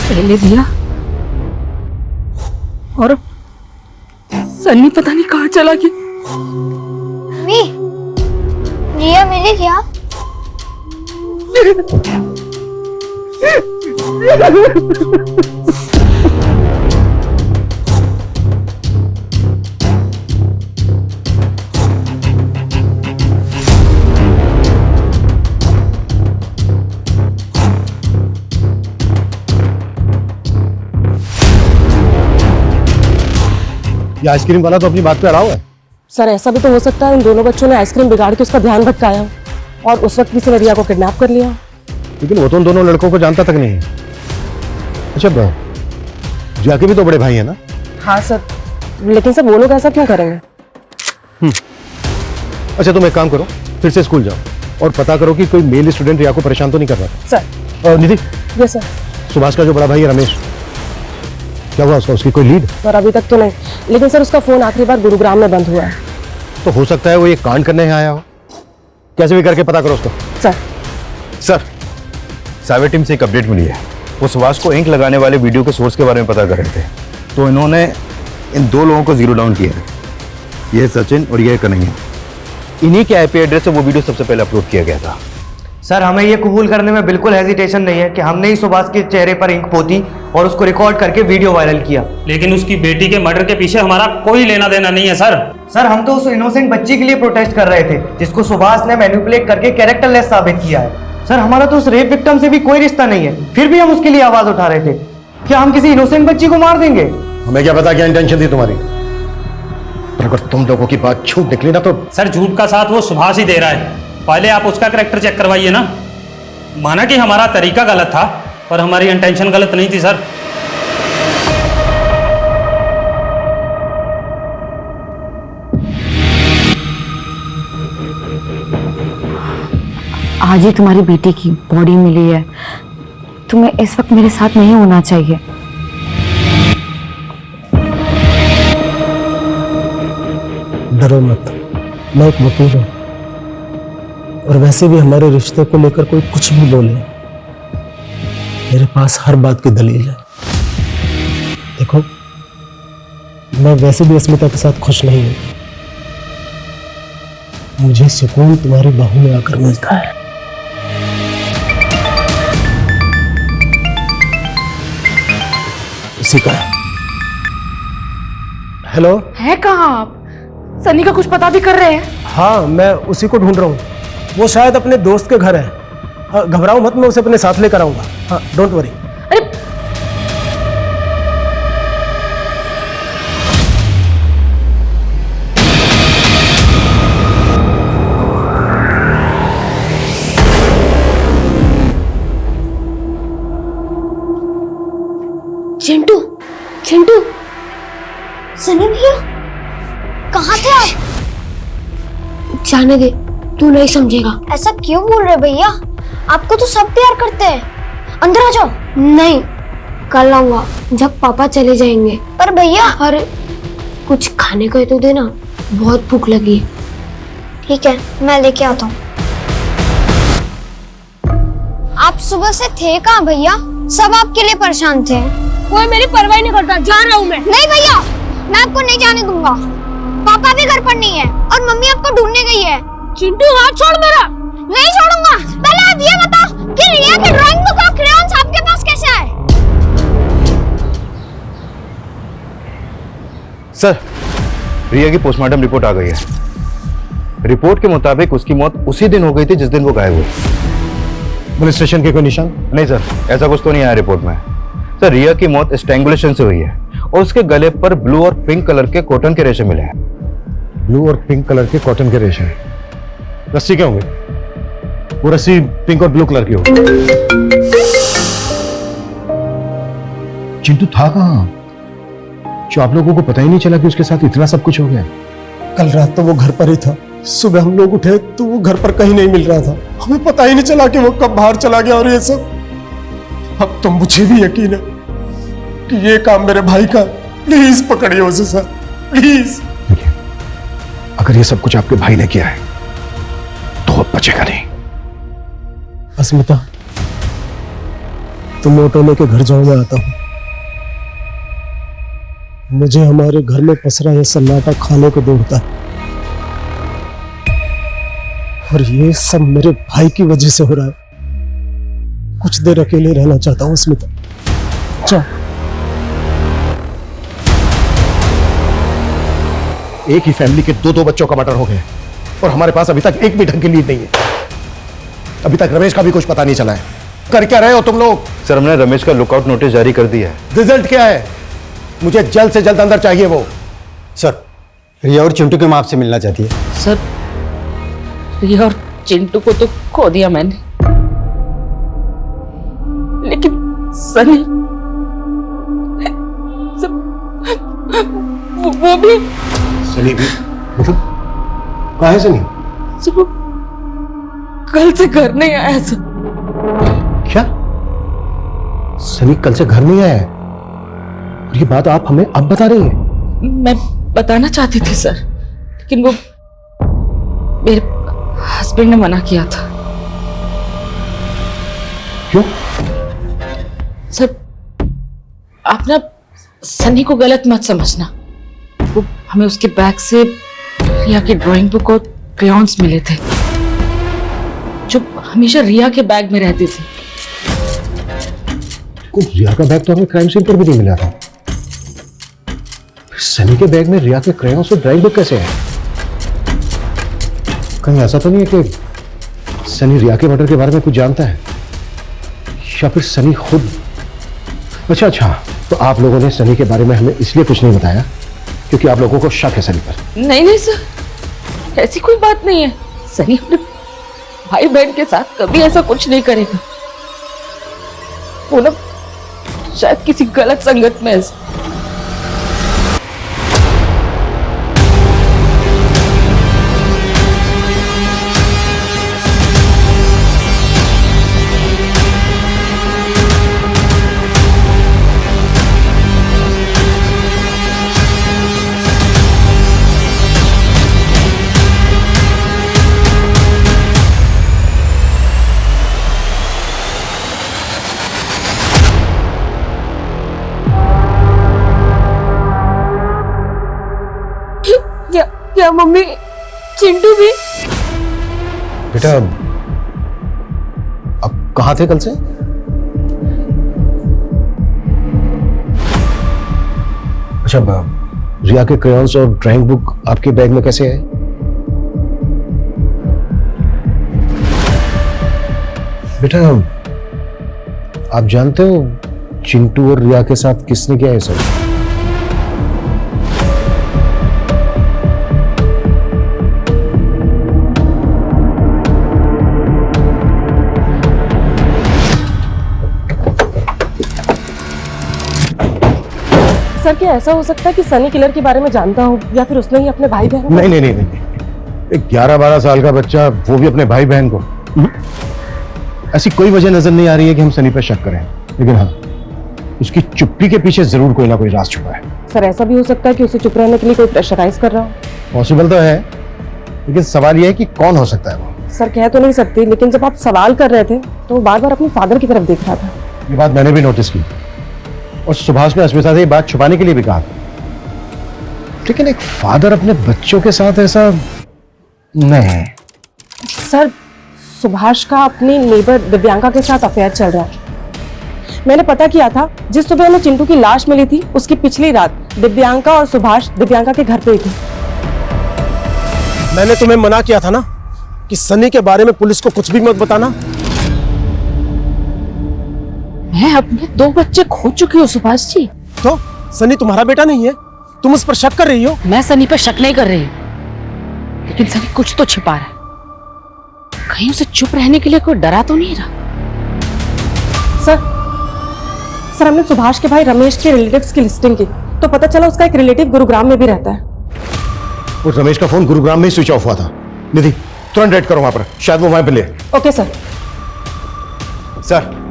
पहले दिया और सन्नी पता नहीं कहाँ चला गया। मम्मी, रिया मिली क्या? ये आइसक्रीम वाला तो अपनी बात पे अड़ा हुआ है। सर ऐसा भी तो हो सकता है इन दोनों बच्चों ने आइसक्रीम बिगाड़ के उसका ध्यान भटकाया हो और उस वक्त किसी ने रिया को किडनैप कर लिया। लेकिन वो तो उन दोनों लड़कों को जानता तक नहीं है। अच्छा जिया के भी तो बड़े भाई है ना? हाँ सर, लेकिन सर वो लोग ऐसा क्यों करेंगे? अच्छा तुम एक काम करो, फिर से स्कूल जाओ और पता करो कि कोई मेल स्टूडेंट रिया को परेशान तो नहीं कर रहा था। सर। और निधि? Yes sir. सुभाष का जो बड़ा भाई है रमेश, क्या हुआ उसका? उसकी कोई लीड? सर अभी तक तो नहीं, लेकिन सर उसका फोन आखिरी बार गुरुग्राम में बंद हुआ है। तो हो सकता है वो ये कांड करने आया हो। कैसे भी करके पता करो उसको। सर साइबर टीम से एक अपडेट मिली है। वो सुभाष को इंक लगाने वाले वीडियो के सोर्स के बारे में पता कर रहे थे, तो इन्होंने इन दो लोगों को जीरो डाउन किया है। ये सचिन और ये कन्हैया। इन्हीं के आईपी एड्रेस से वो वीडियो सबसे पहले अपलोड किया गया था। सर हमें ये कबूल करने में बिल्कुल हेजिटेशन नहीं है कि हमने ही सुभाष के चेहरे पर इंक पोती और उसको रिकॉर्ड करके वीडियो वायरल किया। लेकिन उसकी बेटी के मर्डर के पीछे हमारा कोई लेना देना नहीं है सर। सर हम तो उस इनोसेंट बच्ची के लिए प्रोटेस्ट कर रहे थे जिसको सुभाष ने मैनिपुलेट करके कैरेक्टरलेस साबित किया है। सर हमारा तो उस रेप विक्टिम से भी कोई रिश्ता नहीं है, फिर भी हम उसके लिए आवाज उठा रहे थे। क्या हम किसी इनोसेंट बच्ची को मार देंगे? हमें क्या पता क्या इंटेंशन थी तुम्हारी, पर अगर तुम लोगों की बात झूठ निकली ना तो। सर झूठ का साथ वो सुभाष ही दे रहा है, पहले आप उसका कैरेक्टर चेक करवाइए ना। माना कि हमारा तरीका गलत था पर हमारी इंटेंशन गलत नहीं थी सर। आज ही तुम्हारी बेटी की बॉडी मिली है, तुम्हें इस वक्त मेरे साथ नहीं होना चाहिए। डरो मत, मैं एक वकील हूं और वैसे भी हमारे रिश्ते को लेकर कोई कुछ भी बोले मेरे पास हर बात की दलील है। देखो मैं वैसे भी अस्मिता के साथ खुश नहीं हूं, मुझे सुकून तुम्हारी बाहों में आकर मिलता है। उसी का है। हेलो, है कहाँ आप? सनी का कुछ पता भी कर रहे हैं? हाँ मैं उसी को ढूंढ रहा हूँ, वो शायद अपने दोस्त के घर है। हाँ, घबराओ मत, मैं उसे अपने साथ लेकर आऊंगा। हाँ डोंट वरी। चिंटू, चिंटू, सनी भैया कहाँ थे आप? जाने दे, तू नहीं समझेगा। ऐसा क्यों बोल रहे भैया? आपको तो सब प्यार करते हैं। अंदर आ जाओ। नहीं, कल आऊंगा जब पापा चले जाएंगे। पर भैया, अरे कुछ खाने को तो देना, बहुत भूख लगी है। ठीक है, मैं लेके आता हूँ। आप सुबह से थे कहाँ भैया? सब आपके लिए परेशान थे। कोई मेरी परवाह नहीं करता, जा रहा हूँ मैं। नहीं भैया, मैं आपको नहीं जाने दूंगा। पापा भी घर पर नहीं है और मम्मी आपको ढूंढने गई है। चिंटू हाथ छोड़ मेरा। नहीं छोड़ूंगा। पहले आप ये बताओ कि रिया की ड्राइंग बुक और क्रेयॉन्स आपके पास कैसे आए? सर, रिया की पोस्टमार्टम रिपोर्ट आ गई है। रिपोर्ट के मुताबिक उसकी मौत उसी दिन हो गई थी जिस दिन वो गायब हुई। पुलिस स्टेशन के कोई निशान? नहीं सर, ऐसा कुछ तो नहीं आया रिपोर्ट में। सर रिया की मौत स्ट्रैंगुलेशन से हुई है और उसके गले पर ब्लू और पिंक कलर के कॉटन के रेशे मिले हैं। ब्लू और पिंक कलर के कॉटन के रेशे? रस्सी क्या होंगे? वो रस्सी पिंक और ब्लू कलर की होगी। चिंटू था कहाँ जो आप लोगों को पता ही नहीं चला कि उसके साथ इतना सब कुछ हो गया? कल रात तो वो घर पर ही था, सुबह हम लोग उठे तो वो घर पर कहीं नहीं मिल रहा था। हमें पता ही नहीं चला कि वो कब बाहर चला गया। और ये सब अब तो मुझे भी यकीन है कि ये काम मेरे भाई का। प्लीज पकड़िए उसे सर, प्लीज। देखिए, अगर ये सब कुछ आपके भाई ने किया है तो अब बचेगा नहीं। अस्मिता, तुम ऑटो लेके घर जाओ, मैं आता हूं। मुझे हमारे घर में पसरा यह सन्नाटा खाने को दौड़ता है और ये सब मेरे भाई की वजह से हो रहा है। कुछ देर अकेले रहना चाहता हूं अस्मिता। चल। एक ही फैमिली के दो बच्चों का मर्डर हो गया और हमारे पास अभी तक एक भी ढंग की लीड नहीं है। अभी तक रमेश का भी कुछ पता नहीं चला है। कर क्या रहे हो तुम लोग? सर हमने रमेश का लुकआउट नोटिस जारी कर दिया है। रिजल्ट क्या है? मुझे जल्द से जल्द अंदर चाहिए वो। सर, रिया और चिंटू की मां आपसे मिलना चाहती है। सर रिया और चिंटू को तो खो दिया मैंने, लेकिन सनी वो भी। सनी भी? मतलब कहाँ है सनी? सर वो कल से घर नहीं आया सर। क्या? सनी कल से घर नहीं आया है? और ये बात आप हमें अब बता रही हैं? मैं बताना चाहती थी सर, लेकिन वो मेरे हस्बैंड ने मना किया था। क्यों? सर आप ना सनी को गलत मत समझना। वो हमें उसके बैग से रिया की ड्राइंग बुक और क्रेयॉन्स मिले थे जो हमेशा रिया के बैग में रहती थी। रिया का बैग तो हमें क्राइम सीन पर भी नहीं मिला था। सनी के बैग में रिया के क्रेयॉन्स और ड्राइंग बुक कैसे है? कहीं ऐसा तो नहीं है कि सनी रिया के मर्डर के बारे में कुछ जानता है, या फिर सनी खुद? अच्छा, तो आप लोगों ने सनी के बारे में हमें इसलिए कुछ नहीं बताया क्योंकि आप लोगों को शक है सनी पर? नहीं सर, ऐसी कोई बात नहीं है। सनी अपने भाई बहन के साथ कभी ऐसा कुछ नहीं करेगा। वो ना शायद किसी गलत संगत में है। क्या मम्मी चिंटू भी? बेटा अब कहाँ थे कल से? अच्छा, रिया के क्रेयॉन्स और ड्राइंग बुक आपके बैग में कैसे है? बेटा आप जानते हो चिंटू और रिया के साथ किसने किया है सब? सर क्या ऐसा हो सकता है कि सनी किलर के बारे में जानता हो, या फिर उसने ही अपने भाई बहन को? नहीं, एक 11-12 साल का बच्चा, वो भी अपने भाई बहन को। ऐसी कोई वजह नजर नहीं आ रही है कि हम सनी पर शक करें, लेकिन हाँ, उसकी चुप्पी के पीछे जरूर कोई ना कोई राज छुपा है। सर ऐसा भी हो सकता है कि उसे चुप रहने के लिए कोई प्रेशराइज कर रहा हो। पॉसिबल तो है, लेकिन सवाल यह है कि कौन हो सकता है वो। सर कह तो नहीं सकती, लेकिन जब आप सवाल कर रहे थे तो वो बार बार अपने फादर की तरफ देख रहा था। ये बात मैंने भी नोटिस की, और सुभाष ने अस्मिता से ये बात छुपाने के लिए भी कहा था। लेकिन एक फादर अपने बच्चों के साथ ऐसा नहीं। सर सुभाष का अपनी नेबर दिव्यांका के साथ अफेयर चल रहा है। मैंने पता किया था, जिस सुबह हमें चिंटू की लाश मिली थी उसकी पिछली रात दिव्यांका और सुभाष दिव्यांका के घर पे ही थे। मैंने तुम्हें मना किया था ना कि सनी के बारे में पुलिस को कुछ भी मत बताना। मैं अपने 2 बच्चे खो चुकी हूँ सुभाष जी। तो सनी तुम्हारा बेटा नहीं है? तुम उस पर शक कर रही हो? मैं सनी पर शक नहीं कर रही, लेकिन सनी कुछ तो छिपा रहा है। कहीं उसे चुप रहने के लिए कोई डरा तो नहीं रहा? सर हमने सुभाष के भाई रमेश के रिलेटिव्स की लिस्टिंग की, तो पता चला उसका एक रिलेटिव गुरुग्राम में भी रहता है। और रमेश का फोन गुरुग्राम में ही स्विच ऑफ हुआ था। निधि तुरंत रेड करो वहां पर, शायद वो वहां पे ले। Okay sir. सर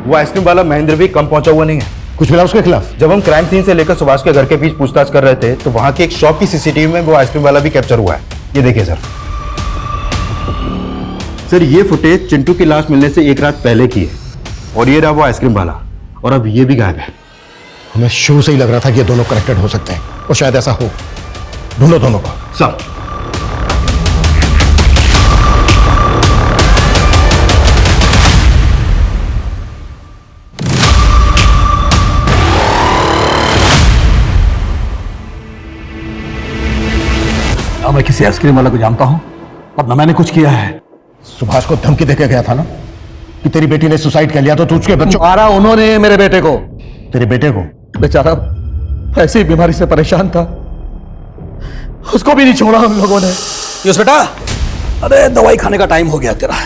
वो आइसक्रीम वाला महेंद्र भी कम पहुंचा हुआ नहीं है। कुछ मिला उसके खिलाफ? जब हम क्राइम सीन से लेकर सुभाष के घर के बीच पूछताछ कर रहे थे तो वहां की एक शॉप की सीसीटीवी में वो आइसक्रीम वाला भी कैप्चर हुआ है। ये देखिए सर ये फुटेज चिंटू की लाश मिलने से 1 रात पहले की है, और ये रहा वो आइसक्रीम वाला, और अब ये भी गायब है। हमें शुरू से ही लग रहा था कि ये दोनों कनेक्टेड हो सकते हैं, और शायद ऐसा हो। ढूंढो दोनों को। सर ना मैं किसी आइसक्रीम वाला को जानता हूं और ना मैंने कुछ किया है। सुभाष को धमकी देके गया था ना कि तेरी बेटी ने सुसाइड कर लिया तो तू उसके बच्चों। मारा उन्होंने मेरे बेटे को। तेरे बेटे को? बेचारा ऐसी बीमारी से परेशान था, उसको भी नहीं छोड़ा हम लोगों ने। पीयूष बेटा, अरे दवाई खाने का टाइम हो गया तेरा।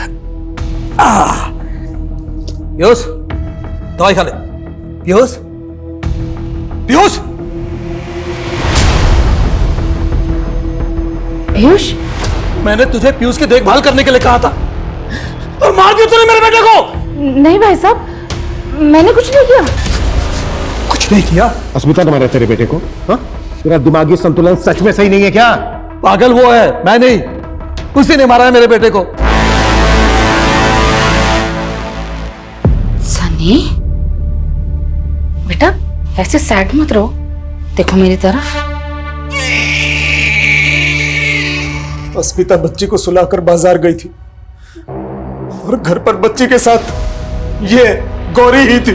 पीयूष दवाई खा ले। पीयूष पीयूष पीयूष, मैंने तुझे पीयूष की देखभाल करने के लिए कहा था, और मार दिया तूने मेरे बेटे को। नहीं भाई साहब, मैंने कुछ नहीं किया। कुछ नहीं किया? अस्मिता ने मारा तेरे बेटे को? हाँ? तेरा दिमागी संतुलन सच में सही नहीं है क्या? पागल वो है, मैं नहीं। उसी ने मारा है मेरे बेटे को। सनी बेटा ऐसे सैड मत रहो, देखो मेरी तरफ। अस्मिता बच्ची को सुलाकर बाजार गई थी और और घर पर बच्ची के साथ ये गौरी ही थी।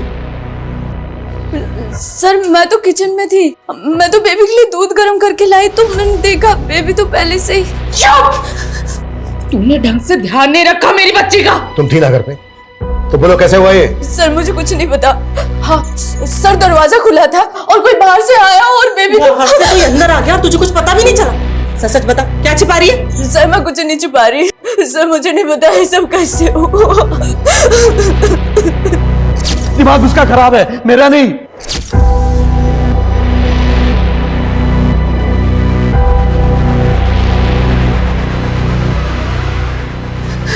सर मैं तो किचन में थी, मैं तो बेबी के लिए दूध गर्म करके लाई तो मैंने देखा बेबी तो पहले से ही। तुमने ढंग से ध्यान नहीं रखा मेरी बच्ची का। तुम थी ना घर पे, तो बोलो कैसे हुआ ये? सर मुझे कुछ नहीं पता। हाँ सर दरवाजा खुला था और कोई बाहर से आया और बेबी तो बाहर से कोई अंदर आ गया, तुझे कुछ पता भी नहीं चला। सच सच बता, क्या छिपा रही है? सर मैं कुछ नहीं छिपा रही, सर मुझे नहीं पता ये सब कैसे हुआ। दिमाग उसका खराब है, मेरा नहीं।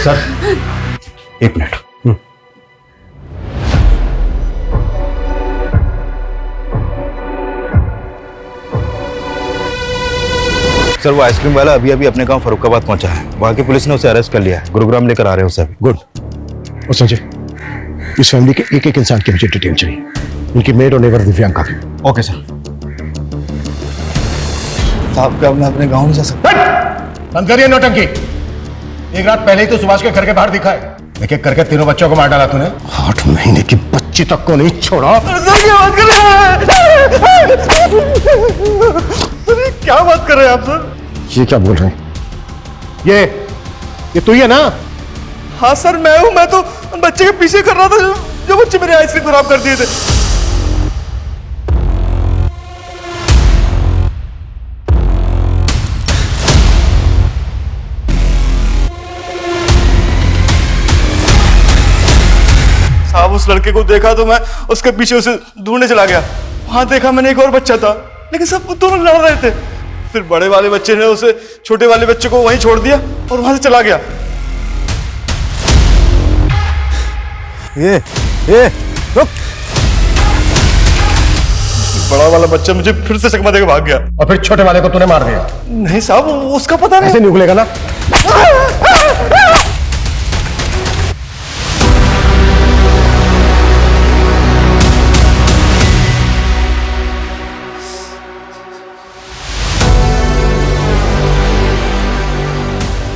सर एक मिनट। सर वो आइसक्रीम वाला अभी अभी अपने गांव फरुखाबाद पहुंचा है। वहां की पुलिस ने उसे अरेस्ट कर लिया है। गुरुग्राम लेकर आ रहे हैं उसे अभी। गुड। और संजय, इस फैमिली के एक एक इंसान की मुझे डिटेल चाहिए, उनकी मेड और नेबर दिव्यांका की। Okay sir. साहब क्या मैं अपने गाँव नहीं जा सकता? बंद करिए नौटंकी। एक रात पहले ही तो सुभाष के घर के बाहर दिखा है। एक एक करके तीनों बच्चों को मार डाला तूने। 8 महीने की बच्ची तक को नहीं छोड़ा। क्या बात कर रहे हैं आप सर? ये क्या बोल रहे हैं? ये तू ही है ना? हाँ सर मैं हूँ। मैं तो बच्चे के पीछे कर रहा था जो बच्चे मेरे आइसक्रीम खराब कर दिए थे। साहब उस लड़के को देखा तो मैं उसके पीछे उसे ढूंढने चला गया। वहां देखा मैंने एक और बच्चा था, लेकिन सब दोनों लड़ रहे थे। फिर बड़े वाले बच्चे ने उसे छोटे वाले बच्चे को वहीं छोड़ दिया और वहां से चला गया। ये रुक। बड़ा वाला बच्चा मुझे फिर से चकमा देकर भाग गया। और फिर छोटे वाले को तूने मार दिया? नहीं साहब उसका पता नहीं। ऐसे नहीं उगलेगा ना।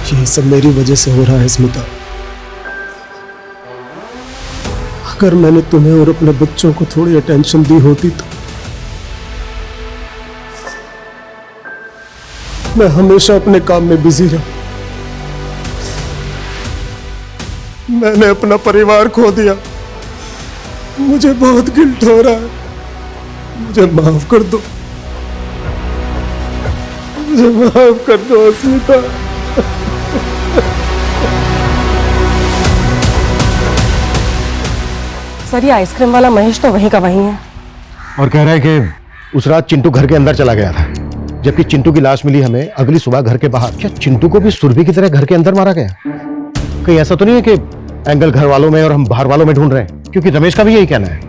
ये सब मेरी वजह से हो रहा है स्मिता। अगर मैंने तुम्हें और अपने बच्चों को थोड़ी अटेंशन दी होती तो मैं हमेशा अपने काम में बिजी रहा। मैंने अपना परिवार खो दिया। मुझे बहुत गिल्ट हो रहा है। मुझे माफ कर दो। मुझे माफ कर दो स्मिता। सर ये आइसक्रीम वाला महेश तो वहीं का वहीं है। और कह रहा है कि उस रात चिंटू घर के अंदर चला गया था, जबकि चिंटू की लाश मिली हमें अगली सुबह घर के बाहर। क्या चिंटू को भी सुरभि की तरह घर के अंदर मारा गया? कहीं ऐसा तो नहीं है कि एंगल घर वालों में और हम बाहर वालों में ढूंढ रहे हैं? क्योंकि रमेश का भी यही कहना है।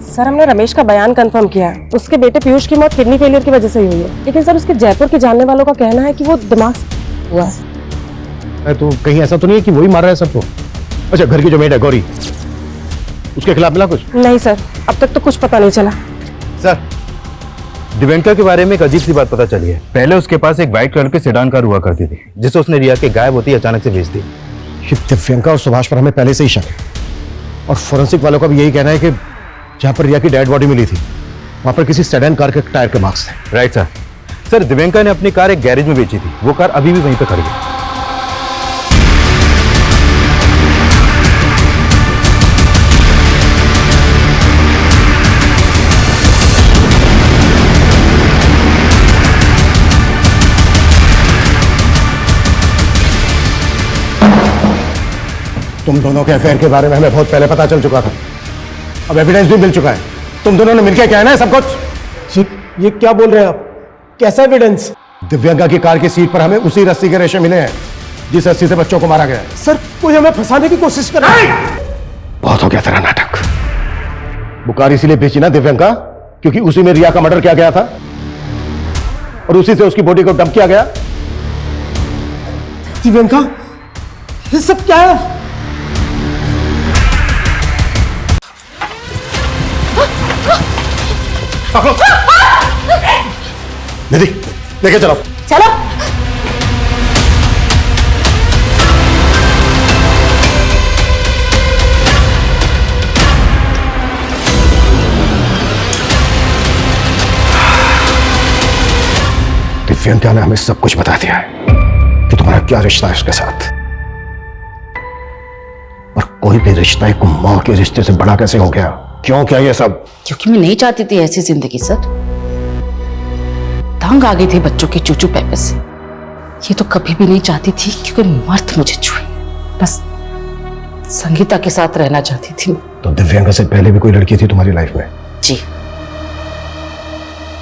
सर हमने रमेश का बयान कंफर्म किया है। उसके बेटे पीयूष की मौत किडनी फेलियर की वजह से हुई है, लेकिन सर उसके जयपुर के जानने वालों का कहना है कि वो दिमाग से हुआ है। तो कहीं ऐसा तो नहीं है कि वही मार रहा है सबको? अच्छा घर की जो मेड है गौरी, उसके खिलाफ मिला कुछ? नहीं सर, अब तक तो कुछ पता नहीं चला। सर दिव्यांका के बारे में एक अजीब सी बात पता चली है। पहले उसके पास एक व्हाइट कलर की सेडान कार हुआ करती थी, जिसे उसने रिया के गायब होती अचानक से बेच दी। दिव्यांका और सुभाष पर हमें पहले से ही शक है, और फोरेंसिक वालों का भी यही कहना है कि जहां पर रिया की डेड बॉडी मिली थी वहां पर किसी सेडान कार के टायर के मार्क्स थे। Right sir. सर दिव्यांका ने अपनी कार एक गैरेज में बेची थी। वो कार अभी भी वहीं पर खड़ी है। तुम दोनों के अफेयर के बारे में हमें बहुत पहले पता चल चुका था। अब एविडेंस भी मिल चुका है। तुम दोनों ने मिलकर कहना है सब कुछ। ये क्या बोल रहे हैं आप? कैसा एविडेंस? दिव्यांका की कार की सीट पर हमें उसी रस्सी के रेशे मिले हैं जिस रस्सी से बच्चों को मारा गया है। सर कोई हमें फंसाने की कोशिश कर रहा है। बहुत हो गया तेरा नाटक। वो कार इसीलिए बेची ना दिव्यांका, क्योंकि उसी में रिया का मर्डर किया गया था और उसी से उसकी बॉडी को डंप किया गया। दिव्यांका ये सब क्या है? निधि लेके चलो। चलो। दिव्यंका ने हमें सब कुछ बता दिया है कि तुम्हारा क्या रिश्ता है उसके साथ। पर कोई भी रिश्ता एक मां के रिश्ते से बड़ा कैसे हो गया? क्यों क्या ये सब? क्योंकि मैं नहीं चाहती थी ऐसी जिंदगी सर। तंग आ गई थी बच्चों के चूचू पैपे से। ये तो कभी भी नहीं चाहती थी क्योंकि मर्द मुझे छुए। बस संगीता के साथ रहना चाहती थी। तो दिव्यांका से पहले भी कोई लड़की थी तुम्हारी लाइफ में? जी,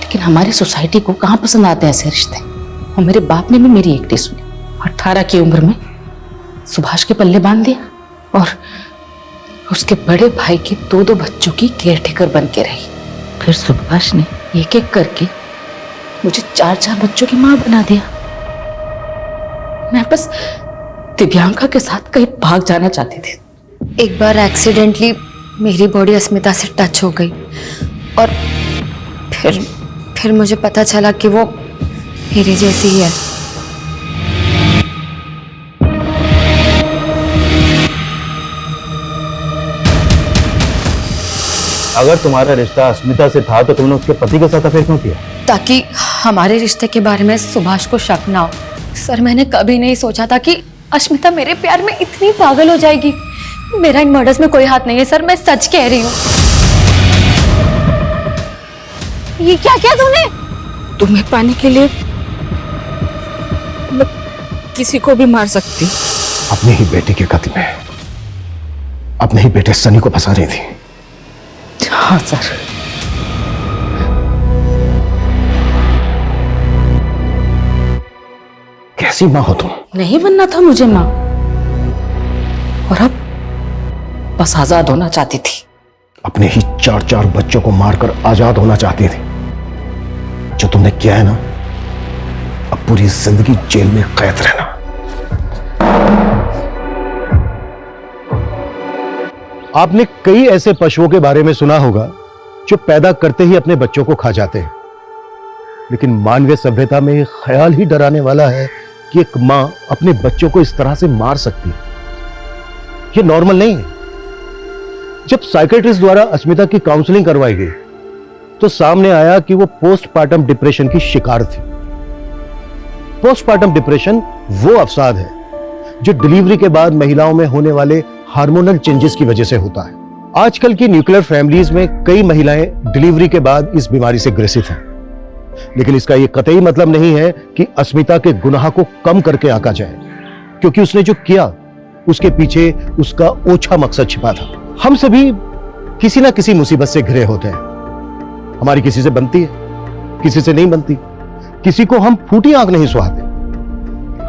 लेकिन हमारी सोसाइटी को कहाँ पसंद आते हैं ऐसे रिश्ते। और मेरे बाप ने भी मेरी एक नहीं सुनी। 18 की उम्र में सुभाष के पल्ले बांध दिया और उसके बड़े भाई के 2 बच्चों की केयरटेकर बन के रही। फिर सुभाष ने एक एक करके मुझे 4 बच्चों की मां बना दिया। मैं बस दिव्यांका के साथ कहीं भाग जाना चाहती थी। एक बार एक्सीडेंटली मेरी बॉडी अस्मिता से टच हो गई और फिर मुझे पता चला कि वो मेरे जैसी ही है। अगर तुम्हारा रिश्ता अस्मिता से था तो तुमने उसके पति के साथ अफेयर क्यों किया? ताकि हमारे रिश्ते के बारे में सुभाष को शक ना हो। सर, मैंने कभी नहीं सोचा था कि अस्मिता मेरे प्यार में इतनी पागल हो जाएगी। मेरा इन मर्डर्स में कोई हाथ नहीं है सर, मैं सच कह रही हूँ। ये क्या किया तूने? तुम्हें पाने के लिए मैं किसी को भी मार सकती। अपने ही बेटे के कत्ल में अपने ही बेटे सनी को फंसा रही थी। हाँ सर। कैसी मां हो तुम? नहीं बनना था मुझे मां, और अब बस आजाद होना चाहती थी। अपने ही 4 बच्चों को मारकर आजाद होना चाहती थी। जो तुमने किया है ना, अब पूरी जिंदगी जेल में कैद रहना। आपने कई ऐसे पशुओं के बारे में सुना होगा जो पैदा करते ही अपने बच्चों को खा जाते हैं, लेकिन मानवीय सभ्यता में ख्याल ही डराने वाला है कि एक मां अपने बच्चों को इस तरह से मार सकती है। यह नॉर्मल नहीं है। जब साइकेट्रिस्ट द्वारा अस्मिता की काउंसलिंग करवाई गई तो सामने आया कि वो पोस्टपार्टम डिप्रेशन की शिकार थी। पोस्टपार्टम डिप्रेशन वो अवसाद है जो डिलीवरी के बाद महिलाओं में होने वाले हार्मोनल चेंजेस की वजह से होता है। आजकल की न्यूक्लियर फैमिलीज में कई महिलाएं डिलीवरी के बाद इस बीमारी से ग्रसित हैं, लेकिन इसका यह कतई मतलब नहीं है कि अस्मिता के गुनाह को कम करके आंका जाए, क्योंकि उसने जो किया उसके पीछे उसका ओछा मकसद छिपा था। हम सभी किसी ना किसी मुसीबत से घिरे होते हैं। हमारी किसी से बनती है, किसी से नहीं बनती। किसी को हम फूटी आंख नहीं सुहाते।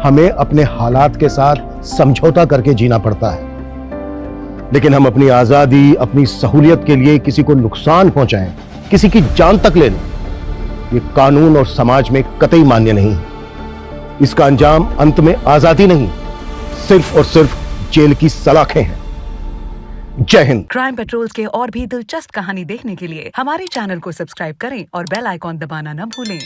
हमें अपने हालात के साथ समझौता करके जीना पड़ता है, लेकिन हम अपनी आजादी, अपनी सहूलियत के लिए किसी को नुकसान पहुंचाएं, किसी की जान तक ले लें, ये कानून और समाज में कतई मान्य नहीं है। इसका अंजाम अंत में आजादी नहीं, सिर्फ और सिर्फ जेल की सलाखें हैं। जय हिंद। क्राइम पेट्रोल्स के और भी दिलचस्प कहानी देखने के लिए हमारे चैनल को सब्सक्राइब करें और बेल आइकॉन दबाना न भूलें।